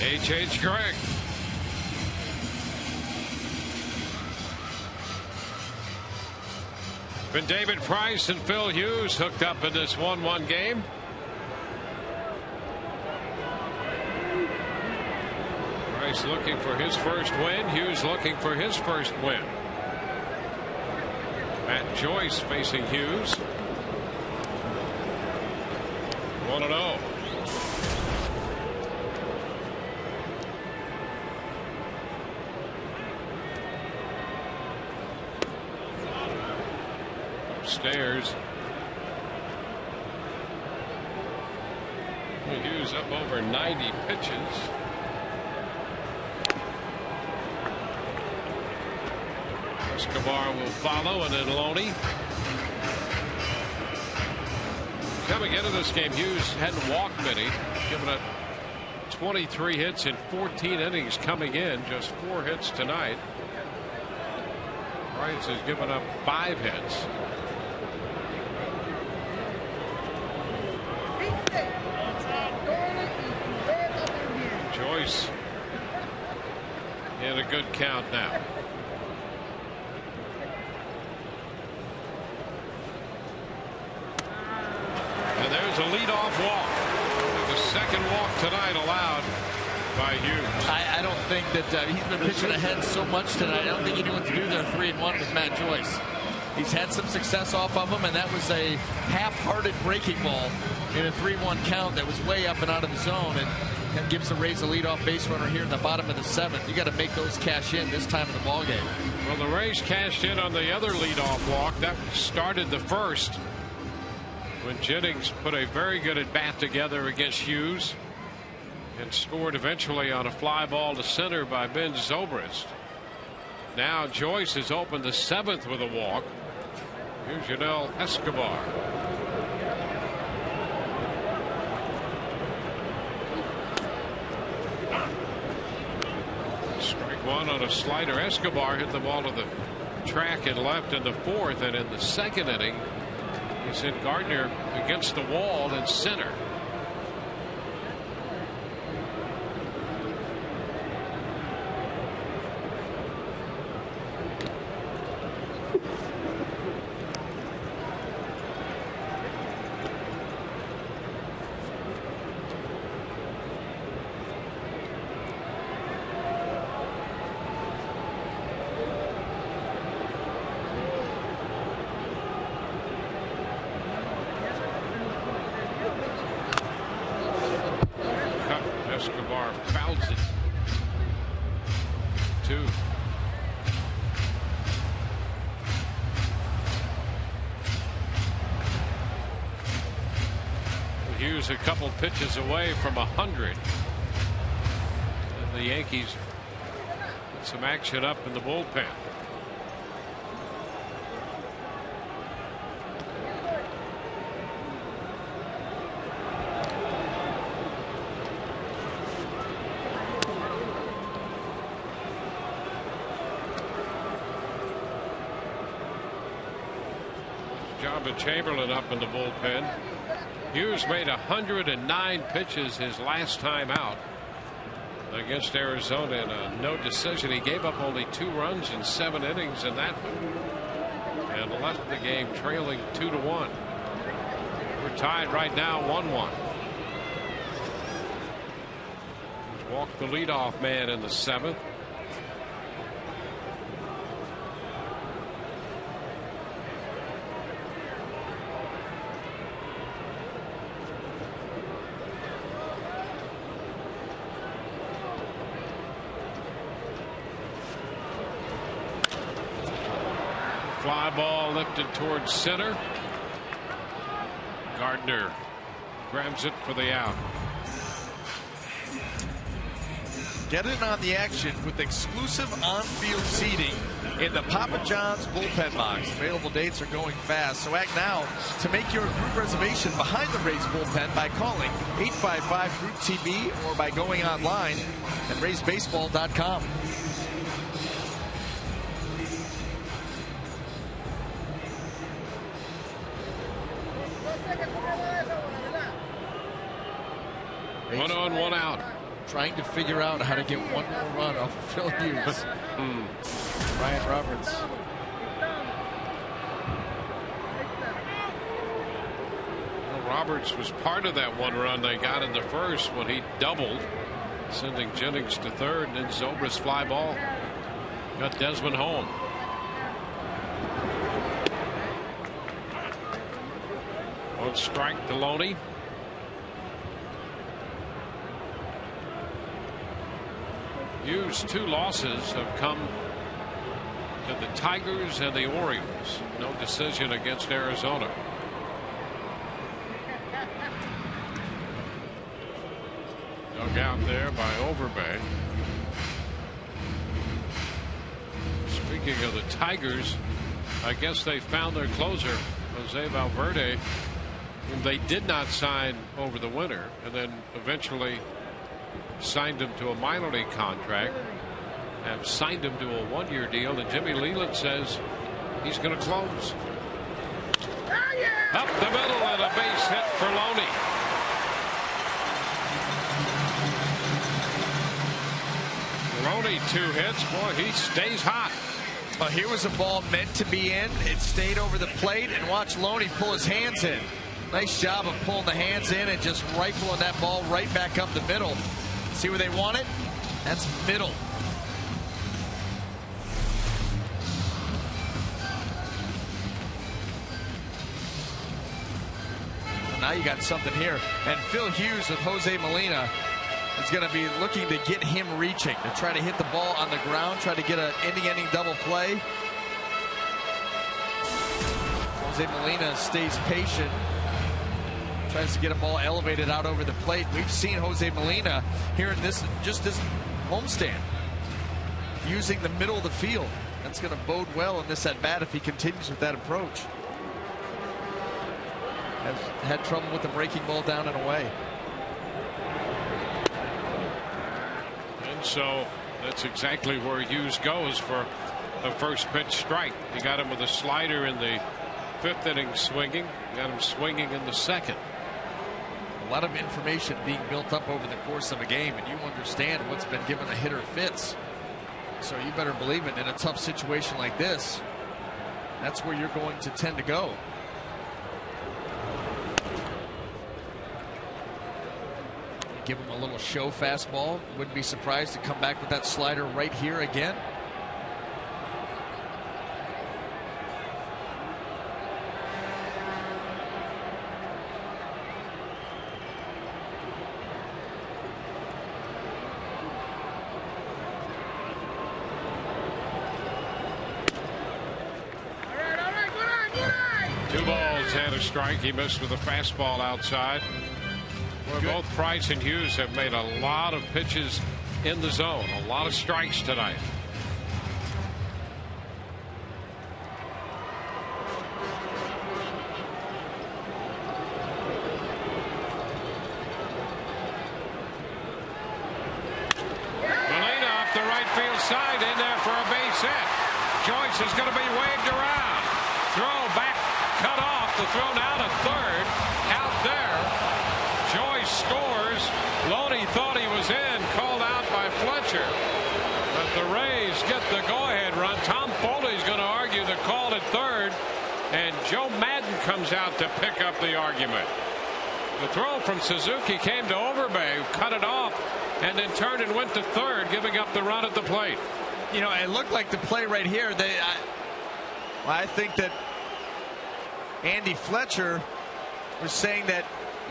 H.H. Gregg. Been David Price and Phil Hughes hooked up in this 1-1 game. Price looking for his first win. Hughes looking for his first win. Matt Joyce facing Hughes. 1-0. Upstairs. Hughes up over 90 pitches. Escobar will follow, and then Loney. Coming into this game, Hughes hadn't walked many, giving up 23 hits in 14 innings coming in, just 4 hits tonight. Price has given up 5 hits. Joyce in a good count now. And there's a leadoff walk. The second walk tonight allowed by Hughes. I don't think that he's been pitching ahead so much tonight. I don't think he knew what to do there 3-1 with Matt Joyce. He's had some success off of him, and that was a half-hearted breaking ball in a 3-1 count that was way up and out of the zone, and gives the Rays a leadoff base runner here in the bottom of the 7th. You got to make those cash in this time of the ball game. Well, the Rays cashed in on the other leadoff walk that started the first, when Jennings put a very good at bat together against Hughes and scored eventually on a fly ball to center by Ben Zobrist. Now Joyce has opened the 7th with a walk. Here's Yunel Escobar. Strike one on a slider. Escobar hit the ball to the track and left in the 4th, and in the 2nd inning he sent Gardner against the wall in center. Escobar fouls it. 2. Hughes a couple pitches away from 100. And the Yankees get some action up in the bullpen. Chamberlain up in the bullpen. Hughes made 109 pitches his last time out against Arizona in a no decision. He gave up only 2 runs in 7 innings in that one and left the game trailing 2-1. We're tied right now 1-1. He's walked the leadoff man in the 7th. Fly ball lifted towards center. Gardner grabs it for the out. Get in on the action with exclusive on-field seating in the Papa John's bullpen box. Available dates are going fast, so act now to make your group reservation behind the Rays bullpen by calling 855-GROUP-TB or by going online at RaysBaseball.com. One on, one out. trying to figure out how to get one more run off of Phil Hughes. Ryan Roberts. Well, Roberts was part of that one run they got in the first when he doubled, sending Jennings to third, and then Zobrist's fly ball got Desmond home. On strike to Loney. Hughes' 2 losses have come to the Tigers and the Orioles. No decision against Arizona. Dug out there by Overbay. Speaking of the Tigers, I guess they found their closer, Jose Valverde, whom they did not sign over the winter, and then eventually signed him to a minor league contract, have signed him to a 1-year deal, and Jimmy Leland says he's going to close. Up the middle and a base hit for Loney. Loney 2 hits. Boy, he stays hot. Well, here was a ball meant to be in. It stayed over the plate, and watch Loney pull his hands in. Nice job of pulling the hands in and just rifling that ball right back up the middle. See where they want it? That's middle. Now you got something here. And Phil Hughes with Jose Molina is going to be looking to get him reaching, to try to hit the ball on the ground, try to get an inning double play. Jose Molina stays patient, tries to get a ball elevated out over the plate. We've seen Jose Molina here in this homestand using the middle of the field. That's going to bode well in this at bat if he continues with that approach. Has had trouble with the breaking ball down and away. And so that's exactly where Hughes goes for the first pitch strike. He got him with a slider in the 5th inning swinging. Got him swinging in the 2nd. A lot of information being built up over the course of a game, and you understand what's been given a hitter fits. So you better believe it, in a tough situation like this, that's where you're going to tend to go. Give him a little show fastball. Wouldn't be surprised to come back with that slider right here again. A strike. He missed with a fastball outside. Well, both Price and Hughes have made a lot of pitches in the zone. A lot of strikes tonight. Molina up the right field side, in there for a base hit. Joyce is going to be waved around. Throw back, cut off. The throw now to third. Out there. Joyce scores. Loney thought he was in. Called out by Fletcher. But the Rays get the go-ahead run. Tom Foley's going to argue the call at third. And Joe Madden comes out to pick up the argument. The throw from Suzuki came to Overbay, who cut it off, and then turned and went to third, giving up the run at the plate. You know, it looked like the play right here. I think that Andy Fletcher was saying that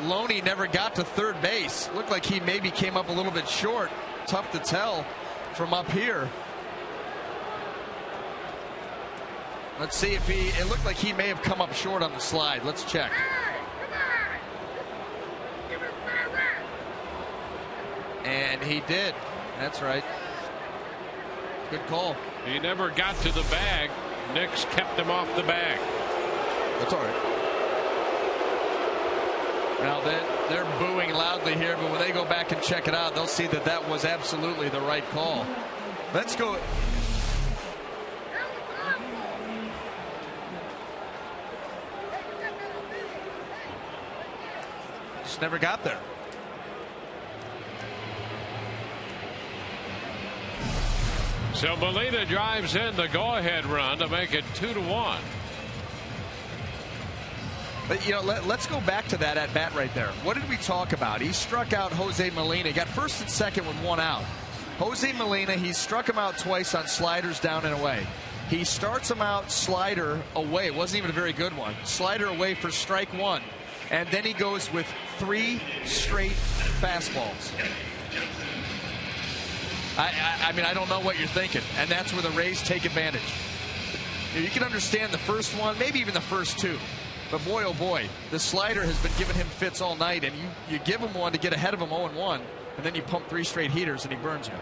Loney never got to third base. Looked like he maybe came up a little bit short. Tough to tell from up here. Let's see if it looked like he may have come up short on the slide. Let's check. And he did. That's right. Good call. He never got to the bag. Nix kept him off the bag. That's all right. Now they're booing loudly here, but when they go back and check it out, they'll see that that was absolutely the right call. Let's go. Just never got there. So Molina drives in the go-ahead run to make it 2-1. But, you know, let's go back to that at bat right there. What did we talk about? He struck out Jose Molina. He got first and second with 1 out. Jose Molina, he struck him out twice on sliders down and away. He starts him out slider away. It wasn't even a very good one. Slider away for strike 1. And then he goes with 3 straight fastballs. I mean, I don't know what you're thinking. And that's where the Rays take advantage. You can understand the first one, maybe even the first 2. But boy, oh boy, the slider has been giving him fits all night. And you give him one to get ahead of him 0-1. And then you pump 3 straight heaters and he burns you.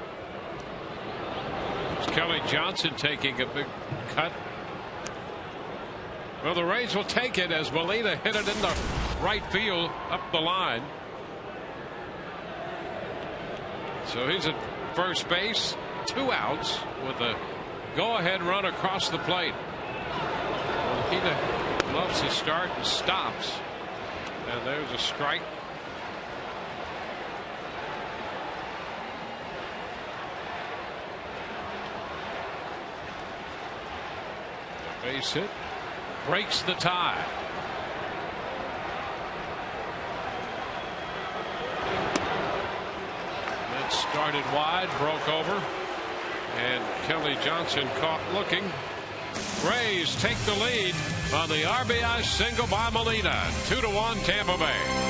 It's Kelly Johnson taking a big cut. Well, the Rays will take it as Molina hit it in the right field up the line. So he's at first base, 2 outs with a go-ahead run across the plate. Molina loves to start and stops. And there's a strike. Base hit breaks the tie. It started wide, broke over, and Kelly Johnson caught looking. Rays take the lead on the RBI single by Molina. 2-1 Tampa Bay.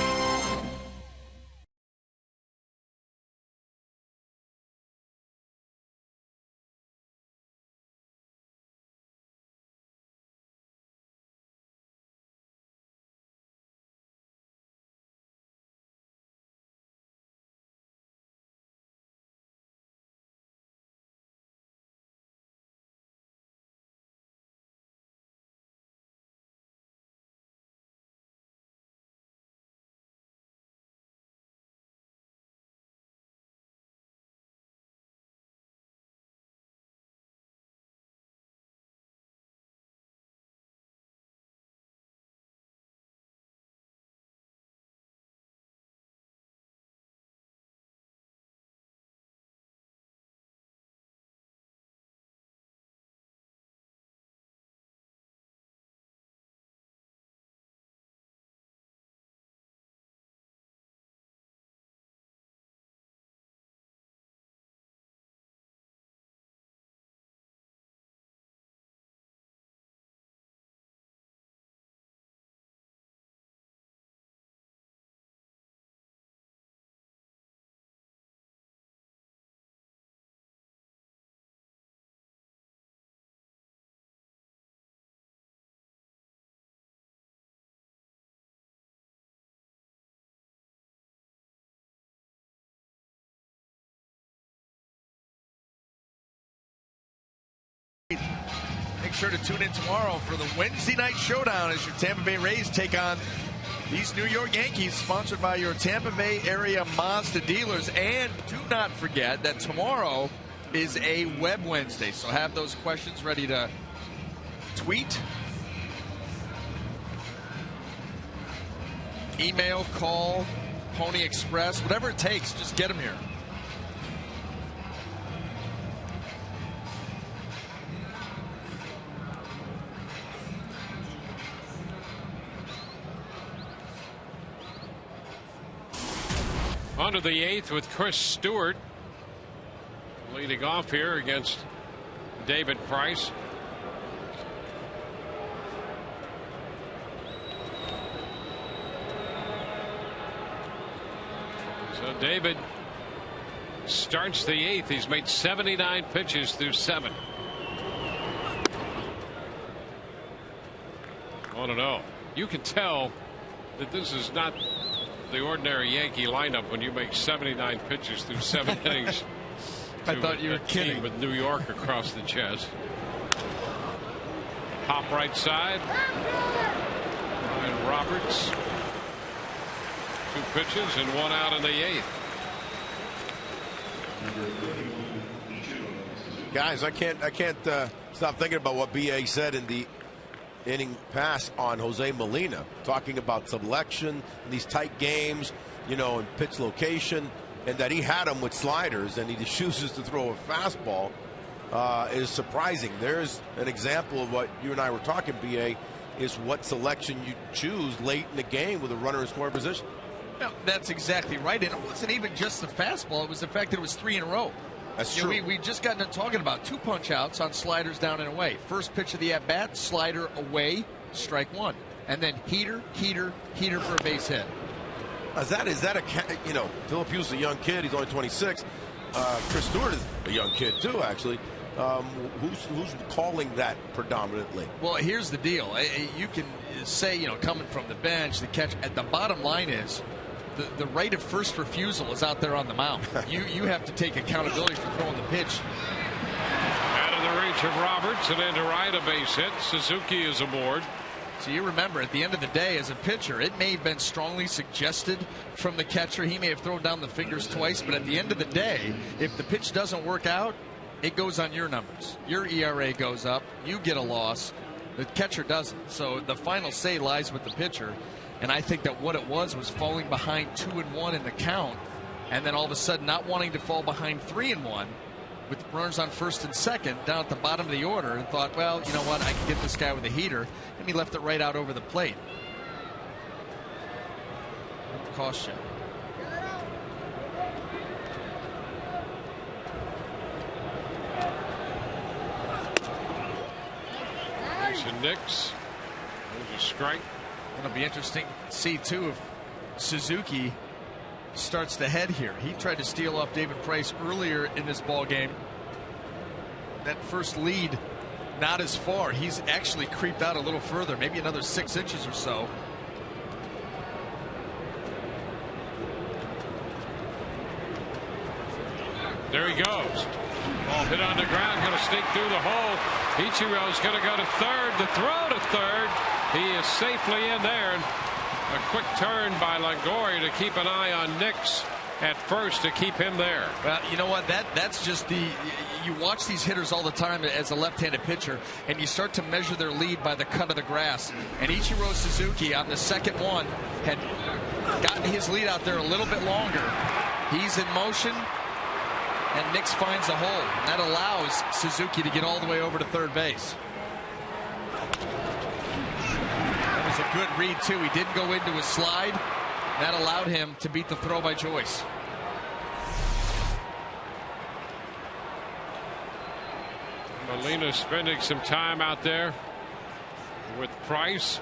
Make sure to tune in tomorrow for the Wednesday night showdown as your Tampa Bay Rays take on these New York Yankees, sponsored by your Tampa Bay area Mazda dealers. And do not forget that tomorrow is a Web Wednesday, so have those questions ready to tweet, email, call, Pony Express, whatever it takes, just get them here. On to the 8th with Chris Stewart leading off here against David Price. So David starts the 8th. He's made 79 pitches through 7. 1-0. You can tell that this is not the ordinary Yankee lineup when you make 79 pitches through 7 innings. I thought you were kidding. With New York across the chest. Pop right side. Ryan Roberts. 2 pitches and 1 out in the 8th. Guys, I can't stop thinking about what BA said in the inning pass on Jose Molina, talking about selection in these tight games, you know, and pitch location, and that he had him with sliders and he just chooses to throw a fastball. is surprising. There's an example of what you and I were talking, BA, is what selection you choose late in the game with a runner in scoring position. No, that's exactly right. And it wasn't even just the fastball. It was the fact that it was 3 in a row. That's true. We just got into talking about 2 punch outs on sliders down and away. First pitch of the at-bat, slider away, strike 1. And then heater for a base hit. Is that a, you know, Philip Hughes is a young kid. He's only 26. Chris Stewart is a young kid, too, actually. Who's calling that predominantly? Well, here's the deal. You can say, you know, coming from the bench, the catch. At the bottom line is the right of first refusal is out there on the mound. You have to take accountability for throwing the pitch. Out of the reach of Roberts and into right, a base hit. Suzuki is aboard. So you remember, at the end of the day, as a pitcher, it may have been strongly suggested from the catcher. He may have thrown down the fingers twice, but at the end of the day, if the pitch doesn't work out, it goes on your numbers. Your ERA goes up. You get a loss. The catcher doesn't. So the final say lies with the pitcher. And I think that what it was falling behind 2-1 in the count, and then all of a sudden not wanting to fall behind 3-1 with runners on first and second down at the bottom of the order, and thought, well, you know what, I can get this guy with a heater, and he left it right out over the plate. Cost you. Nix. There's a strike. It'll be interesting to see, too, if Suzuki starts to head here. He tried to steal off David Price earlier in this ball game. That first lead, not as far. He's actually creeped out a little further, maybe another 6 inches or so. There he goes. Ball hit on the ground, going to sneak through the hole. Ichiro's going to go to third. The throw to third. He is safely in there. A quick turn by Longoria to keep an eye on Nix at first to keep him there. Well, you know what? That's just you watch these hitters all the time as a left-handed pitcher, and you start to measure their lead by the cut of the grass. And Ichiro Suzuki on the second one had gotten his lead out there a little bit longer. He's in motion, and Nix finds a hole. And that allows Suzuki to get all the way over to third base. That was a good read, too. He didn't go into his slide. That allowed him to beat the throw by Joyce. Molina spending some time out there with Price,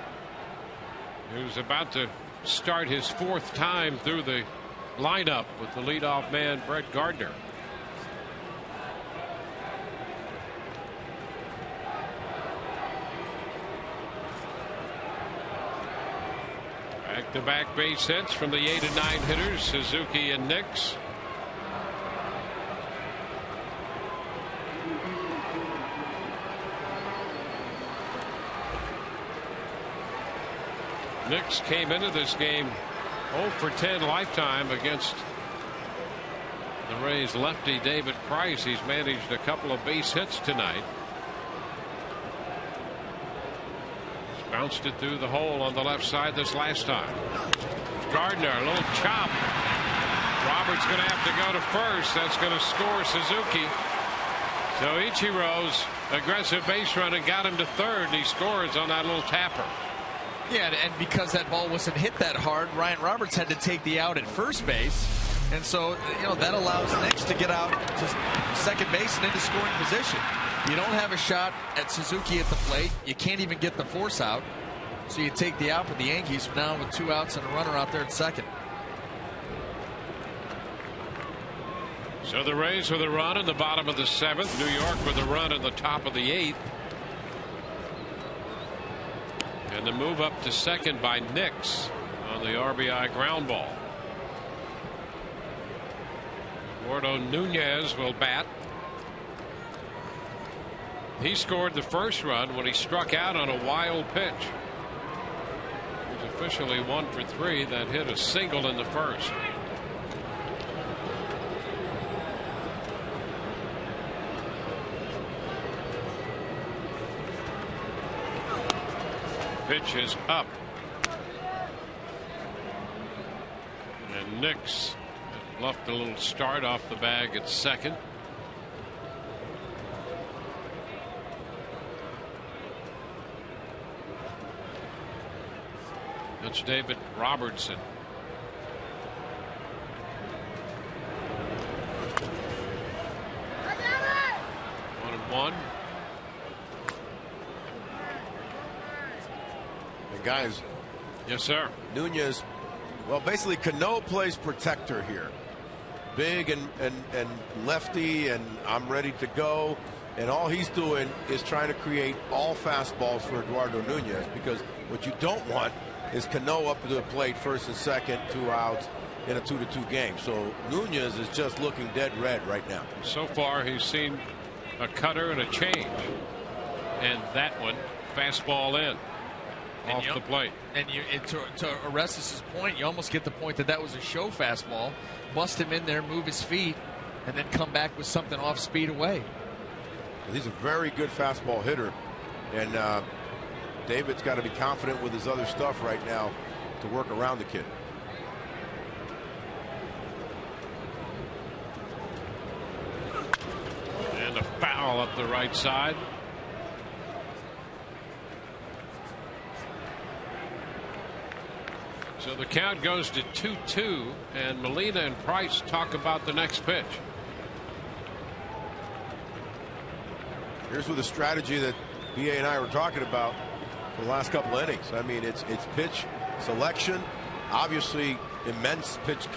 who's about to start his 4th time through the lineup with the leadoff man Brett Gardner. Back-to-back base hits from the 8 and 9 hitters, Suzuki and Nix. Nix came into this game 0 for 10 lifetime against the Rays lefty David Price. He's managed a couple of base hits tonight. Bounced it through the hole on the left side this last time. Gardner, a little chop. Roberts going to have to go to first. That's going to score Suzuki. So Ichiro's aggressive base running got him to third, and he scores on that little tapper. Yeah, and because that ball wasn't hit that hard, Ryan Roberts had to take the out at first base. And so, you know, that allows Nix to get out to second base and into scoring position. You don't have a shot at Suzuki at the plate. You can't even get the force out. So you take the out for the Yankees now with 2 outs and a runner out there at second. So the Rays with a run in the bottom of the 7th. New York with a run in the top of the 8th. And the move up to second by Nix on the RBI ground ball. Eduardo Nunez will bat. He scored the first run when he struck out on a wild pitch. He's officially 1 for 3. That hit a single in the first. Pitch is up. And Nix left a little start off the bag at second. That's David Robertson. One and one. And guys. Yes, sir. Nunez, well, basically Cano plays protector here. Big and lefty, and I'm ready to go. And all he's doing is trying to create all fastballs for Eduardo Nunez, because what you don't want is Cano up to the plate first and second, 2 outs in a 2-2 game. So Nunez is just looking dead red right now. So far, he's seen a cutter and a change. And that one, fastball in. Off the plate. And to Orestes' point, you almost get the point that was a show fastball. Bust him in there, move his feet, and then come back with something off speed away. He's a very good fastball hitter, and David's got to be confident with his other stuff right now to work around the kid. And a foul up the right side. So the count goes to 2-2, and Molina and Price talk about the next pitch. Here's with the strategy that BA and I were talking about for the last couple of innings. I mean, it's pitch selection, obviously immense pitch,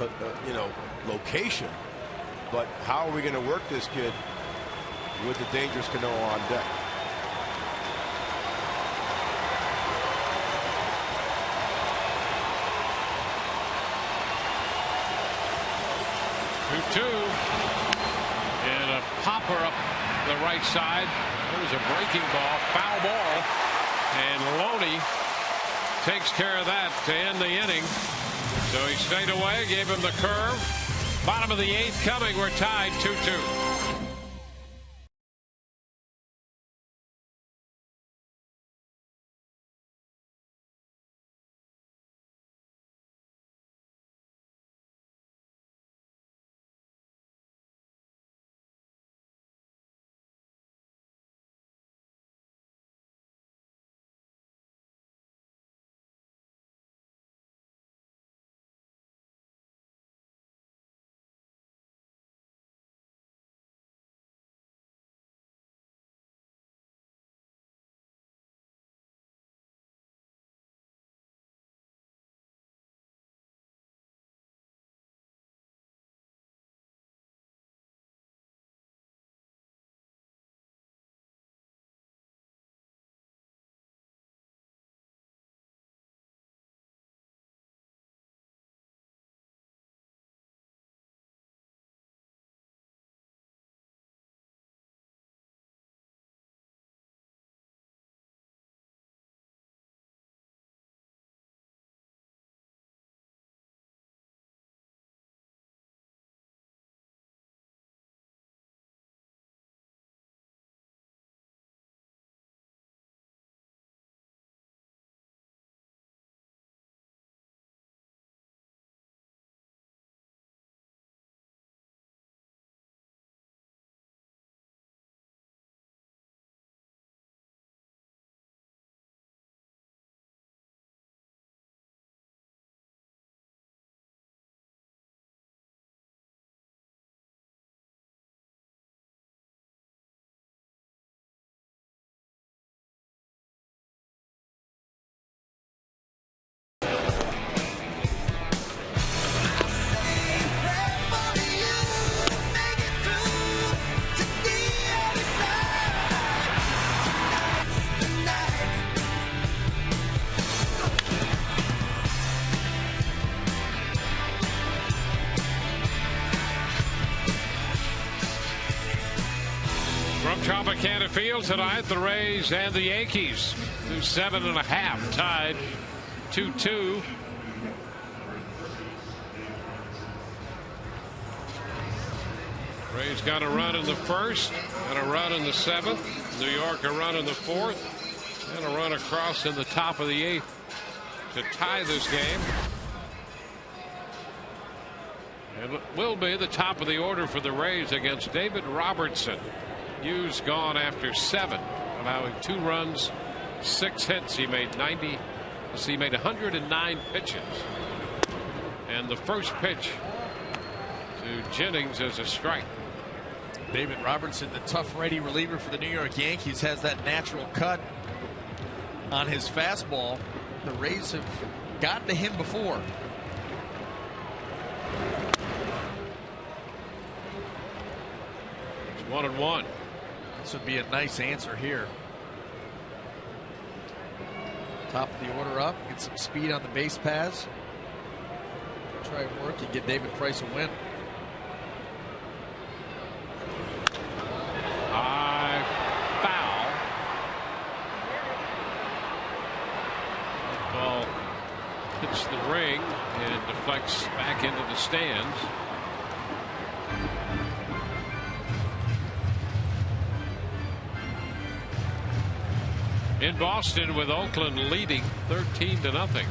location. But how are we going to work this kid with the dangerous Cano on deck? And a popper up the right side. There's a breaking ball, foul ball, and Loney takes care of that to end the inning. So he stayed away, gave him the curve. Bottom of the 8th coming. We're tied 2-2. Tropicana Field tonight, the Rays and the Yankees. 7.5 tied 2-2. Rays got a run in the first, and a run in the 7th. New York a run in the 4th, and a run across in the top of the 8th to tie this game. It will be the top of the order for the Rays against David Robertson. Hughes gone after 7, allowing 2 runs, 6 hits. He made 90 So he made 109 pitches. And the first pitch to Jennings is a strike. David Robertson, the tough righty reliever for the New York Yankees, has that natural cut on his fastball. The Rays have gotten to him before. It's 1-1. This would be a nice answer here. Top of the order up, get some speed on the base paths. Try and work and get David Price a win. High foul. Ball hits the ring and deflects back into the stands. In Boston, with Oakland leading 13-0.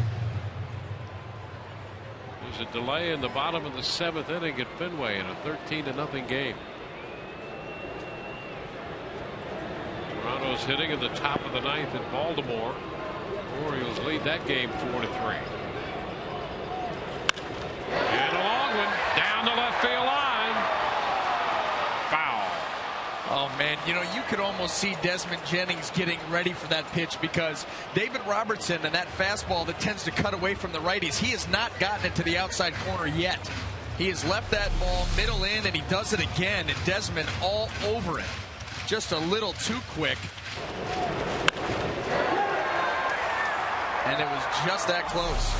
There's a delay in the bottom of the 7th inning at Fenway in a 13-0 game. Toronto's hitting in the top of the 9th in Baltimore. Orioles lead that game 4-3. And a long one down the left field line. Foul. Oh, man, you know, you could almost see Desmond Jennings getting ready for that pitch, because David Robertson and that fastball that tends to cut away from the righties, he has not gotten it to the outside corner yet. He has left that ball middle in, and he does it again, and Desmond all over it. Just a little too quick. And it was just that close.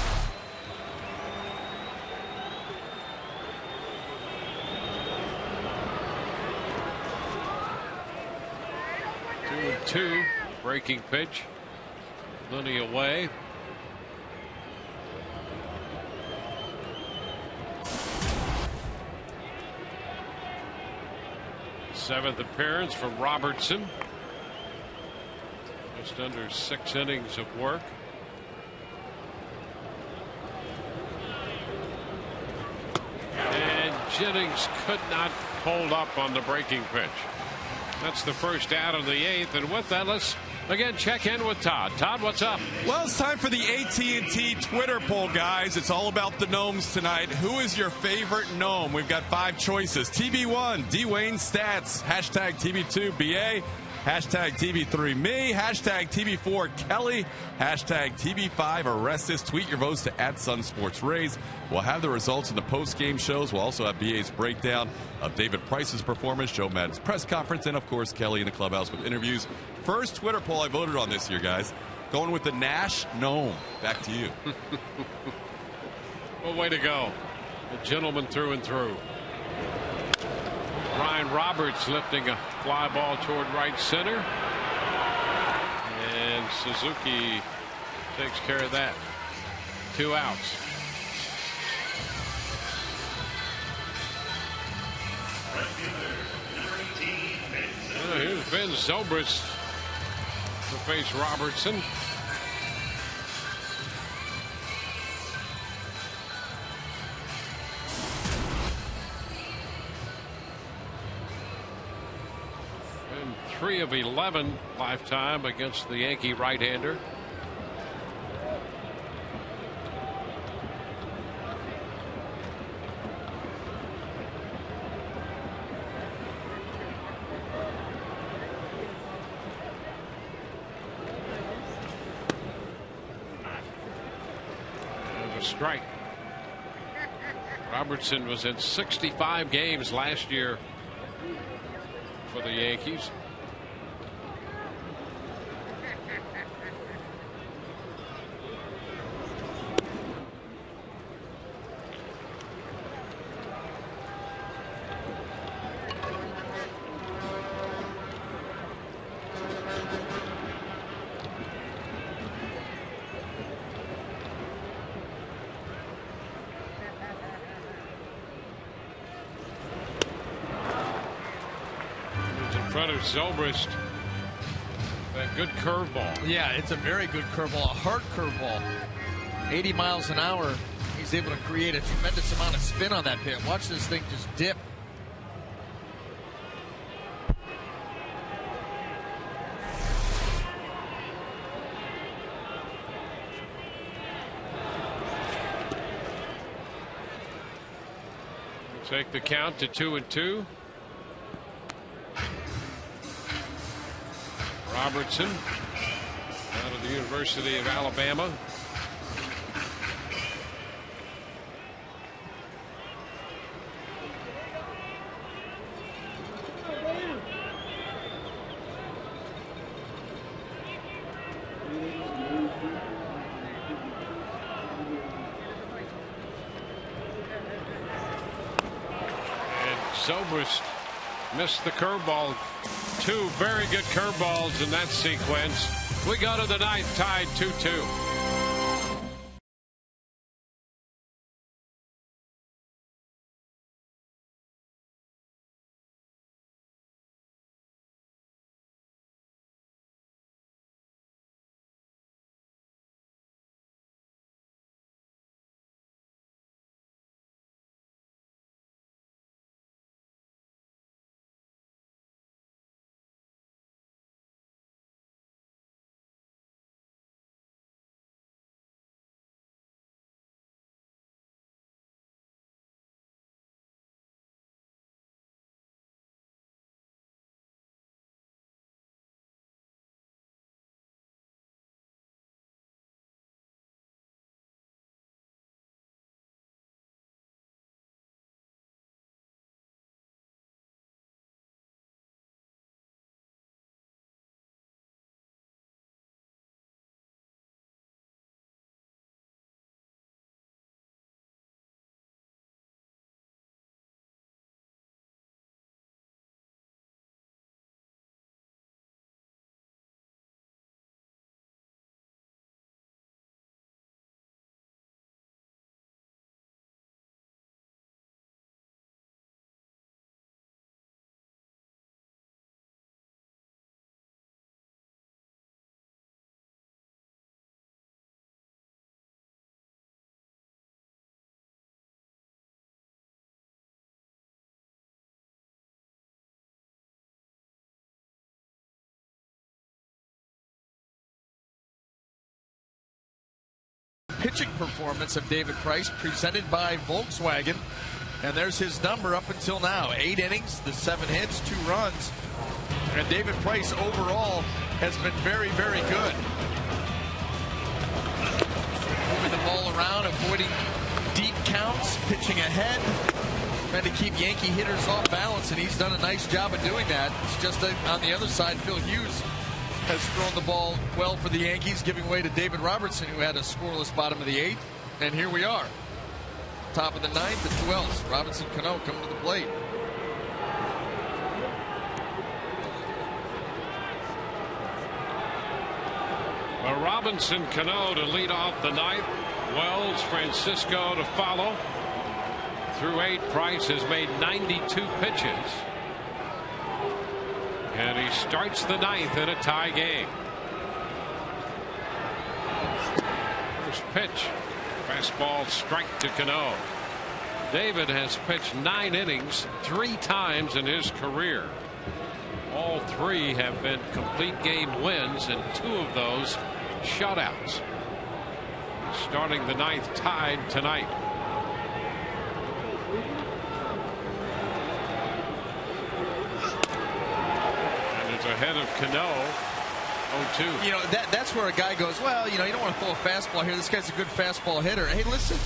Two, breaking pitch. Plenty away. Seventh appearance from Robertson. Just under 6 innings of work. And Jennings could not hold up on the breaking pitch. That's the first out of the 8th, and with that, let's again check in with Todd. Todd, what's up? Well, it's time for the AT&T Twitter poll, guys. It's all about the gnomes tonight. Who is your favorite gnome? We've got 5 choices. TB1, Dwayne Stats, hashtag TB2BA, hashtag TB3 me, hashtag TB4 Kelly, hashtag TB5 Arrestus. Tweet your votes to @SunSportsRays. We'll have the results in the post-game shows. We'll also have BA's breakdown of David Price's performance, Joe Madden's press conference, and, of course, Kelly in the clubhouse with interviews. First Twitter poll I voted on this year, guys. Going with the Nash Gnome. Back to you. Well, way to go. A gentleman through and through. Ryan Roberts lifting a fly ball toward right center. And Suzuki takes care of that. 2 outs. Here's Ben Zobrist to face Robertson. And 3 of 11 lifetime against the Yankee right-hander. Strike. Robertson was in 65 games last year for the Yankees. Zobrist, that good curveball. Yeah, it's a very good curveball, a hard curveball. 80 miles an hour. He's able to create a tremendous amount of spin on that pitch. Watch this thing just dip. Take the count to 2-2. Robertson out of the University of Alabama. Zobrist missed the curveball. Two very good curveballs in that sequence. We go to the ninth, tied 2-2. Pitching performance of David Price presented by Volkswagen, and there's his number up until now. 8 innings, the 7 hits, 2 runs, and David Price overall has been very, very good. Moving the ball around, avoiding deep counts, pitching ahead, trying to keep Yankee hitters off balance, and he's done a nice job of doing that. It's just that on the other side, Phil Hughes has thrown the ball well for the Yankees, giving way to David Robertson, who had a scoreless bottom of the 8th. And here we are. Top of the 9th, and who else? Robinson Cano coming to the plate. Well, Robinson Cano to lead off the 9th. Wells, Francisco to follow. Through 8, Price has made 92 pitches. And he starts the 9th in a tie game. First pitch. Fastball strike to Cano. David has pitched 9 innings 3 times in his career. All 3 have been complete game wins, and 2 of those shutouts. Starting the 9th tied tonight. Ahead of Cano, 0-2. You know, that's where a guy goes, well, you know, you don't want to throw a fastball here. This guy's a good fastball hitter. Hey, listen,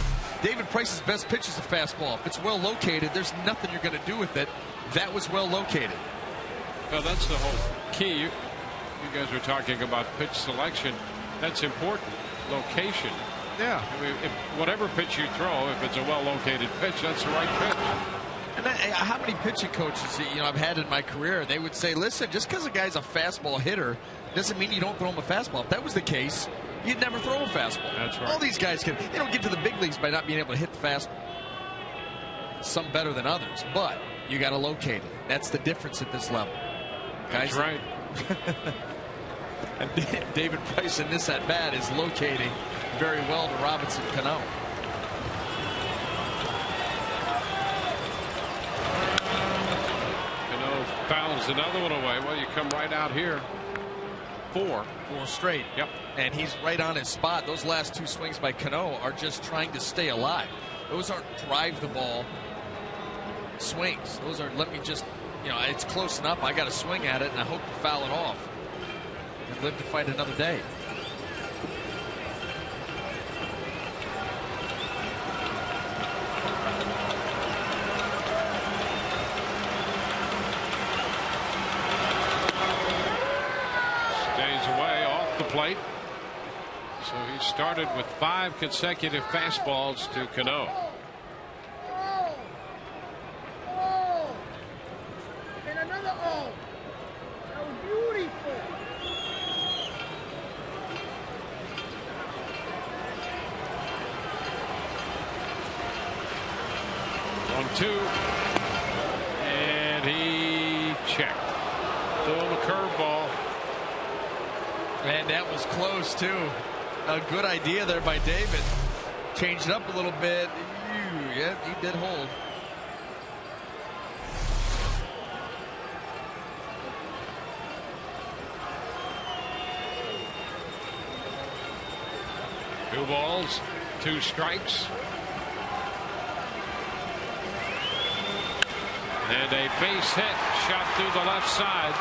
David Price's best pitch is a fastball. If it's well located, there's nothing you're going to do with it. That was well located. Well, that's the whole key. You guys are talking about pitch selection. That's important. Location. Yeah. I mean, if whatever pitch you throw, if it's a well located pitch, that's the right pitch. And how many pitching coaches I've had in my career, they would say, listen, just because a guy's a fastball hitter doesn't mean you don't throw him a fastball. If that was the case, you'd never throw a fastball. That's right. All these guys they don't get to the big leagues by not being able to hit the fastball. Some better than others, but you got to locate it. That's the difference at this level. That's right. And David Price in this at bat is locating very well to Robinson Cano. Fouls another one away. Well, you come right out here. 4 straight. Yep. And he's right on his spot. Those last 2 swings by Cano are just trying to stay alive. Those aren't drive the ball swings. Those are, let me just, it's close enough. I got to swing at it, and I hope to foul it off and live to fight another day. Stays away off the plate. So he started with 5 consecutive fastballs to Cano. And another O. That was beautiful. 1-2. And he checked. Threw him a curveball. And that was close, too. A good idea there by David. Changed it up a little bit. Yeah, he did hold. Two balls, 2 strikes. And a base hit shot through the left side.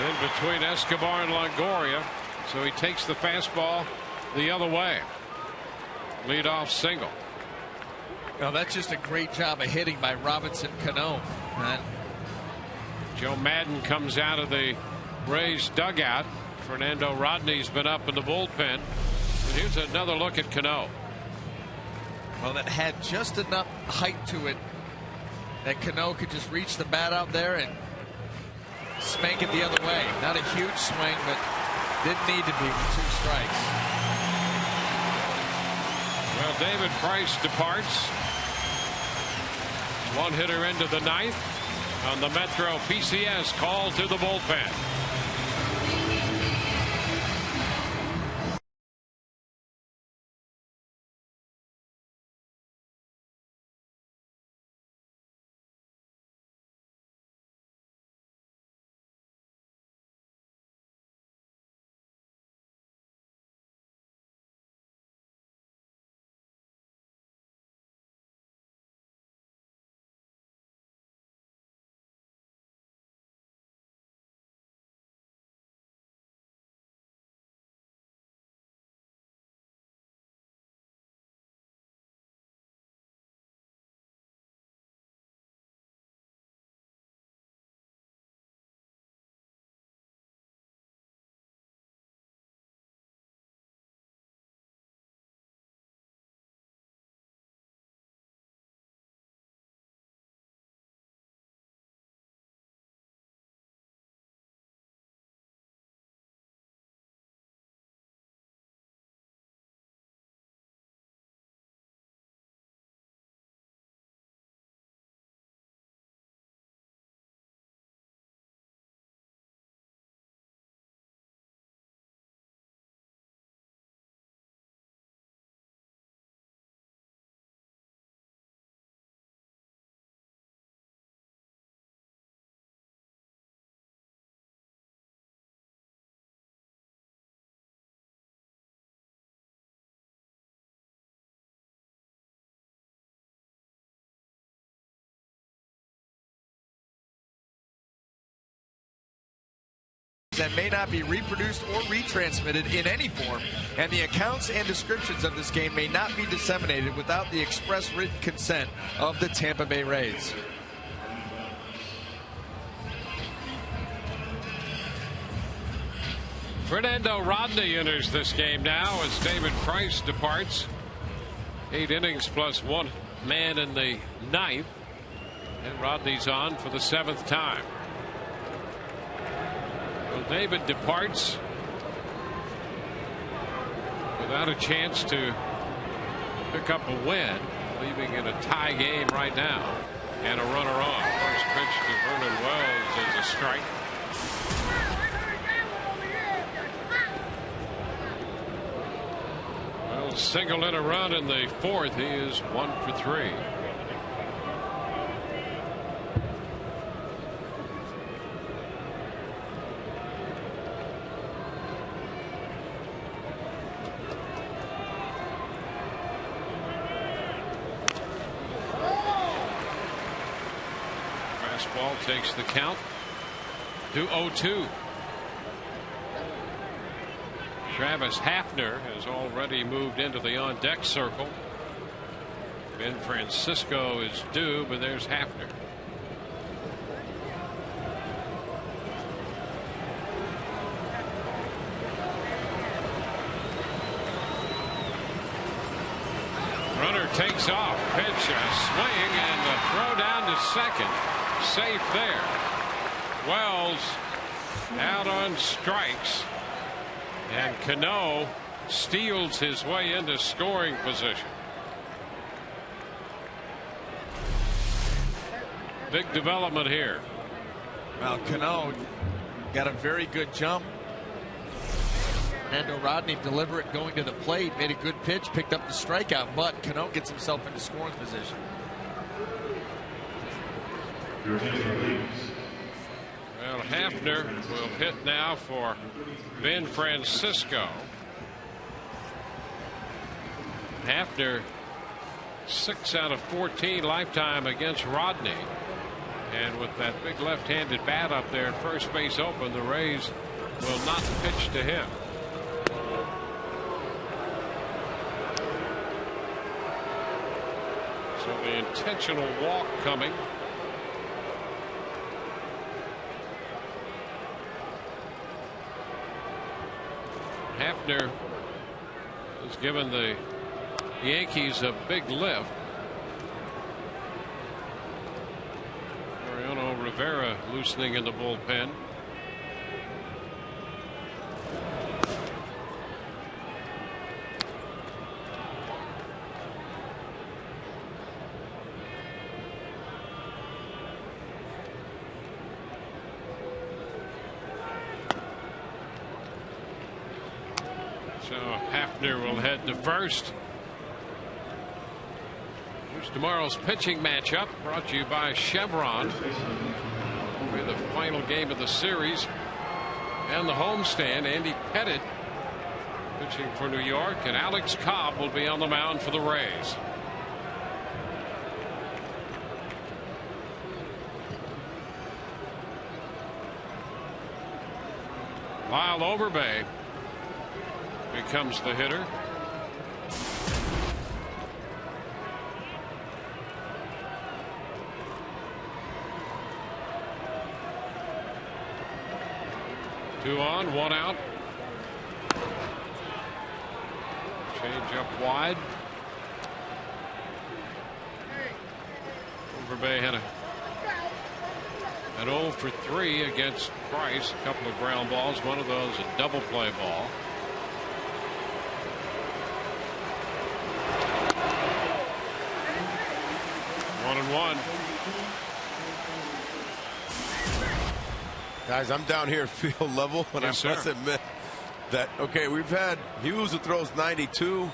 In between Escobar and Longoria. So he takes the fastball the other way. Leadoff single. Well, that's just a great job of hitting by Robinson Cano. Joe Madden comes out of the Rays dugout. Fernando Rodney's been up in the bullpen. And here's another look at Cano. Well, that had just enough height to it that Cano could just reach the bat out there and spank it the other way. Not a huge swing, but didn't need to be with 2 strikes. Well, David Price departs. 1 hitter into the 9th on the Metro PCS call to the bullpen. That may not be reproduced or retransmitted in any form, and the accounts and descriptions of this game may not be disseminated without the express written consent of the Tampa Bay Rays. Fernando Rodney enters this game now as David Price departs. 8 innings plus 1 man in the 9th, and Rodney's on for the 7th time. Well, David departs without a chance to pick up a win, leaving in a tie game right now, and a runner on. First pitch to Vernon Wells is a strike. Well, single in a run in the 4th. He is 1 for 3. Fastball takes the count to 0-2. Travis Hafner has already moved into the on-deck circle. Ben Francisco is due, but there's Hafner. Runner takes off, pitch, a swing, and the throw down to second. Safe there. Wells out on strikes, and Cano steals his way into scoring position. Big development here. Well, Cano got a very good jump. Fernando Rodney deliberate going to the plate, made a good pitch, picked up the strikeout, but Cano gets himself into scoring position. Well, Hafner will hit now for Ben Francisco. Hafner 6 out of 14 lifetime against Rodney. And with that big left-handed bat up there, first base open, the Rays will not pitch to him. So the intentional walk coming. Hafner has given the Yankees a big lift. Mariano Rivera loosening in the bullpen. So Hafner will head to first. Here's tomorrow's pitching matchup, brought to you by Chevron. Will be the final game of the series and the homestand. Andy Pettit pitching for New York, and Alex Cobb will be on the mound for the Rays. Lyle Overbay becomes the hitter. Two on, one out. Change up wide. Overbay had an 0 for 3 against Price. A couple of ground balls. One of those a double play ball. One and one. Guys, I'm down here at field level, and Yes, I must admit that, okay, we've had Hughes who throws 92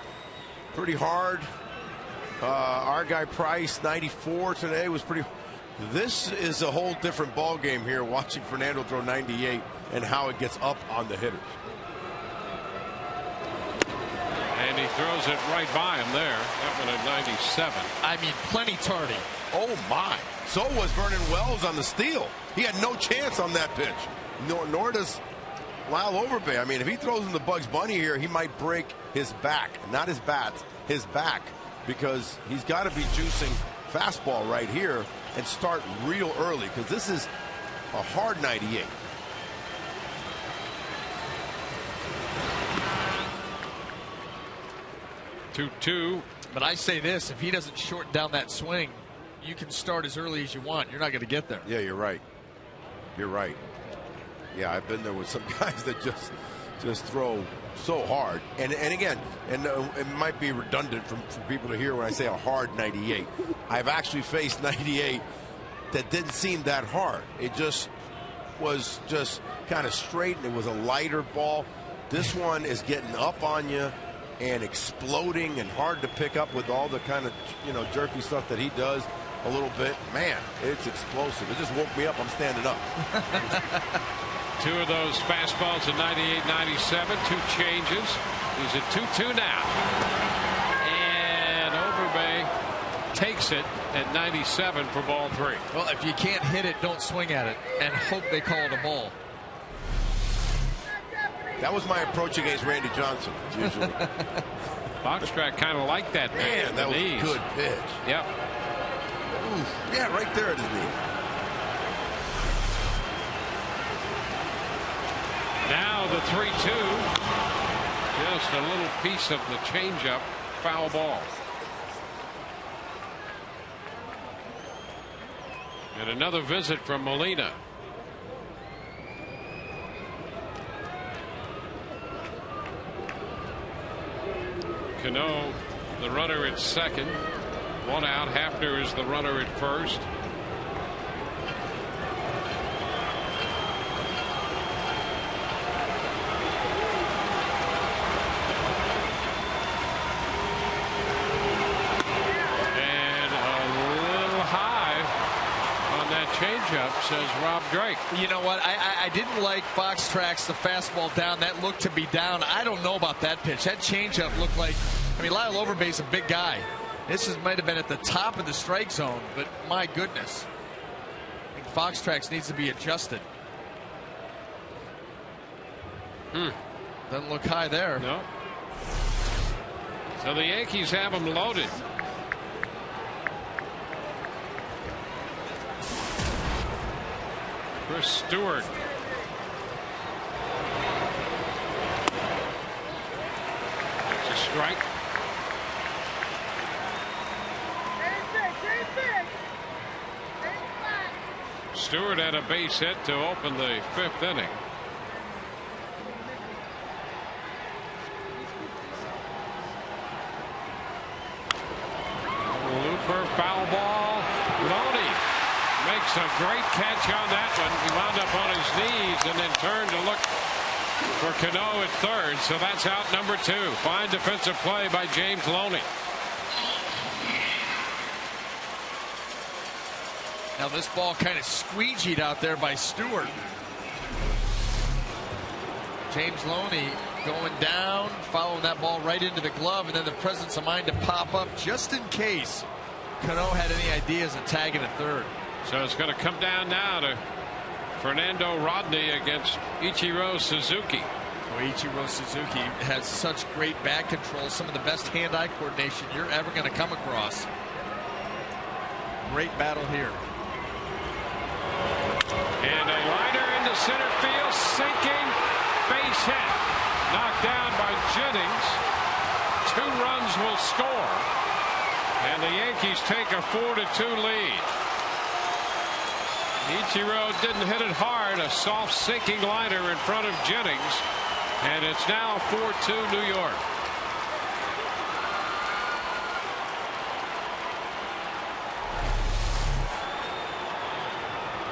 pretty hard. Our guy Price 94 today was pretty. This is a whole different ball game here, watching Fernando throw 98 and how it gets up on the hitters. And he throws it right by him there. That one at 97. I mean, plenty tardy. Oh my. So was Vernon Wells on the steal. He had no chance on that pitch. Nor does Lyle Overbay. I mean, if he throws in the Bugs Bunny here, he might break his back. Not his bat, his back. Because he's got to be juicing fastball right here and start real early. Because this is a hard 98. Two. But I say this, if he doesn't shorten down that swing, you can start as early as you want. You're not going to get there. Yeah, you're right. You're right. Yeah, I've been there with some guys that just throw so hard. And again, it might be redundant for people to hear when I say a hard 98. I've actually faced 98 that didn't seem that hard. It just was just kind of straight, and it was a lighter ball. This one is getting up on you and exploding and hard to pick up with all the kind of, jerky stuff that he does a little bit. Man, it's explosive. It just woke me up. I'm standing up. Two of those fastballs at 98, 97. Two changes. He's at 2-2 now. And Overbay takes it at 97 for ball 3. Well, if you can't hit it, don't swing at it and hope they call it a ball. That was my approach against Randy Johnson, usually. Foxtrot kind of liked that. Man, that was a good pitch. Yep. Oof. Yeah, right there at his knee. Now the 3-2. Just a little piece of the changeup. Foul ball. And another visit from Molina. Cano, the runner at second. One out. Hafner is the runner at first. And a little high on that changeup, says Rob Drake. You know what? I didn't like Foxtrot's the fastball down. That looked to be down. I don't know about that pitch. That changeup looked like, I mean, Lyle Overbay's a big guy. This might have been at the top of the strike zone, but my goodness. I think Foxtrot needs to be adjusted. Doesn't look high there. No. So the Yankees have him loaded. Chris Stewart. It's a strike. Stewart had a base hit to open the 5th inning. Looper, foul ball. Loney makes a great catch on that one. He wound up on his knees and then turned to look for Cano at third. So that's out number 2. Fine defensive play by James Loney. Now this ball kind of squeegeed out there by Stewart. James Loney going down, following that ball right into the glove, and then the presence of mind to pop up just in case Cano had any ideas of tagging at third. So it's going to come down now to Fernando Rodney against Ichiro Suzuki. Well, Ichiro Suzuki has such great bat control, some of the best hand-eye coordination you're ever going to come across. Great battle here. And a liner into center field, sinking, base hit. Knocked down by Jennings. 2 runs will score. And the Yankees take a 4-2 lead. Ichiro didn't hit it hard. A soft sinking liner in front of Jennings. And it's now 4-2 New York.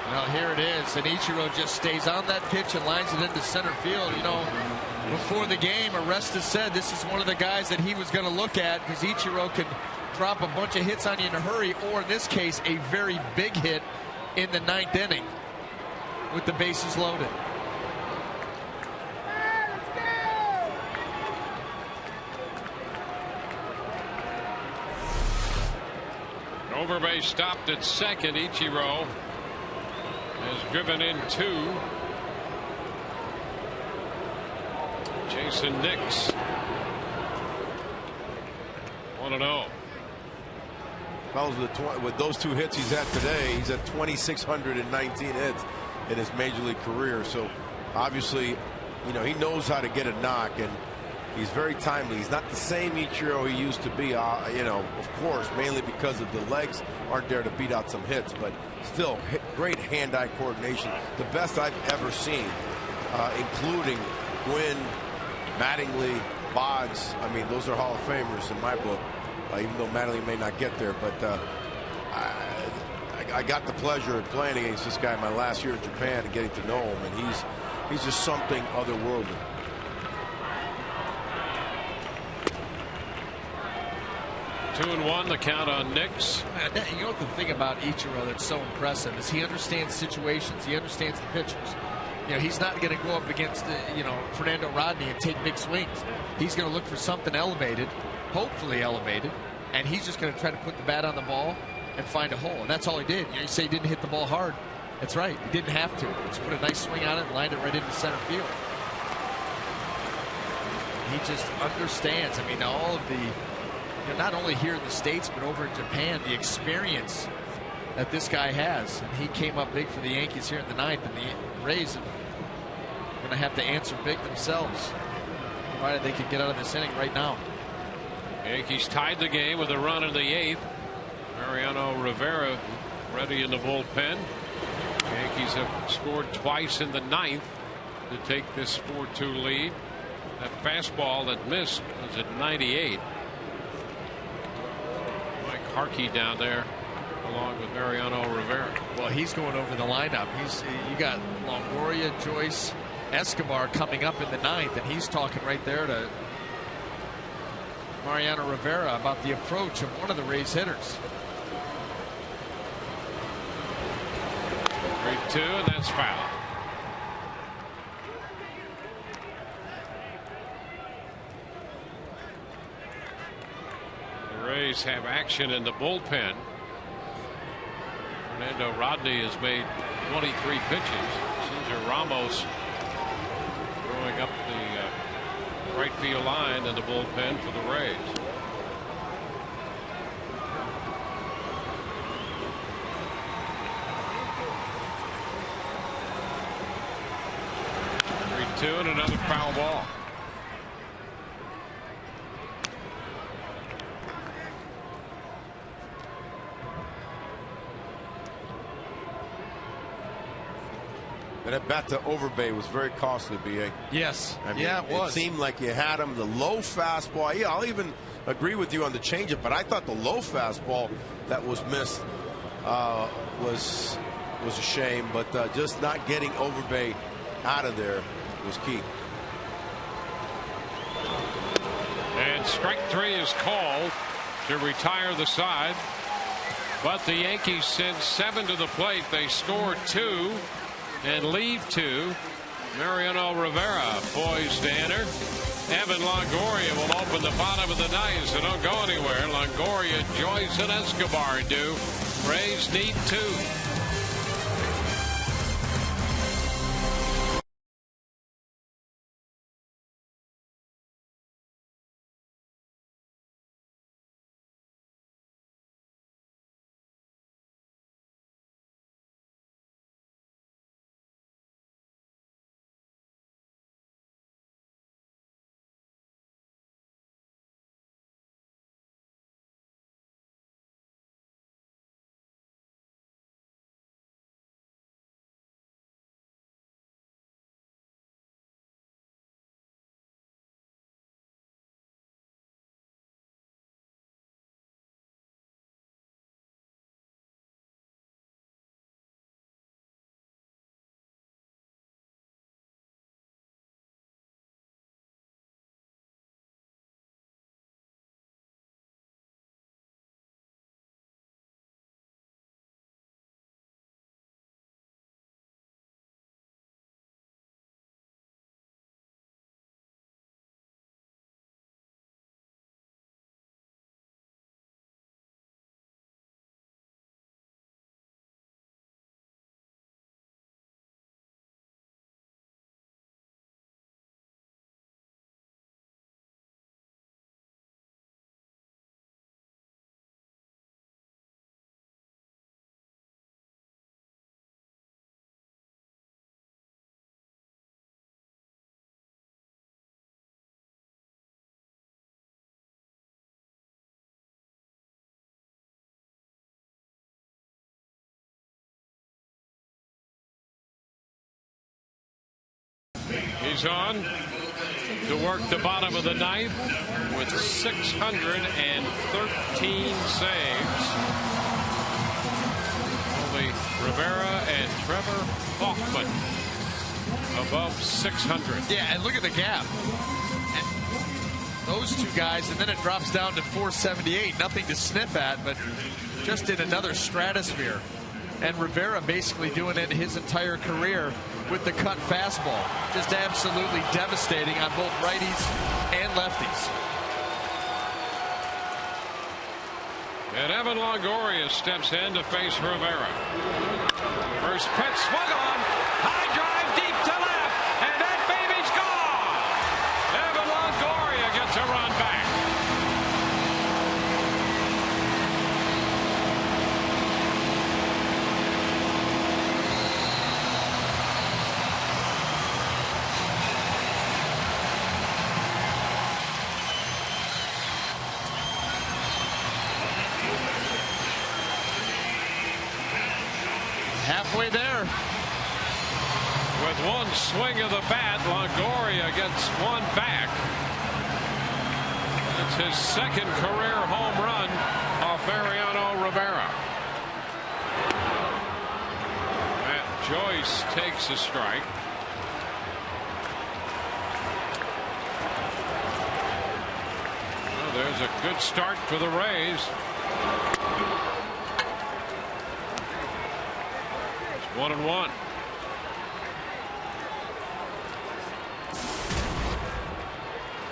Well, here it is, and Ichiro just stays on that pitch and lines it into center field. You know, before the game, Arrestas said this is one of the guys that he was going to look at because Ichiro can drop a bunch of hits on you in a hurry, or in this case, a very big hit in the 9th inning with the bases loaded. Overbay stopped at second. Ichiro has driven in 2. Jason Nix 1-0. With those 2 hits he's had today, he's at 2,619 hits in his major league career. So obviously, you know, he knows how to get a knock, and he's very timely. He's not the same Ichiro he used to be, you know, of course, mainly because of the legs aren't there to beat out some hits, but still great hand-eye coordination. The best I've ever seen, including Gwynn, Mattingly, Boggs. I mean, those are Hall of Famers in my book, even though Mattingly may not get there. But I got the pleasure of playing against this guy my last year in Japan and getting to know him, and he's just something otherworldly. 2-1 the count on Nix. You know what the thing about Ichiro that's so impressive is he understands situations. He understands the pitchers. You know, he's not going to go up against Fernando Rodney and take big swings. He's going to look for something elevated, hopefully elevated, and he's just going to try to put the bat on the ball and find a hole. And that's all he did. You say he didn't hit the ball hard. That's right. He didn't have to. He just put a nice swing on it and lined it right into center field. He just understands. I mean, all of the, not only here in the States, but over in Japan, the experience that this guy has. And he came up big for the Yankees here in the ninth, and the Rays are going to have to answer big themselves, provided they can get out of this inning right now. Yankees tied the game with a run in the eighth. Mariano Rivera ready in the bullpen. Yankees have scored twice in the ninth to take this 4-2 lead. That fastball that missed was at 98. Mike Harkey down there along with Mariano Rivera. Well, he's going over the lineup. You got Longoria, Joyce, Escobar coming up in the ninth, and he's talking right there to Mariano Rivera about the approach of one of the Rays hitters. 3-2, and that's foul. The Rays have action in the bullpen. Fernando Rodney has made 23 pitches. Cesar Ramos throwing up the right field line in the bullpen for the Rays. And another foul ball. And that bat to Overbay was very costly, B.A. Yes. I mean, yeah, it was. It seemed like you had him. The low fastball. Yeah, I'll even agree with you on the changeup, but I thought the low fastball that was missed was a shame. But just not getting Overbay out of there was key. And strike three is called to retire the side. But the Yankees send 7 to the plate. They score 2 and leave 2. Mariano Rivera poised to enter. Evan Longoria will open the bottom of the ninth, so don't go anywhere. Longoria, Joyce, and Escobar do. Rays need 2. He's on to work the bottom of the ninth with 613 saves. Only Rivera and Trevor Hoffman above 600. Yeah, and look at the gap. And those two guys, and then it drops down to 478. Nothing to sniff at, but just in another stratosphere. And Rivera basically doing it his entire career with the cut fastball. Just absolutely devastating on both righties and lefties. And Evan Longoria steps in to face Rivera. First pitch swung on. High drive deep to left. And that baby's gone. Evan Longoria gets a run back. Halfway there. With one swing of the bat, Longoria gets one back. It's his second career home run off Mariano Rivera. Matt Joyce takes a strike. Well, there's a good start for the Rays. 1-1.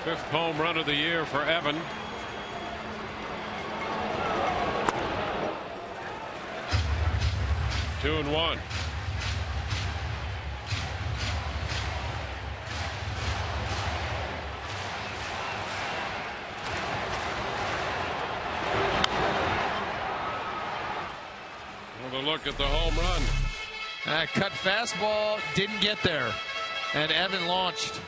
Fifth home run of the year for Evan. Two and one. Another look at the home run. Cut fastball, didn't get there, and Evan launched.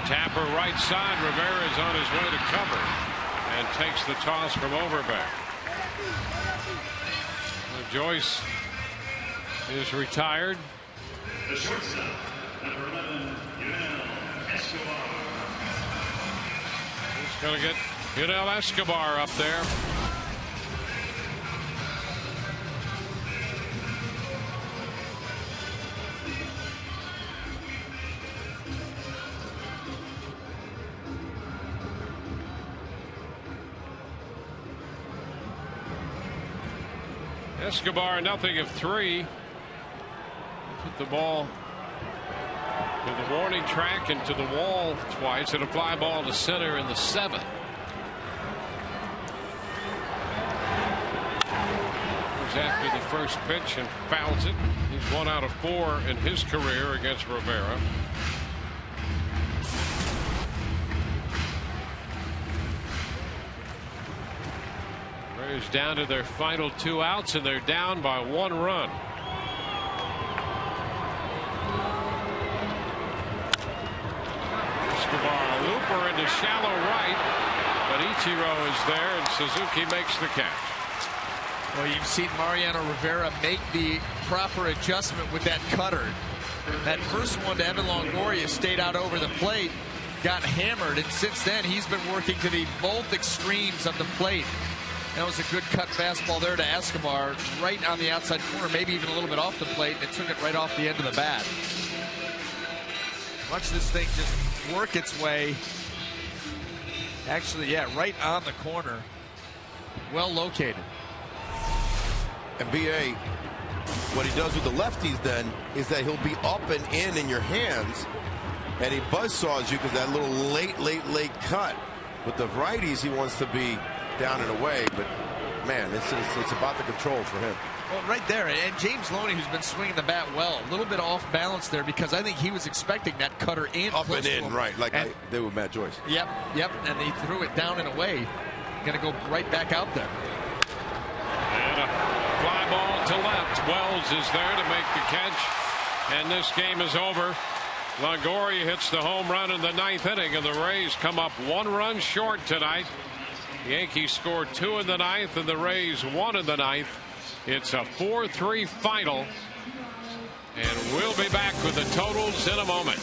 Tapper right side. Rivera is on his way to cover and takes the toss from Overbeck. Joyce is retired. The shortstop, number 11, Escobar. He's going to get Yunel Escobar up there. Escobar nothing of 3. Put the ball to the warning track and to the wall twice, and a fly ball to center in the 7th. Goes after the first pitch and fouls it. He's 1 out of 4 in his career against Rivera. Rays down to their final 2 outs, and they're down by 1 run. Escobar, looper into shallow right, but Ichiro is there, and Suzuki makes the catch. Well, you've seen Mariano Rivera make the proper adjustment with that cutter. That first one to Evan Longoria stayed out over the plate, got hammered, and since then he's been working to the both extremes of the plate. That was a good cut fastball there to Escobar, right on the outside corner, maybe even a little bit off the plate, and it took it right off the end of the bat. Watch this thing just work its way. Actually, yeah, right on the corner. Well located. And BA, what he does with the lefties then is that he'll be up and in your hands, and he buzzsaws you because that little late cut. With the righties, he wants to be down and away, but man, it's about the control for him. Well, right there, and James Loney, who's been swinging the bat well, a little bit off balance there because I think he was expecting that cutter in up and in, right, like I did with Matt Joyce. Yep, and he threw it down and away. Going to go right back out there. And a fly ball to left. Wells is there to make the catch, and this game is over. Longoria hits the home run in the 9th inning, and the Rays come up 1 run short tonight. The Yankees scored 2 in the 9th, and the Rays 1 in the 9th. It's a 4-3 final, and we'll be back with the totals in a moment.